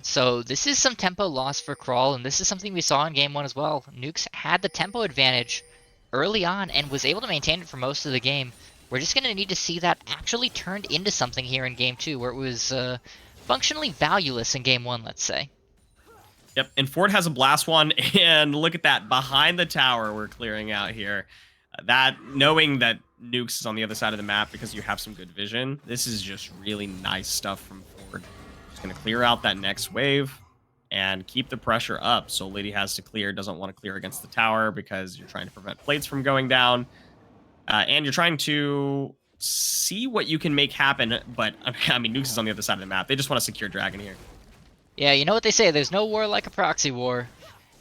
So this is some tempo loss for Crawl, and this is something we saw in Game 1 as well. Nukes had the tempo advantage early on and was able to maintain it for most of the game. We're just going to need to see that actually turned into something here in Game 2, where it was functionally valueless in Game 1, let's say. Yep, and Ford has a blast wand, and look at that, behind the tower we're clearing out here. That, knowing that Nukes is on the other side of the map because you have some good vision, this is just really nice stuff from Ford. Just going to clear out that next wave and keep the pressure up. Soul Lady has to clear, doesn't want to clear against the tower because you're trying to prevent plates from going down. And you're trying to see what you can make happen, but I mean, Nukes is on the other side of the map. They just want to secure Dragon here. Yeah, you know what they say, there's no war like a proxy war.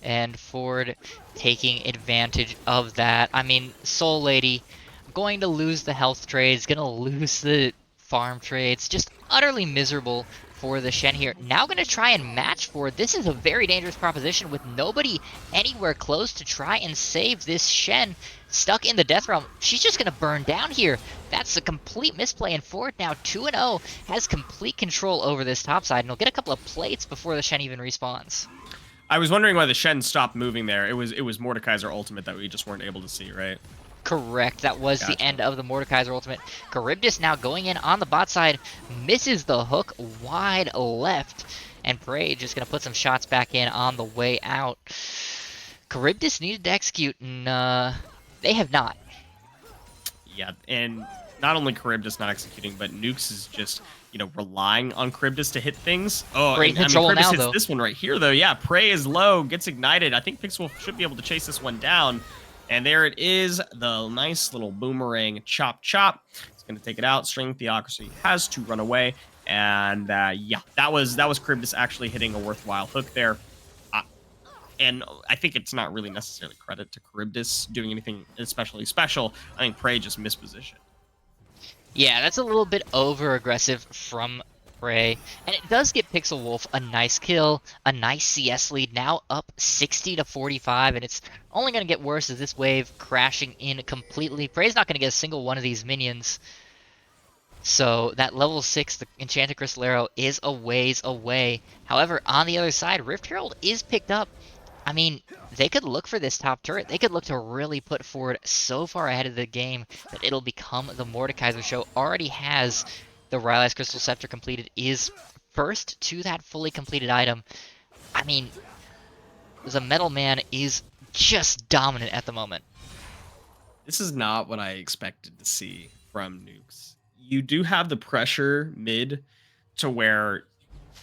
And Ford taking advantage of that. I mean, Soul Lady going to lose the health trades, going to lose the farm trades. Just utterly miserable for the Shen here. Now going to try and match Ford. This is a very dangerous proposition with nobody anywhere close to try and save this Shen stuck in the Death Realm. She's just going to burn down here. That's a complete misplay, and Ford now 2-0 has complete control over this top side, and he'll get a couple of plates before the Shen even respawns. I was wondering why the Shen stopped moving there. It was Mordekaiser ultimate that we just weren't able to see, right? Correct. That was the end of the Mordekaiser ultimate. Charybdis now going in on the bot side, misses the hook wide left, and Prey just going to put some shots back in on the way out. Charybdis needed to execute, and they have not. Yeah, and not only Charybdis not executing, but Nukes is just, relying on Charybdis to hit things. Oh, Great and control Charybdis now, hits though. this one right here, though. Yeah, Prey is low, gets ignited. I think Pixel should be able to chase this one down. And there it is, the nice little boomerang chop chop. It's going to take it out. String Theocracy has to run away. And yeah, that was Charybdis actually hitting a worthwhile hook there. And I think it's not really necessarily credit to Charybdis doing anything especially special. I think Prey just mispositioned. Yeah, that's a little bit over-aggressive from Prey. And it does get Pixel Wolf a nice kill, a nice CS lead, now up 60 to 45, and it's only going to get worse as this wave crashing in completely. Prey's not going to get a single one of these minions. So that level 6, the Enchanted Crystallero, is a ways away. However, on the other side, Rift Herald is picked up. I mean, they could look for this top turret. They could look to really put forward so far ahead of the game that it'll become the Mordekaiser show. Already has the Rylai's Crystal Scepter completed, is first to that fully completed item. I mean, the Metal Man is just dominant at the moment. This is not what I expected to see from Nukes. You do have the pressure mid to where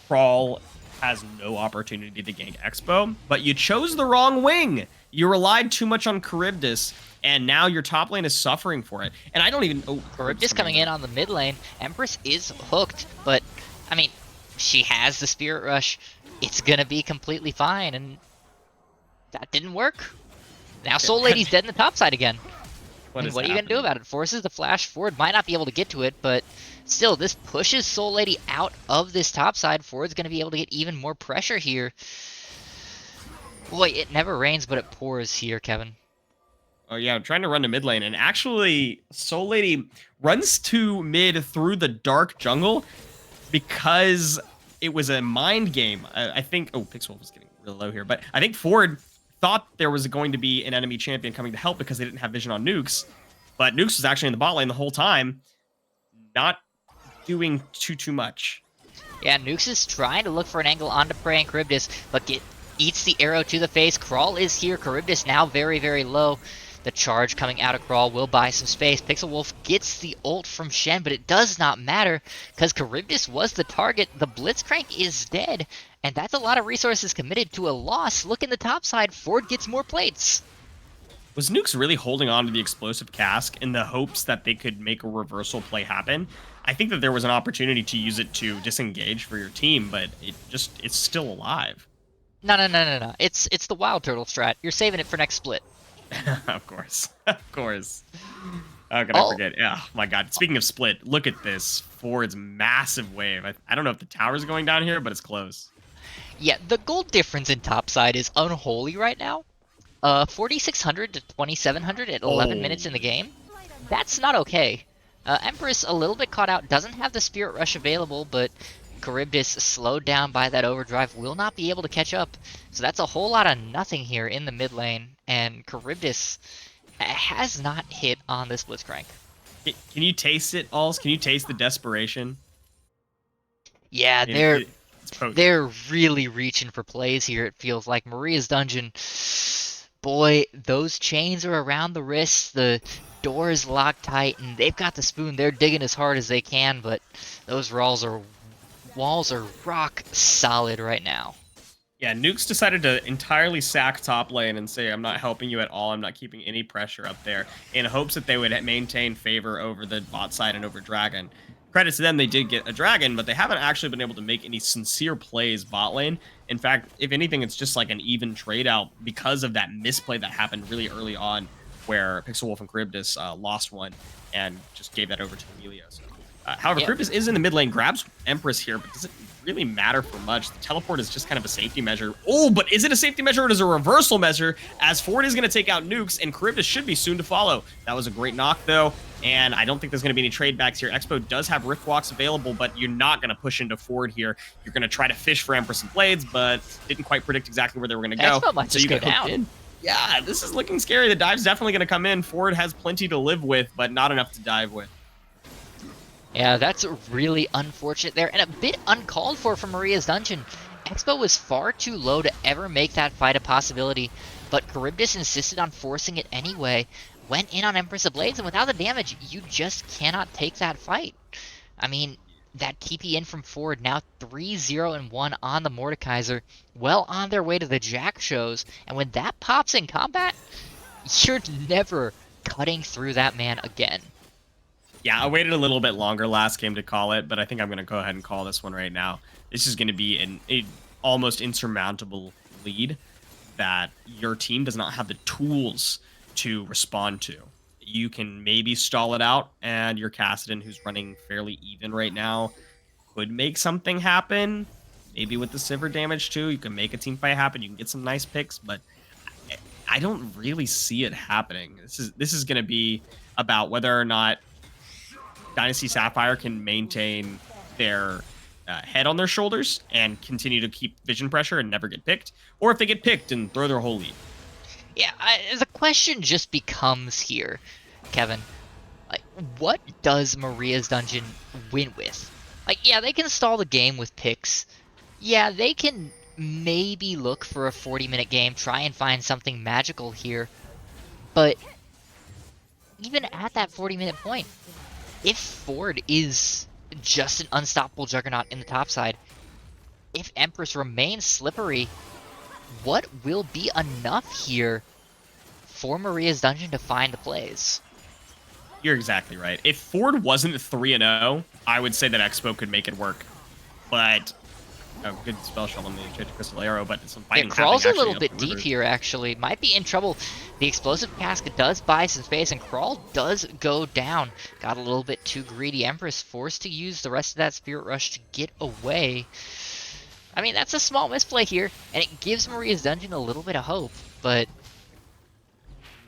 Crawl has no opportunity to gank Expo, but you chose the wrong wing. You relied too much on Charybdis, and now your top lane is suffering for it. And I don't even... Oh, Charybdis coming in on the mid lane. Empress is hooked, but, I mean, she has the Spirit Rush. It's going to be completely fine, and that didn't work. Now Soul Lady's dead in the top side again. What are you going to do about it? Forces the flash forward. Might not be able to get to it, but still, this pushes Soul Lady out of this top side. Forward's going to be able to get even more pressure here. Boy, it never rains, but it pours here, Kevin. Oh, yeah, I'm trying to run to mid lane, and actually, Soul Lady runs to mid through the dark jungle because it was a mind game. I think... Oh, Pixel was getting real low here, but I think Ford thought there was going to be an enemy champion coming to help because they didn't have vision on Nukes, but Nukes was actually in the bot lane the whole time, not doing too much. Yeah, Nukes is trying to look for an angle onto Prey and Charybdis, but eats the arrow to the face. Crawl is here. Charybdis now very, very low. The charge coming out of Crawl will buy some space. Pixel Wolf gets the ult from Shen, but it does not matter because Charybdis was the target. The Blitzcrank is dead, and that's a lot of resources committed to a loss. Look in the top side. Ford gets more plates. Was Nukes really holding on to the explosive cask in the hopes that they could make a reversal play happen? I think that there was an opportunity to use it to disengage for your team, but it's still alive. No. It's the Wild Turtle strat. You're saving it for next split. Of course. Of course. How could I forget? Yeah, oh my god. Speaking of split, look at this. Ford's massive wave. I don't know if the tower's going down here, but it's close. Yeah, the gold difference in topside is unholy right now. 4,600 to 2,700 at 11 minutes in the game. That's not okay. Empress a little bit caught out, doesn't have the Spirit Rush available, but Charybdis, slowed down by that overdrive, will not be able to catch up. So that's a whole lot of nothing here in the mid lane, and Charybdis has not hit on this Blitzcrank. Can you taste it, Aulz? Can you taste the desperation? Yeah, they're really reaching for plays here, it feels like. Maria's Dungeon, boy, those chains are around the wrists, the door is locked tight, and they've got the spoon. They're digging as hard as they can, but those walls are rock solid right now. Yeah, Nukes decided to entirely sack top lane and say, I'm not helping you at all. I'm not keeping any pressure up there, in hopes that they would maintain favor over the bot side and over Dragon. Credit to them, they did get a Dragon, but they haven't actually been able to make any sincere plays bot lane. In fact, if anything, it's just like an even trade out because of that misplay that happened really early on where Pixel Wolf and Charybdis lost one and just gave that over to Emilios. However, yeah. Charybdis is in the mid lane, grabs Empress here, but doesn't really matter for much. The teleport is just kind of a safety measure. Oh, but is it a safety measure or is it a reversal measure? As Ford is going to take out Nukes, and Charybdis should be soon to follow. That was a great knock, though, and I don't think there's going to be any trade backs here. Expo does have Rift Walks available, but you're not going to push into Ford here. You're going to try to fish for Empress and Blades, but didn't quite predict exactly where they were going to go. Expo might just go down. Yeah, this is looking scary. The dive's definitely going to come in. Ford has plenty to live with, but not enough to dive with. Yeah, that's really unfortunate there, and a bit uncalled for from Maria's Dungeon. Expo was far too low to ever make that fight a possibility, but Charybdis insisted on forcing it anyway, went in on Empress of Blades, and without the damage, you just cannot take that fight. I mean, that TP in from Ford, now 3-0-1 on the Mordekaiser, well on their way to the Jack shows, and when that pops in combat, you're never cutting through that man again. Yeah, I waited a little bit longer last game to call it, but I think I'm going to go ahead and call this one right now. This is going to be an almost insurmountable lead that your team does not have the tools to respond to. You can maybe stall it out, and your Kassadin, who's running fairly even right now, could make something happen. Maybe with the Sivir damage too, you can make a team fight happen. You can get some nice picks, but I don't really see it happening. This is going to be about whether or not Dynasty Sapphire can maintain their head on their shoulders and continue to keep vision pressure and never get picked, or if they get picked and throw their whole lead. Yeah, the question just becomes here, Kevin, like, what does Maria's Dungeon win with? Like, yeah, they can stall the game with picks. Yeah, they can maybe look for a 40-minute game, try and find something magical here. But even at that 40-minute point, if Ford is just an unstoppable juggernaut in the top side, if Empress remains slippery, what will be enough here for Maria's Dungeon to find the plays? You're exactly right. If Ford wasn't 3-0, I would say that Expo could make it work. But good spell shot on the Change of Crystal Arrow, but some fighting. It crawls a happening little bit deep here, actually. Might be in trouble. The explosive cask does buy some space, and Crawl does go down. Got a little bit too greedy. Empress forced to use the rest of that Spirit Rush to get away. I mean, that's a small misplay here, and it gives Maria's Dungeon a little bit of hope, but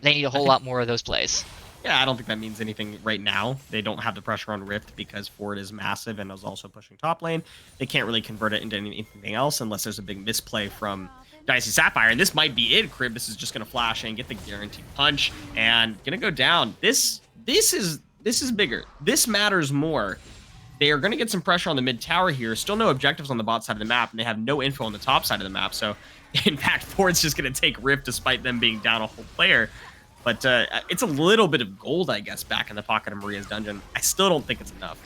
they need a whole lot more of those plays. Yeah, I don't think that means anything right now. They don't have the pressure on Rift because Ford is massive and is also pushing top lane. They can't really convert it into anything else unless there's a big misplay from Dynasty Sapphire. And this might be it. This is just going to flash and get the guaranteed punch and going to go down. This is bigger. This matters more. They are going to get some pressure on the mid tower here. Still no objectives on the bot side of the map, and they have no info on the top side of the map. So, in fact, Ford's just going to take Rift despite them being down a whole player. But it's a little bit of gold, I guess, back in the pocket of Maria's Dungeon. I still don't think it's enough.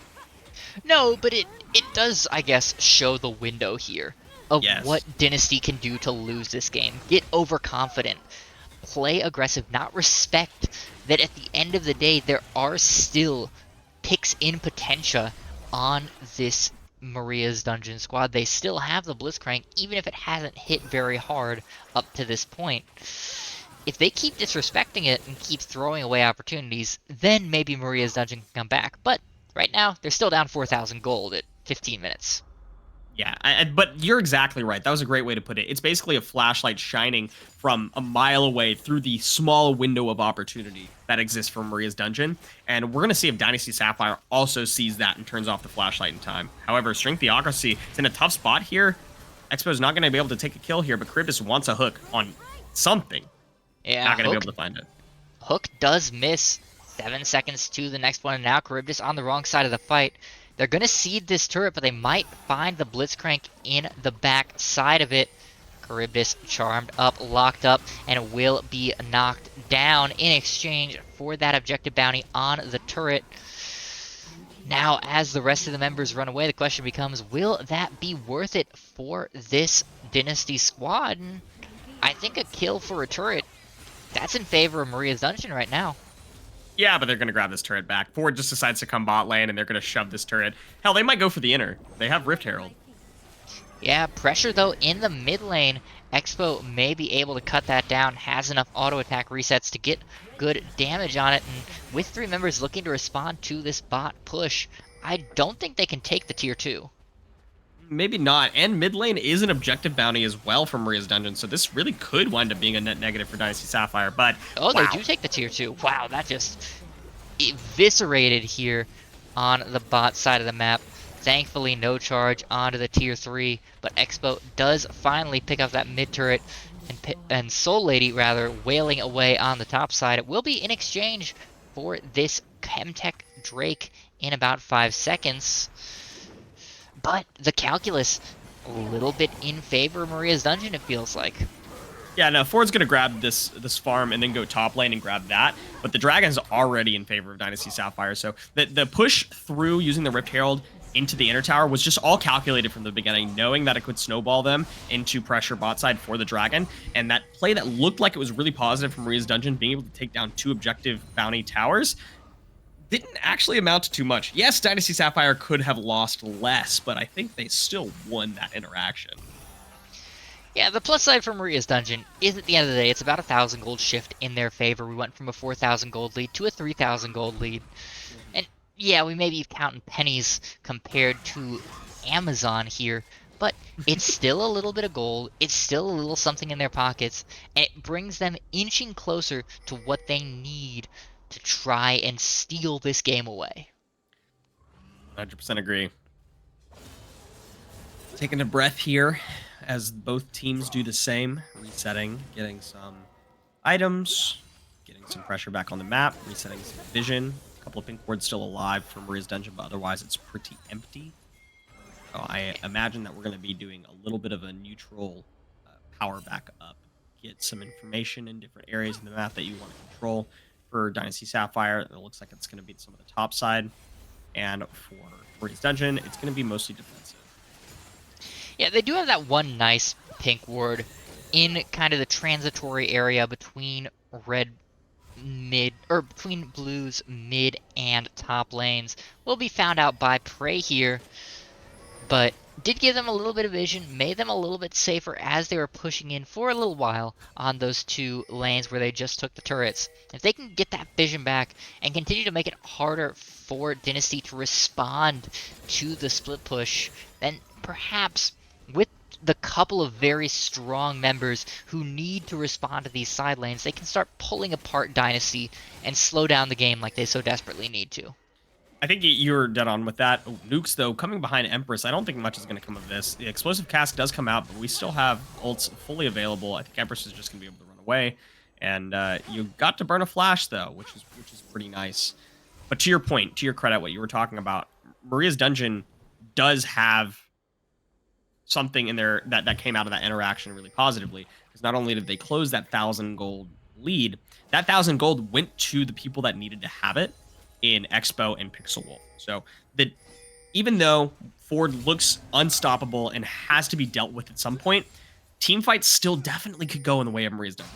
No, but it does, I guess, show the window here of what Dynasty can do to lose this game. Get overconfident. Play aggressive, not respect that at the end of the day, there are still picks in Potentia on this Maria's Dungeon squad. They still have the Blitzcrank, even if it hasn't hit very hard up to this point. If they keep disrespecting it and keep throwing away opportunities, then maybe Maria's Dungeon can come back. But right now, they're still down 4,000 gold at 15 minutes. Yeah, but you're exactly right. That was a great way to put it. It's basically a flashlight shining from a mile away through the small window of opportunity that exists for Maria's Dungeon. And we're going to see if Dynasty Sapphire also sees that and turns off the flashlight in time. However, Strength Theocracy is in a tough spot here. Expo's not going to be able to take a kill here, but Charybdis wants a hook on something. Yeah, not going to be able to find it. Hook does miss. 7 seconds to the next one, and now Charybdis on the wrong side of the fight. They're going to seed this turret, but they might find the Blitzcrank in the back side of it. Charybdis charmed up, locked up, and will be knocked down in exchange for that objective bounty on the turret. Now, as the rest of the members run away, the question becomes, will that be worth it for this Dynasty squad? And I think a kill for a turret, that's in favor of Maria's Dungeon right now. Yeah, but they're going to grab this turret back. Ford just decides to come bot lane, and they're going to shove this turret. Hell, they might go for the inner. They have Rift Herald. Yeah, pressure, though, in the mid lane. Expo may be able to cut that down, has enough auto attack resets to get good damage on it, and with 3 members looking to respond to this bot push, I don't think they can take the tier 2. Maybe not, and mid lane is an objective bounty as well from Maria's Dungeon, so this really could wind up being a net negative for Dynasty Sapphire, but oh, wow. They do take the tier 2. Wow, that just eviscerated here on the bot side of the map. Thankfully, no charge onto the tier 3, but Expo does finally pick up that mid turret, and Soul Lady, rather, wailing away on the top side. It will be in exchange for this Chemtech Drake in about 5 seconds. But the calculus, a little bit in favor of Maria's Dungeon, it feels like. Yeah, no, Ford's gonna grab this farm and then go top lane and grab that. But the Dragon's already in favor of Dynasty Sapphire. So the push through using the Rift Herald into the inner tower was just all calculated from the beginning, knowing that it could snowball them into pressure bot side for the Dragon. And that play that looked like it was really positive from Maria's Dungeon, being able to take down 2 objective bounty towers, didn't actually amount to too much. Yes, Dynasty Sapphire could have lost less, but I think they still won that interaction. Yeah, the plus side for Maria's Dungeon is at the end of the day, it's about a 1,000 gold shift in their favor. We went from a 4,000 gold lead to a 3,000 gold lead. And yeah, we may be counting pennies compared to Amazon here, but it's still a little bit of gold. It's still a little something in their pockets, and it brings them inching closer to what they need to try and steal this game away. 100% agree. Taking a breath here as both teams do the same, resetting, getting some items, getting some pressure back on the map, resetting some vision. A couple of pink wards still alive from Maria's Dungeon, but otherwise it's pretty empty. So I imagine that we're going to be doing a little bit of a neutral power back up, get some information in different areas of the map that you want to control. For Dynasty Sapphire, it looks like it's going to be some of the top side, and for Maria's Dungeon, it's going to be mostly defensive. Yeah, they do have that one nice pink ward in kind of the transitory area between between blue's mid and top lanes. Will be found out by Prey here, but did give them a little bit of vision, made them a little bit safer as they were pushing in for a little while on those 2 lanes where they just took the turrets. If they can get that vision back and continue to make it harder for Dynasty to respond to the split push, then perhaps with the couple of very strong members who need to respond to these side lanes, they can start pulling apart Dynasty and slow down the game like they so desperately need to. I think you're dead on with that. Nukes, though, coming behind Empress, I don't think much is going to come of this. The Explosive Cask does come out, but we still have ults fully available. I think Empress is just going to be able to run away. And you got to burn a flash, though, which is pretty nice. But to your point, to your credit, what you were talking about, Maria's Dungeon does have something in there that came out of that interaction really positively. Because not only did they close that 1,000 gold lead, that 1,000 gold went to the people that needed to have it in Expo and Pixel Wolf. So that even though Ford looks unstoppable and has to be dealt with at some point, team fights still definitely could go in the way of Maria's Dungeon.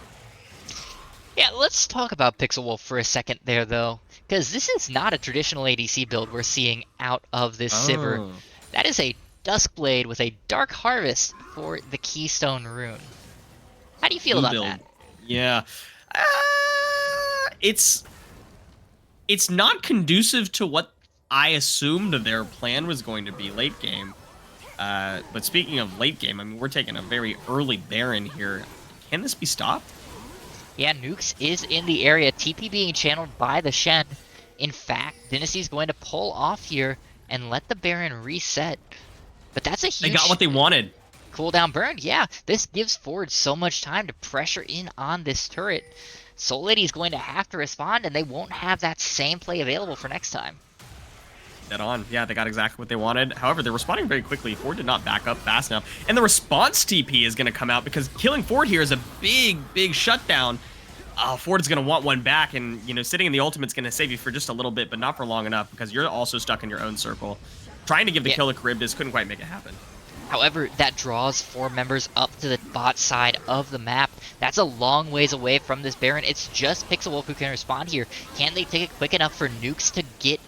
Yeah, let's talk about Pixel Wolf for a second there, though, because this is not a traditional ADC build we're seeing out of this Sivir. That is a Duskblade with a Dark Harvest for the Keystone Rune. How do you feel about that? Yeah. It's not conducive to what I assumed their plan was going to be late game. But speaking of late game, I mean, we're taking a very early Baron here. Can this be stopped? Yeah, Nukes is in the area. TP being channeled by the Shen. In fact, Dynasty's going to pull off here and let the Baron reset. But that's a huge... They got what they wanted. Cooldown burn. Yeah, this gives Ford so much time to pressure in on this turret. Soul Lady's going to have to respond, and they won't have that same play available for next time. Dead on. Yeah, they got exactly what they wanted. However, they're responding very quickly. Ford did not back up fast enough. And the response TP is going to come out because killing Ford here is a big, big shutdown. Ford is going to want one back, and sitting in the ultimate's going to save you for just a little bit, but not for long enough because you're also stuck in your own circle. Trying to give the kill to Charybdis couldn't quite make it happen. However, that draws 4 members up to the bot side of the map. That's a long ways away from this Baron. It's just Pixel Wolf who can respond here. Can they take it quick enough for Nukes to get...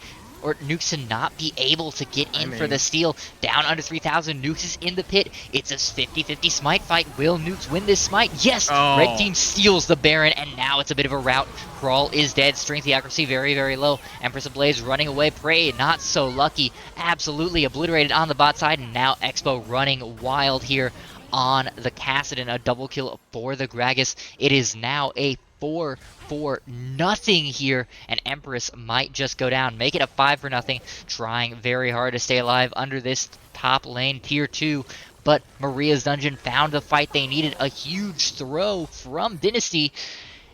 or Nukes to not be able to get in for the steal? Down under 3,000, Nukes is in the pit. It's a 50-50 smite fight. Will Nukes win this smite? Yes! Oh. Red team steals the Baron, and now it's a bit of a rout. Crawl is dead. Strength accuracy very, very low. Empress Ablaze running away. Prey not so lucky. Absolutely obliterated on the bot side, and now Expo running wild here on the Kassadin. A double kill for the Gragas. It is now a 4-4-0 here, and Empress might just go down, make it a 5-0, trying very hard to stay alive under this top lane tier 2, but Maria's Dungeon found the fight they needed. A huge throw from Dynasty,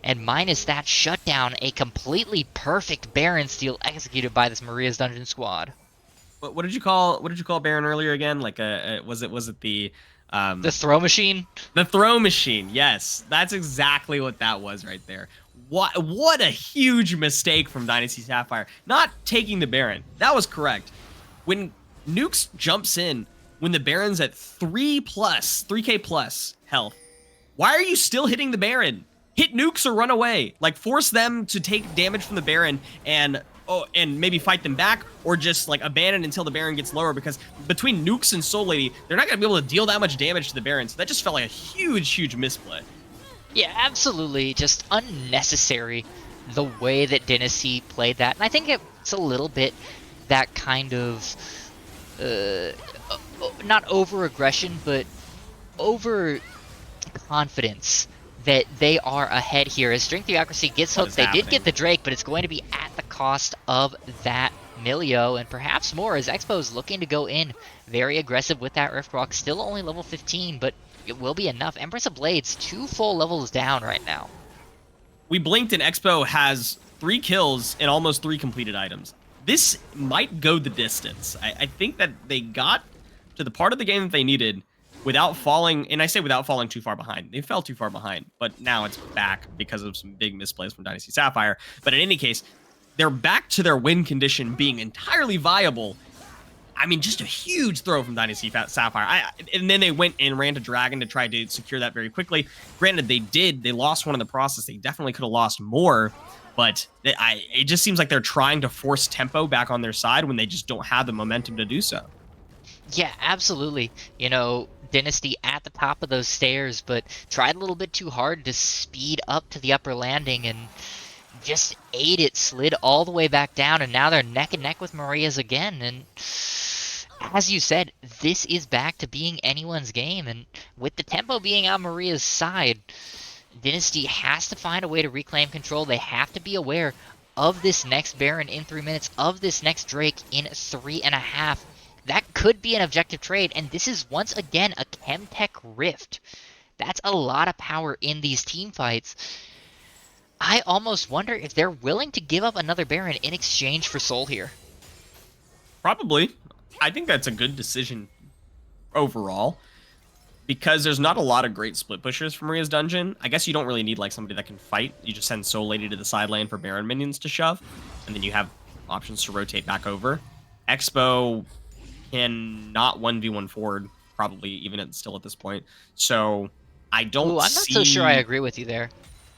and minus that shutdown, a completely perfect Baron steal executed by this Maria's Dungeon squad. What did you call Baron earlier again? Like was it The um throw machine? the throw machine? Yes, that's exactly what that was right there. What a huge mistake from Dynasty Sapphire. Not taking the Baron. That was correct. When Nukes jumps in, when the Baron's at 3K plus health, why are you still hitting the Baron? Hit Nukes or run away. Like, force them to take damage from the Baron and maybe fight them back, or just like abandon until the Baron gets lower, because between Nukes and Soul Lady, they're not gonna be able to deal that much damage to the Baron. So that just felt like a huge misplay. Yeah, absolutely. Just unnecessary the way that Dynasty played that. And I think it's a little bit that kind of, not over-aggression, but over-confidence that they are ahead here. As String Theocracy gets hooked, they did get the Drake, but it's going to be at the cost of that Milio, and perhaps more, as Expo's looking to go in very aggressive with that Riftwalk. Still only level 15, but it will be enough. Empress of Blades, 2 full levels down right now. We blinked and Expo has 3 kills and almost 3 completed items. This might go the distance. I think that they got to the part of the game that they needed without falling, and I say without falling too far behind. They fell too far behind, but now it's back because of some big misplays from Dynasty Sapphire. But in any case, they're back to their win condition being entirely viable. I mean, just a huge throw from Dynasty Sapphire. And then they went and ran to Dragon to try to secure that very quickly. Granted, they lost one in the process. They definitely could have lost more, but it just seems like they're trying to force tempo back on their side when they just don't have the momentum to do so. Yeah, absolutely. You know, Dynasty at the top of those stairs, but tried a little bit too hard to speed up to the upper landing and just ate it, slid all the way back down, and now they're neck and neck with Maria's again. And as you said, this is back to being anyone's game, and with the tempo being on Maria's side, Dynasty has to find a way to reclaim control. They have to be aware of this next Baron in 3 minutes, of this next Drake in 3.5. That could be an objective trade, and this is once again a Chemtech Rift. That's a lot of power in these team fights. I almost wonder if they're willing to give up another Baron in exchange for Soul here. Probably. I think that's a good decision overall, because there's not a lot of great split pushers for Maria's Dungeon. I guess you don't really need like somebody that can fight. You just send Soul Lady to the side lane for Baron minions to shove, and then you have options to rotate back over. Expo can not 1v1 forward, probably, even still at this point. So I don't I'm not so sure I agree with you there.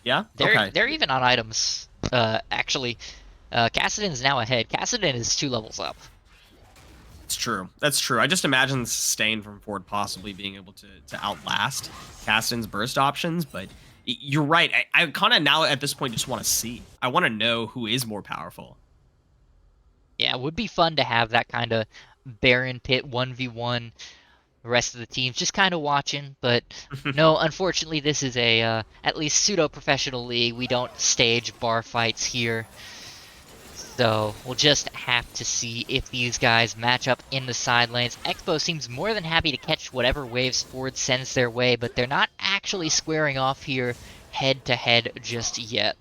Yeah? They're even on items. Actually, Kassadin's now ahead. Kassadin is 2 levels up. It's true. That's true. I just imagine Sustain from Ford possibly being able to outlast Kassadin's burst options, but you're right. I kind of now at this point just want to see. I want to know who is more powerful. Yeah, it would be fun to have that kind of Baron pit 1v1, the rest of the teams just kind of watching, but no, unfortunately this is a at least pseudo-professional league. We don't stage bar fights here, so we'll just have to see if these guys match up in the side lanes. Expo seems more than happy to catch whatever waves Ford sends their way, but they're not actually squaring off here head-to-head just yet.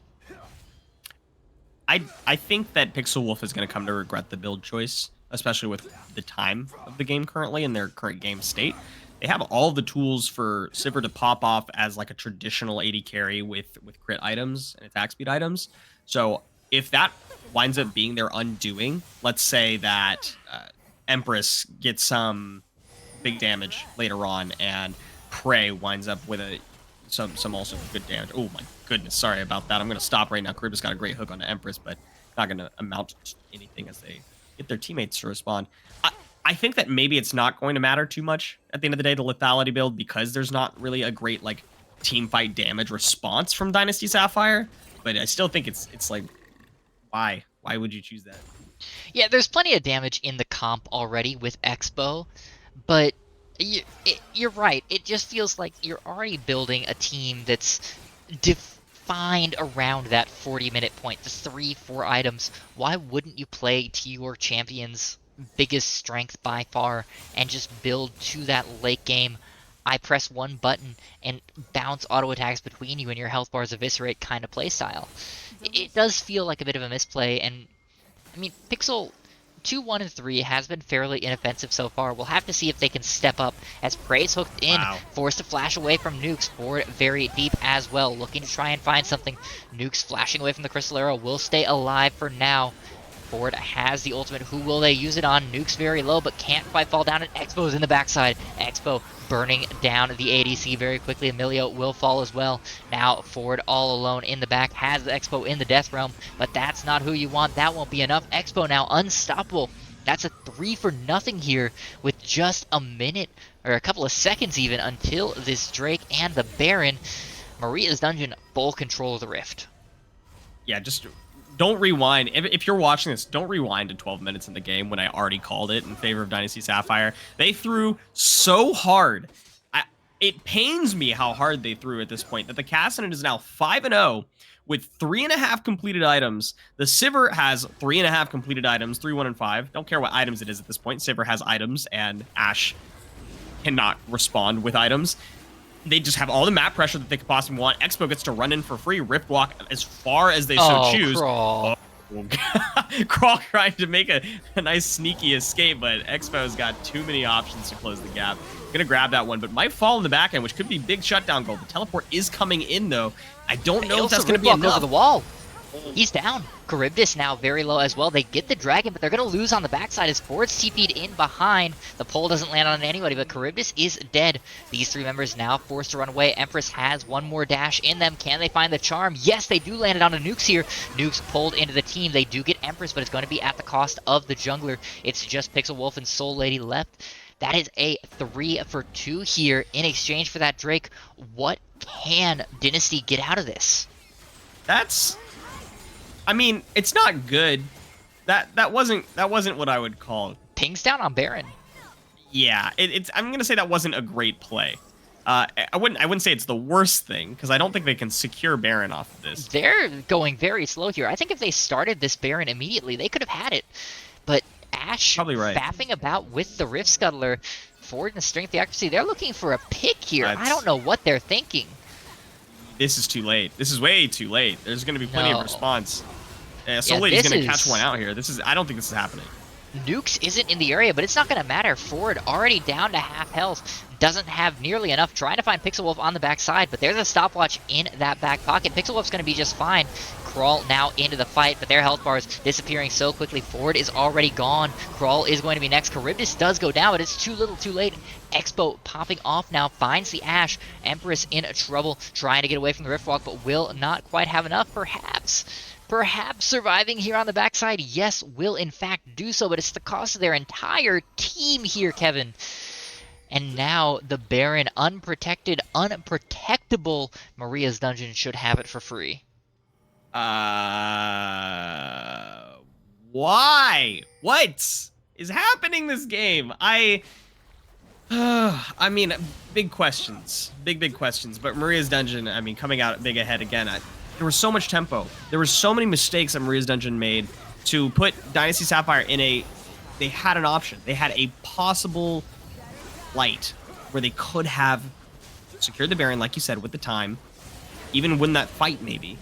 I think that Pixel Wolf is going to come to regret the build choice, especially with the time of the game currently and their current game state. They have all the tools for Sivir to pop off as like a traditional AD carry with crit items and attack speed items. So if that winds up being their undoing, let's say that Empress gets some big damage later on and Prey winds up with some also good damage. Oh my goodness, sorry about that. I'm going to stop right now. Charybdis got a great hook on the Empress, but not going to amount to anything as they get their teammates to respond. I think that maybe it's not going to matter too much at the end of the day, the lethality build, because there's not really a great like team fight damage response from Dynasty Sapphire. But I still think it's like, why? Why would you choose that? Yeah, there's plenty of damage in the comp already with Expo, but you're right. It just feels like you're already building a team that's defined around that 40-minute point, the 3-4 items. Why wouldn't you play to your champion's biggest strength by far and just build to that late game? I press one button and bounce auto attacks between you and your health bars eviscerate kind of playstyle. It does feel like a bit of a misplay, and I mean, Pixel 2, 1, and 3 has been fairly inoffensive so far. We'll have to see if they can step up as Prey's hooked in, forced to flash away from Nukes. Ford very deep as well, looking to try and find something. Nukes flashing away from the Crystal Arrow will stay alive for now. Ford has the ultimate. Who will they use it on? Nuke's very low, but can't quite fall down, and Expo's in the backside. Expo burning down the ADC very quickly. Emilio will fall as well. Now Ford all alone in the back, has the Expo in the Death Realm, but that's not who you want. That won't be enough. Expo now unstoppable. That's a 3 for nothing here with just a minute, or a couple of seconds even, until this Drake and the Baron. Maria's Dungeon, full control of the Rift. Yeah, just don't rewind. If you're watching this, don't rewind to 12 minutes in the game when I already called it in favor of Dynasty Sapphire. They threw so hard. It pains me how hard they threw at this point, that the Cassidy is now 5-0 with 3.5 completed items. The Sivir has 3.5 completed items, 3, 1, and 5. Don't care what items it is at this point. Sivir has items, and Ashe cannot respond with items. They just have all the map pressure that they could possibly want. Expo gets to run in for free, Rift Walk as far as they so choose. Crawl. Crawl trying to make a nice sneaky escape, but Expo's got too many options to close the gap. Gonna grab that one, but might fall in the back end, which could be big shutdown goal. The teleport is coming in, though. I don't know if that's gonna be enough. Over the wall. He's down. Charybdis now very low as well. They get the dragon, but they're going to lose on the backside as Ford's TP'd in behind. The pole doesn't land on anybody, but Charybdis is dead. These 3 members now forced to run away. Empress has one more dash in them. Can they find the charm? Yes, they do land it on a Nukes here. Nukes pulled into the team. They do get Empress, but it's going to be at the cost of the jungler. It's just Pixel Wolf and Soul Lady left. That is a 3 for 2 here in exchange for that Drake. What can Dynasty get out of this? I mean, it's not good. That wasn't what I would call. Pings down on Baron. Yeah, I'm gonna say that wasn't a great play. I wouldn't say it's the worst thing, because I don't think they can secure Baron off of this. They're going very slow here. I think if they started this Baron immediately, they could have had it. But Ashe probably right. Faffing about with the Rift Scuttler, Ford and strength, the accuracy. They're looking for a pick here. I don't know what they're thinking. This is too late. This is way too late. There's going to be plenty of response. Soul Lady's going to catch one out here. I don't think this is happening. Nukes isn't in the area, but it's not going to matter. Ford already down to half health. Doesn't have nearly enough. Trying to find Pixel Wolf on the backside, but there's a stopwatch in that back pocket. Pixel Wolf's going to be just fine. Crawl now into the fight, but their health bars disappearing so quickly. Ford is already gone. Crawl is going to be next. Charybdis does go down, but it's too little too late. Expo popping off now, finds the Ashe. Empress in trouble, trying to get away from the Riftwalk, but will not quite have enough, perhaps. Perhaps surviving here on the backside, yes, will in fact do so, but it's the cost of their entire team here, Kevin. And now the Baron, unprotected, unprotectable. Maria's Dungeon should have it for free. Why? What is happening this game? I mean, big questions. Big questions. But Maria's Dungeon, I mean, coming out big ahead again. There was so much tempo. There were so many mistakes that Maria's Dungeon made to put Dynasty Sapphire in a... They had an option. They had a possible light where they could have secured the Baron, like you said, with the time. Even win that fight, maybe.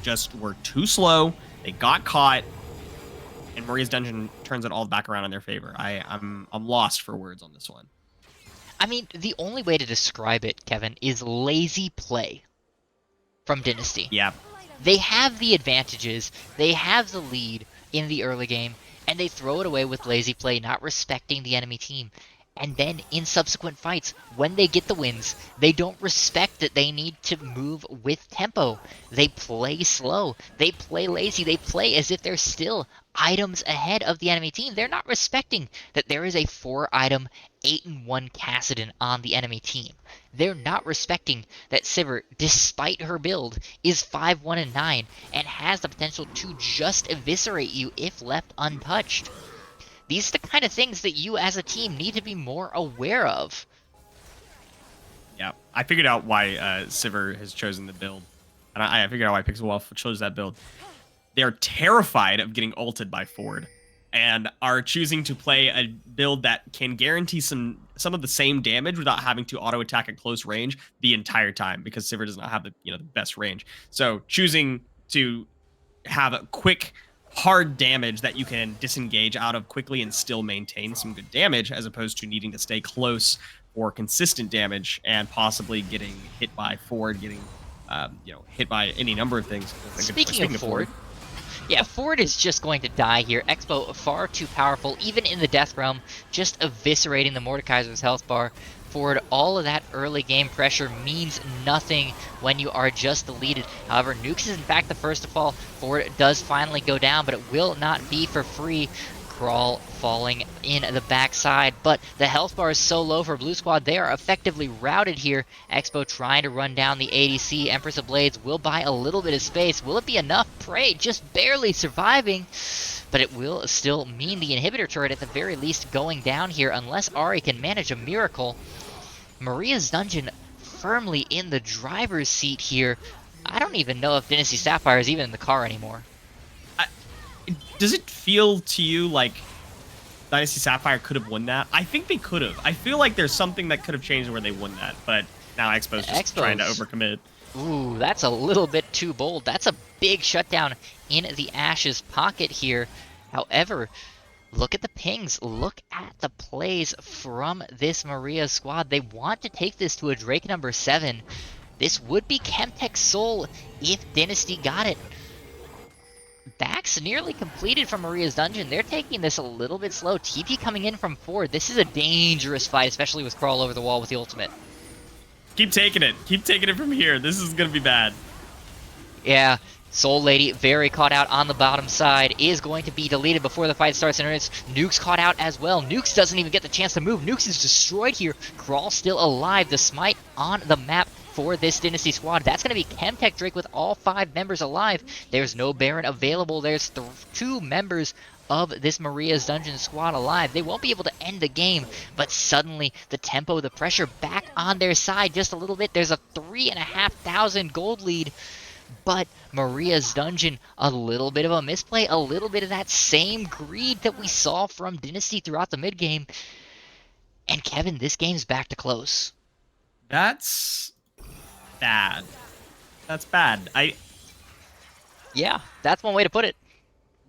Just were too slow. They got caught. And Maria's Dungeon turns it all back around in their favor. I'm lost for words on this one. I mean, the only way to describe it, Kevin, is lazy play from Dynasty. Yeah. They have the advantages, they have the lead in the early game, and they throw it away with lazy play, not respecting the enemy team. And then in subsequent fights, when they get the wins, they don't respect that they need to move with tempo. They play slow. They play lazy. They play as if they're still items ahead of the enemy team. They're not respecting that there is a 4-item, 8-1 Kassadin on the enemy team. They're not respecting that Sivir, despite her build, is 5-1-9 and has the potential to just eviscerate you if left untouched. These are the kind of things that you as a team need to be more aware of. Yeah, I figured out why Sivir has chosen the build. And I figured out why Pixel Wolf chose that build. They're terrified of getting ulted by Ford and are choosing to play a build that can guarantee some of the same damage without having to auto attack at close range the entire time, because Sivir does not have the best range. So choosing to have a quick hard damage that you can disengage out of quickly and still maintain some good damage, as opposed to needing to stay close for consistent damage and possibly getting hit by Ford, getting hit by any number of things. Speaking of Ford, yeah, Ford is just going to die here. Expo far too powerful, even in the Death Realm, just eviscerating the Mordekaiser's health bar. Ford, all of that early game pressure means nothing when you are just deleted. However, Nukes is in fact the first to fall. Ford does finally go down, but it will not be for free. Crawl falling in the backside, but the health bar is so low for Blue Squad, they are effectively routed here. Expo trying to run down the ADC. Empress of Blades will buy a little bit of space. Will it be enough? Prey just barely surviving, but it will still mean the inhibitor turret at the very least going down here unless Ahri can manage a miracle. Maria's Dungeon firmly in the driver's seat here. I don't even know if Dynasty Sapphire is even in the car anymore. Does it feel to you like Dynasty Sapphire could have won that? I think they could have. I feel like there's something that could have changed where they won that, but now Expo's just trying to overcommit. Ooh, that's a little bit too bold. That's a big shutdown in the Ash's pocket here. However, look at the pings. Look at the plays from this Maria squad. They want to take this to a Drake number 7. This would be Chemtech's soul if Dynasty got it. Backs nearly completed from Maria's Dungeon. They're taking this a little bit slow. TP coming in from Ford. This is a dangerous fight, especially with Crawl over the wall with the ultimate. Keep taking it. Keep taking it from here. This is going to be bad. Yeah, Soul Lady very caught out on the bottom side. Is going to be deleted before the fight starts in earnest. Nuke's caught out as well. Nukes doesn't even get the chance to move. Nukes is destroyed here. Crawl still alive. The smite on the map for this Dynasty squad. That's going to be Chemtech Drake with all 5 members alive. There's no Baron available. There's 2 members of this Maria's Dungeon squad alive. They won't be able to end the game, but suddenly the tempo, the pressure back on their side just a little bit. There's a 3,500 gold lead, but Maria's Dungeon, a little bit of a misplay, a little bit of that same greed that we saw from Dynasty throughout the mid game. And Kevin, this game's back to close. That's bad. That's bad. Yeah, that's one way to put it.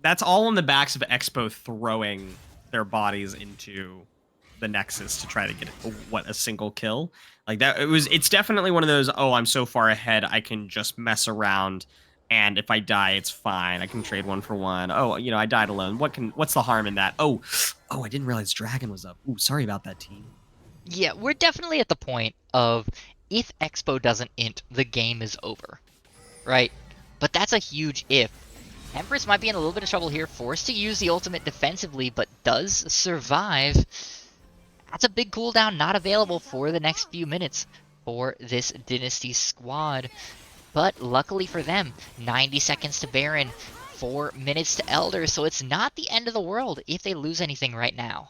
That's all on the backs of Expo throwing their bodies into the Nexus to try to get a single kill. Like that, it's definitely one of those, oh, I'm so far ahead, I can just mess around, and if I die, it's fine. I can trade 1 for 1. Oh, I died alone. What's the harm in that? Oh, I didn't realize Dragon was up. Ooh, sorry about that, team. Yeah, we're definitely at the point of if Expo doesn't int, the game is over, right? But that's a huge if. Empress might be in a little bit of trouble here, forced to use the ultimate defensively, but does survive. That's a big cooldown not available for the next few minutes for this Dynasty squad. But luckily for them, 90 seconds to Baron, 4 minutes to Elder, so it's not the end of the world if they lose anything right now.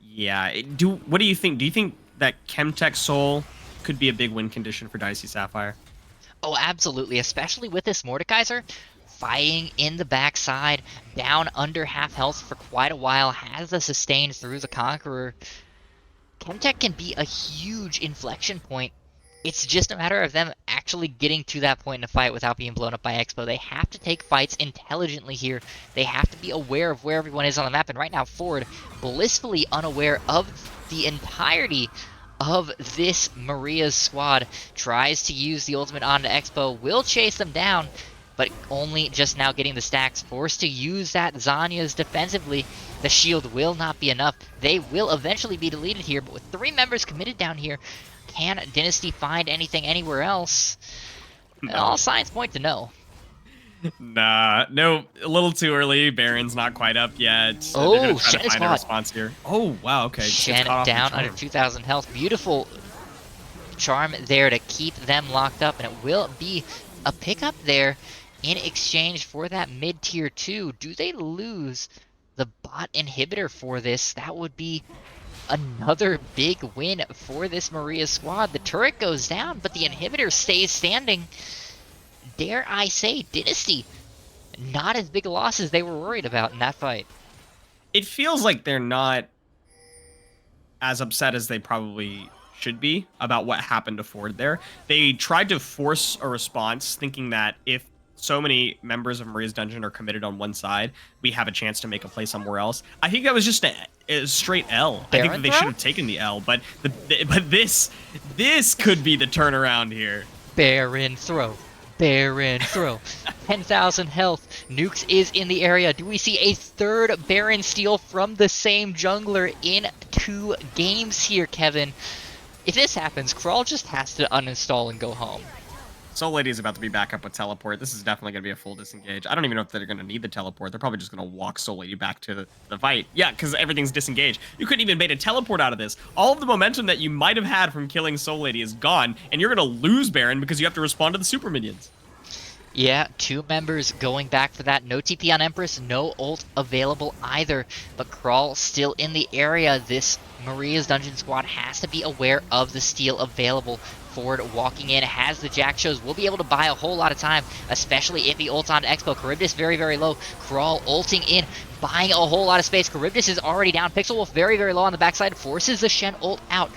Yeah, what do you think? Do you think that Chemtech Soul could be a big win condition for Dynasty Sapphire? Oh, absolutely, especially with this Mordekaiser. Fighting in the backside, down under half health for quite a while, has the sustain through the Conqueror. Chemtech can be a huge inflection point. It's just a matter of them actually getting to that point in a fight without being blown up by Expo. They have to take fights intelligently here. They have to be aware of where everyone is on the map, and right now Ford, blissfully unaware of the entirety of this Maria's squad, tries to use the ultimate onto Expo, will chase them down, but only just now getting the stacks, forced to use that Zanya's defensively. The shield will not be enough. They will eventually be deleted here, but with 3 members committed down here, can Dynasty find anything anywhere else? No. All signs point to no. Nah, no, a little too early. Baron's not quite up yet. Oh, Shen is find a response here. Oh, wow, okay. Shen down under 2,000 health. Beautiful charm there to keep them locked up, and it will be a pickup there in exchange for that mid-tier 2. Do they lose the bot inhibitor for this? That would be another big win for this Maria squad. The turret goes down, but the inhibitor stays standing. Dare I say, Dynasty, not as big a loss as they were worried about in that fight. It feels like they're not as upset as they probably should be about what happened to Ford there. They tried to force a response, thinking that if so many members of Maria's Dungeon are committed on one side, we have a chance to make a play somewhere else. I think that was just a straight L. I think that Baron they throw? should have taken the L, but this could be the turnaround here. Baron throw. Baron throw. 10,000 health. Nukes is in the area. Do we see a third Baron steal from the same jungler in 2 games here, Kevin? If this happens, Crawl just has to uninstall and go home. Soul Lady is about to be back up with teleport. This is definitely going to be a full disengage. I don't even know if they're going to need the teleport. They're probably just going to walk Soul Lady back to the fight. Yeah, because everything's disengaged. You couldn't even made a teleport out of this. All of the momentum that you might have had from killing Soul Lady is gone, and you're going to lose Baron because you have to respond to the super minions. Yeah, 2 members going back for that. No TP on Empress, no ult available either. But Crawl still in the area. This Maria's Dungeon squad has to be aware of the steal available. Ford walking in, has the Jack shows, will be able to buy a whole lot of time, especially if he ults onto Expo. Charybdis very, very low. Crawl ulting in, buying a whole lot of space. Charybdis is already down. Pixel Wolf very, very low on the backside, forces the Shen ult out.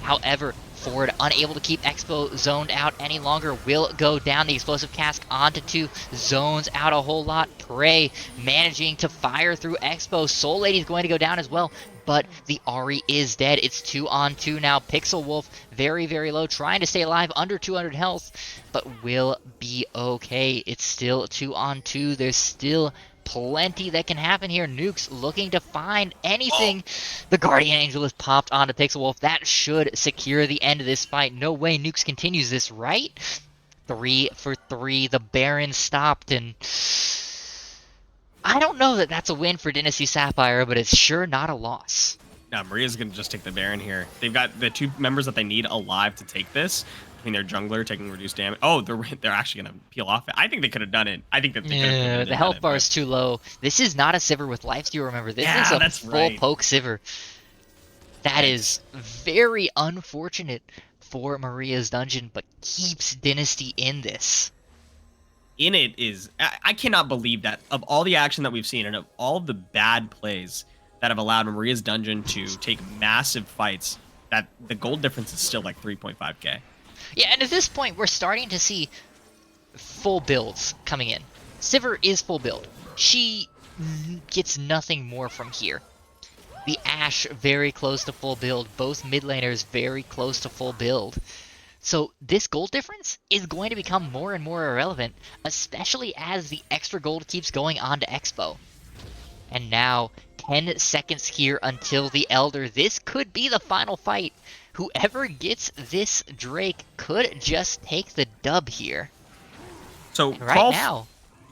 However, Ford unable to keep Expo zoned out any longer, will go down. The explosive cask onto 2, zones out a whole lot. Prey managing to fire through Expo. Soul Lady's going to go down as well, but the Ahri is dead. It's 2 on 2 now. Pixel Wolf very, very low, trying to stay alive, under 200 health, but will be okay. It's still 2 on 2. There's still plenty that can happen here. Nukes looking to find anything. The Guardian Angel is popped onto Pixel Wolf. That should secure the end of this fight. No way Nukes continues this, right? 3 for 3. The Baron stopped, and I don't know that that's a win for Dynasty Sapphire, but it's sure not a loss. No, Maria's going to just take the Baron here. They've got the 2 members that they need alive to take this. Between their jungler taking reduced damage. Oh, they're actually going to peel off it. I think they could have done it. I think that they could have the health bar is too low. This is not a Sivir with life, do you remember? This is a full poke Sivir. That is very unfortunate for Maria's Dungeon, but keeps Dynasty in this. In it is... I cannot believe that of all the action that we've seen and of all of the bad plays that have allowed Maria's Dungeon to take massive fights, that the gold difference is still like 3.5k. Yeah, and at this point, we're starting to see full builds coming in. Sivir is full build. She gets nothing more from here. The Ashe, very close to full build. Both mid laners, very close to full build. So this gold difference is going to become more and more irrelevant, especially as the extra gold keeps going on to Expo. And now, 10 seconds here until the Elder. This could be the final fight. Whoever gets this Drake could just take the dub here. So right now.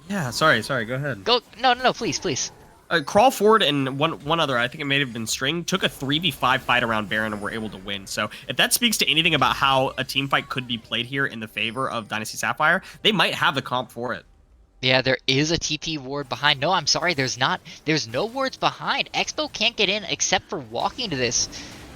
Yeah, sorry, go ahead. Go. No, please. Crawl Forward and one other, I think it may have been String, took a 3v5 fight around Baron and were able to win. So if that speaks to anything about how a team fight could be played here in the favor of Dynasty Sapphire, they might have the comp for it. Yeah, there is a TP ward behind. No, I'm sorry, there's not. There's no wards behind. Expo can't get in except for walking to this.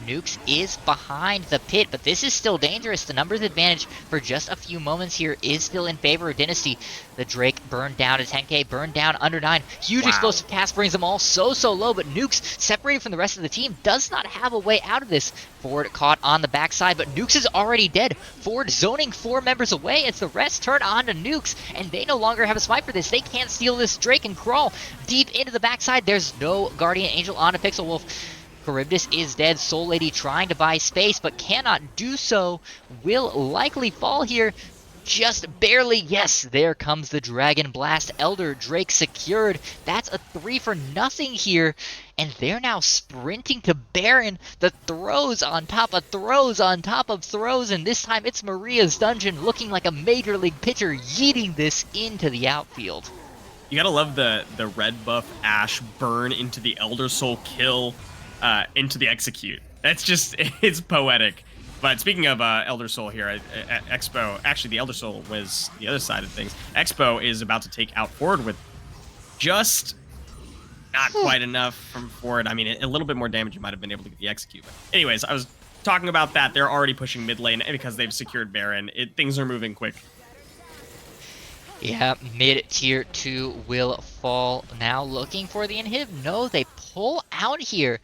Nukes is behind the pit, but this is still dangerous. The numbers advantage for just a few moments here is still in favor of Dynasty. The Drake burned down to 10k, burned down under 9. Huge explosive cast brings them all so low, but Nukes, separated from the rest of the team, does not have a way out of this. Ford caught on the backside, but Nukes is already dead. Ford zoning 4 members away as the rest turn on to Nukes, and they no longer have a smite for this. They can't steal this Drake and crawl deep into the backside. There's no Guardian Angel on a Pixel Wolf. Charybdis is dead. Soul Lady trying to buy space, but cannot do so. Will likely fall here. Just barely. Yes, there comes the Dragon Blast. Elder Drake secured. That's a 3 for nothing here. And they're now sprinting to Baron. The throws on top of throws on top of throws. And this time it's Maria's Dungeon looking like a Major League pitcher yeeting this into the outfield. You gotta love the red buff Ashe burn into the Elder Soul kill. Into the execute. That's just, it's poetic. But speaking of Elder Soul here, Expo, actually the Elder Soul was the other side of things. Expo is about to take out Ford with just not quite enough from Ford. I mean, a little bit more damage you might have been able to get the execute. But anyways, I was talking about that. They're already pushing mid lane because they've secured Baron. Things are moving quick. Yeah, mid tier 2 will fall now. Looking for the inhib. No, they pull out here.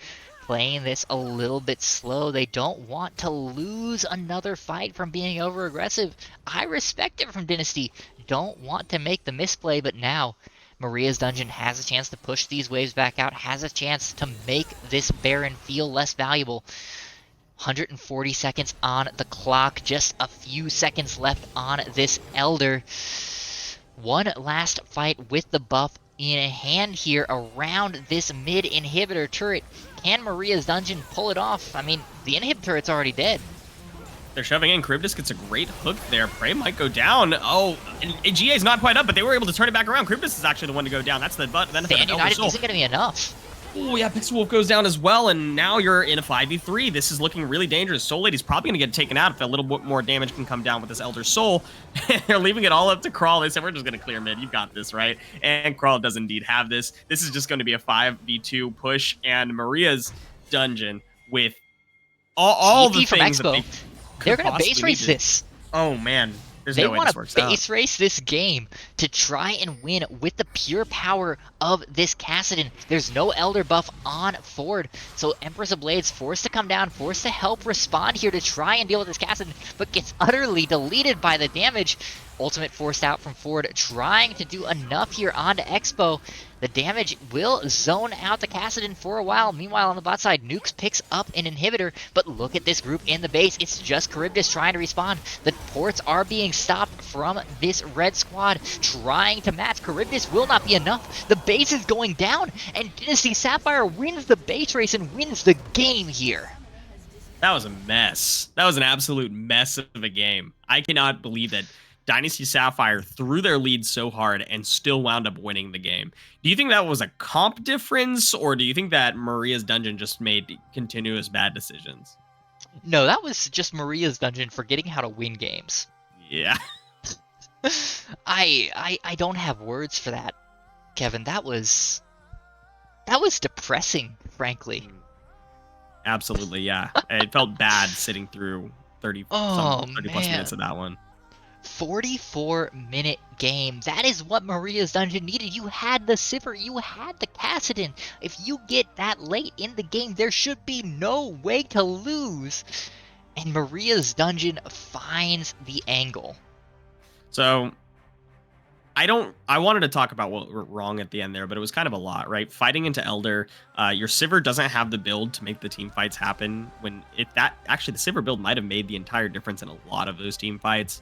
playing this a little bit slow. They don't want to lose another fight from being over aggressive. I respect it from Dynasty. Don't want to make the misplay, but now Maria's Dungeon has a chance to push these waves back out, has a chance to make this Baron feel less valuable. 140 seconds on the clock, just a few seconds left on this Elder. One last fight with the buff in hand here around this mid inhibitor turret. Can Maria's Dungeon pull it off? I mean, the inhib turret's already dead. They're shoving in. Charybdis gets a great hook there. Prey might go down. Oh, and GA's not quite up, but they were able to turn it back around. Charybdis is actually the one to go down. That's the benefit Stand of United Elder isn't going to be enough. Oh, yeah, Pixel Wolf goes down as well, and now you're in a 5v3. This is looking really dangerous. Soul Lady's probably going to get taken out if a little bit more damage can come down with this Elder Soul. They're leaving it all up to Crawl. They said, we're just going to clear mid. You've got this, right? And Crawl does indeed have this. This is just going to be a 5v2 push, and Maria's Dungeon with all the things that they're going to base race this. Oh, man. There's They no way want this to works out. base race this game to try and win with the pure power of this Kassadin. There's no Elder buff on Ford, so Empress of Blades forced to come down, forced to help respond here to try and deal with this Kassadin, but gets utterly deleted by the damage. Ultimate forced out from Ford, trying to do enough here onto Expo. The damage will zone out the Kassadin for a while. Meanwhile, on the bot side, Nukes picks up an inhibitor, but look at this group in the base. It's just Charybdis trying to respawn. The ports are being stopped from this red squad, trying to match. Charybdis will not be enough. The base is going down, and Dynasty Sapphire wins the base race and wins the game here. That was a mess. That was an absolute mess of a game. I cannot believe that Dynasty Sapphire threw their lead so hard and still wound up winning the game. Do you think that was a comp difference, or do you think that Maria's Dungeon just made continuous bad decisions? No, that was just Maria's Dungeon forgetting how to win games. Yeah. I don't have words for that, Kevin. That was depressing, frankly. Absolutely, yeah. It felt bad sitting through 30 plus minutes of that one. 44-minute game. That is what Maria's Dungeon needed. You had the Sivir, you had the Kassadin. If you get that late in the game, there should be no way to lose. And Maria's Dungeon finds the angle. So, I wanted to talk about what went wrong at the end there, but it was kind of a lot, right? Fighting into Elder, your Sivir doesn't have the build to make the team fights happen. Actually, the Sivir build might have made the entire difference in a lot of those team fights.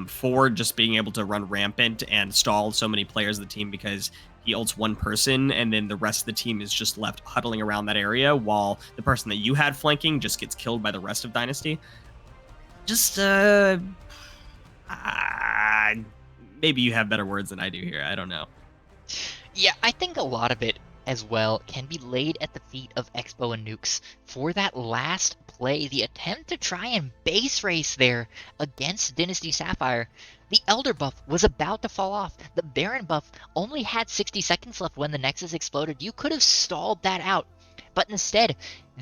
Ford just being able to run rampant and stall so many players of the team because he ults one person and then the rest of the team is just left huddling around that area while the person that you had flanking just gets killed by the rest of Dynasty. Just, maybe you have better words than I do here. I don't know. Yeah, I think a lot of it as well can be laid at the feet of Expo and Nukes for that last play, the attempt to try and base race there against Dynasty Sapphire. The Elder buff was about to fall off. The Baron buff only had 60 seconds left when the Nexus exploded. You could have stalled that out, but instead,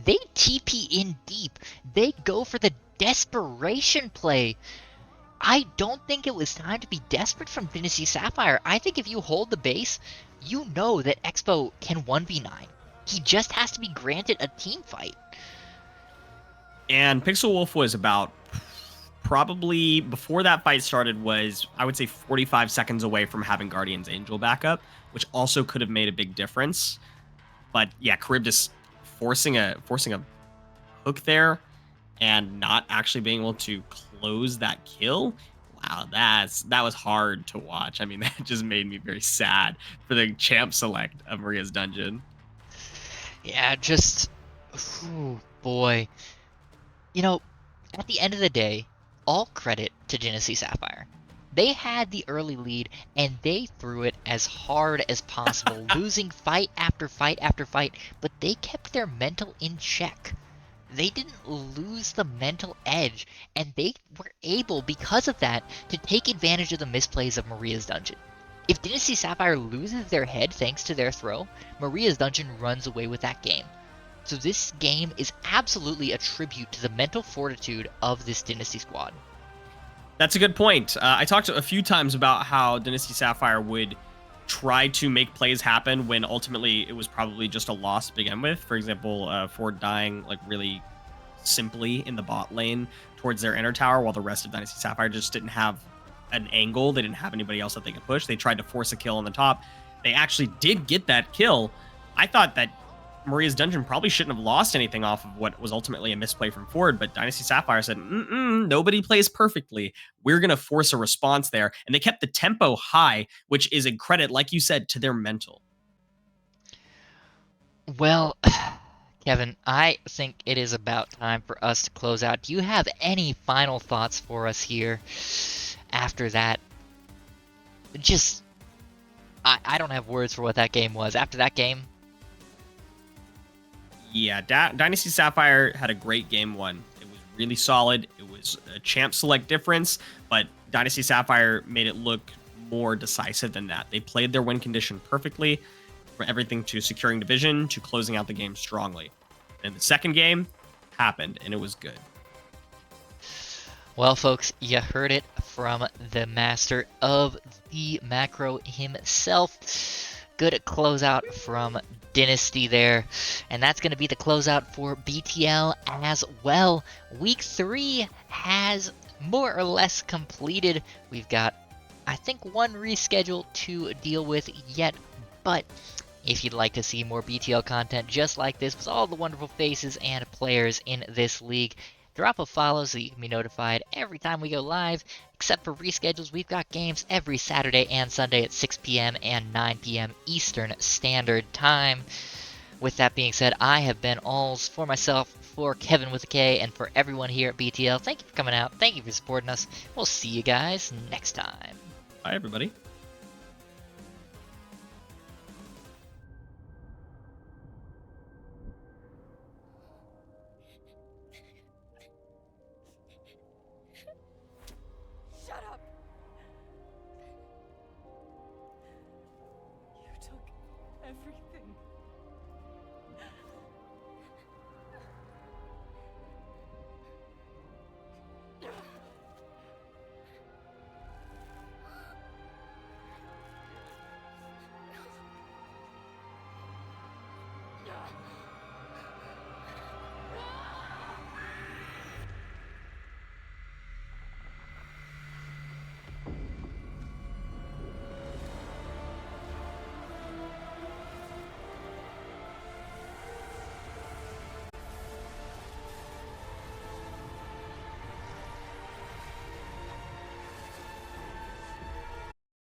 they TP in deep. They go for the desperation play. I don't think it was time to be desperate from Dynasty Sapphire. I think if you hold the base, you know that Expo can 1v9. He just has to be granted a team fight. And Pixel Wolf was about probably, before that fight started, was, I would say, 45 seconds away from having Guardian's Angel back up, which also could have made a big difference. But yeah, Charybdis forcing a hook there and not actually being able to close that kill. Wow, that was hard to watch. I mean, that just made me very sad for the champ select of Maria's Dungeon. Yeah, just, oh boy. You know, at the end of the day, all credit to Dynasty Sapphire. They had the early lead, and they threw it as hard as possible, losing fight after fight after fight, but they kept their mental in check. They didn't lose the mental edge, and they were able, because of that, to take advantage of the misplays of Maria's Dungeon. If Dynasty Sapphire loses their head thanks to their throw, Maria's Dungeon runs away with that game. So this game is absolutely a tribute to the mental fortitude of this Dynasty squad. That's a good point. I talked a few times about how Dynasty Sapphire would try to make plays happen when ultimately it was probably just a loss to begin with. For example, Ford dying like really simply in the bot lane towards their inner tower, while the rest of Dynasty Sapphire just didn't have an angle. They didn't have anybody else that they could push. They tried to force a kill on the top. They actually did get that kill. I thought that Maria's Dungeon probably shouldn't have lost anything off of what was ultimately a misplay from Ford, but Dynasty Sapphire said, nobody plays perfectly. We're going to force a response there. And they kept the tempo high, which is a credit, like you said, to their mental. Well, Kevin, I think it is about time for us to close out. Do you have any final thoughts for us here after that? Just, I don't have words for what that game was. After that game, Yeah, Dynasty Sapphire had a great game one. It was really solid. It was a champ select difference, but Dynasty Sapphire made it look more decisive than that. They played their win condition perfectly, from everything to securing division to closing out the game strongly. And the second game happened, and it was good. well, folks, you heard it from the master of the macro himself. Good closeout from Dynasty there. And that's going to be the closeout for BTL as well. Week 3 has more or less completed. We've got, I think, one reschedule to deal with yet, but if you'd like to see more BTL content just like this with all the wonderful faces and players in this league, drop a follow so you can be notified every time we go live. Except for reschedules, we've got games every Saturday and Sunday at 6 p.m. and 9 p.m. Eastern Standard Time. With that being said, I have been Aulz for myself, for Kevin with a K, and for everyone here at BTL. Thank you for coming out. Thank you for supporting us. We'll see you guys next time. Bye, everybody. Shut up! You took everything.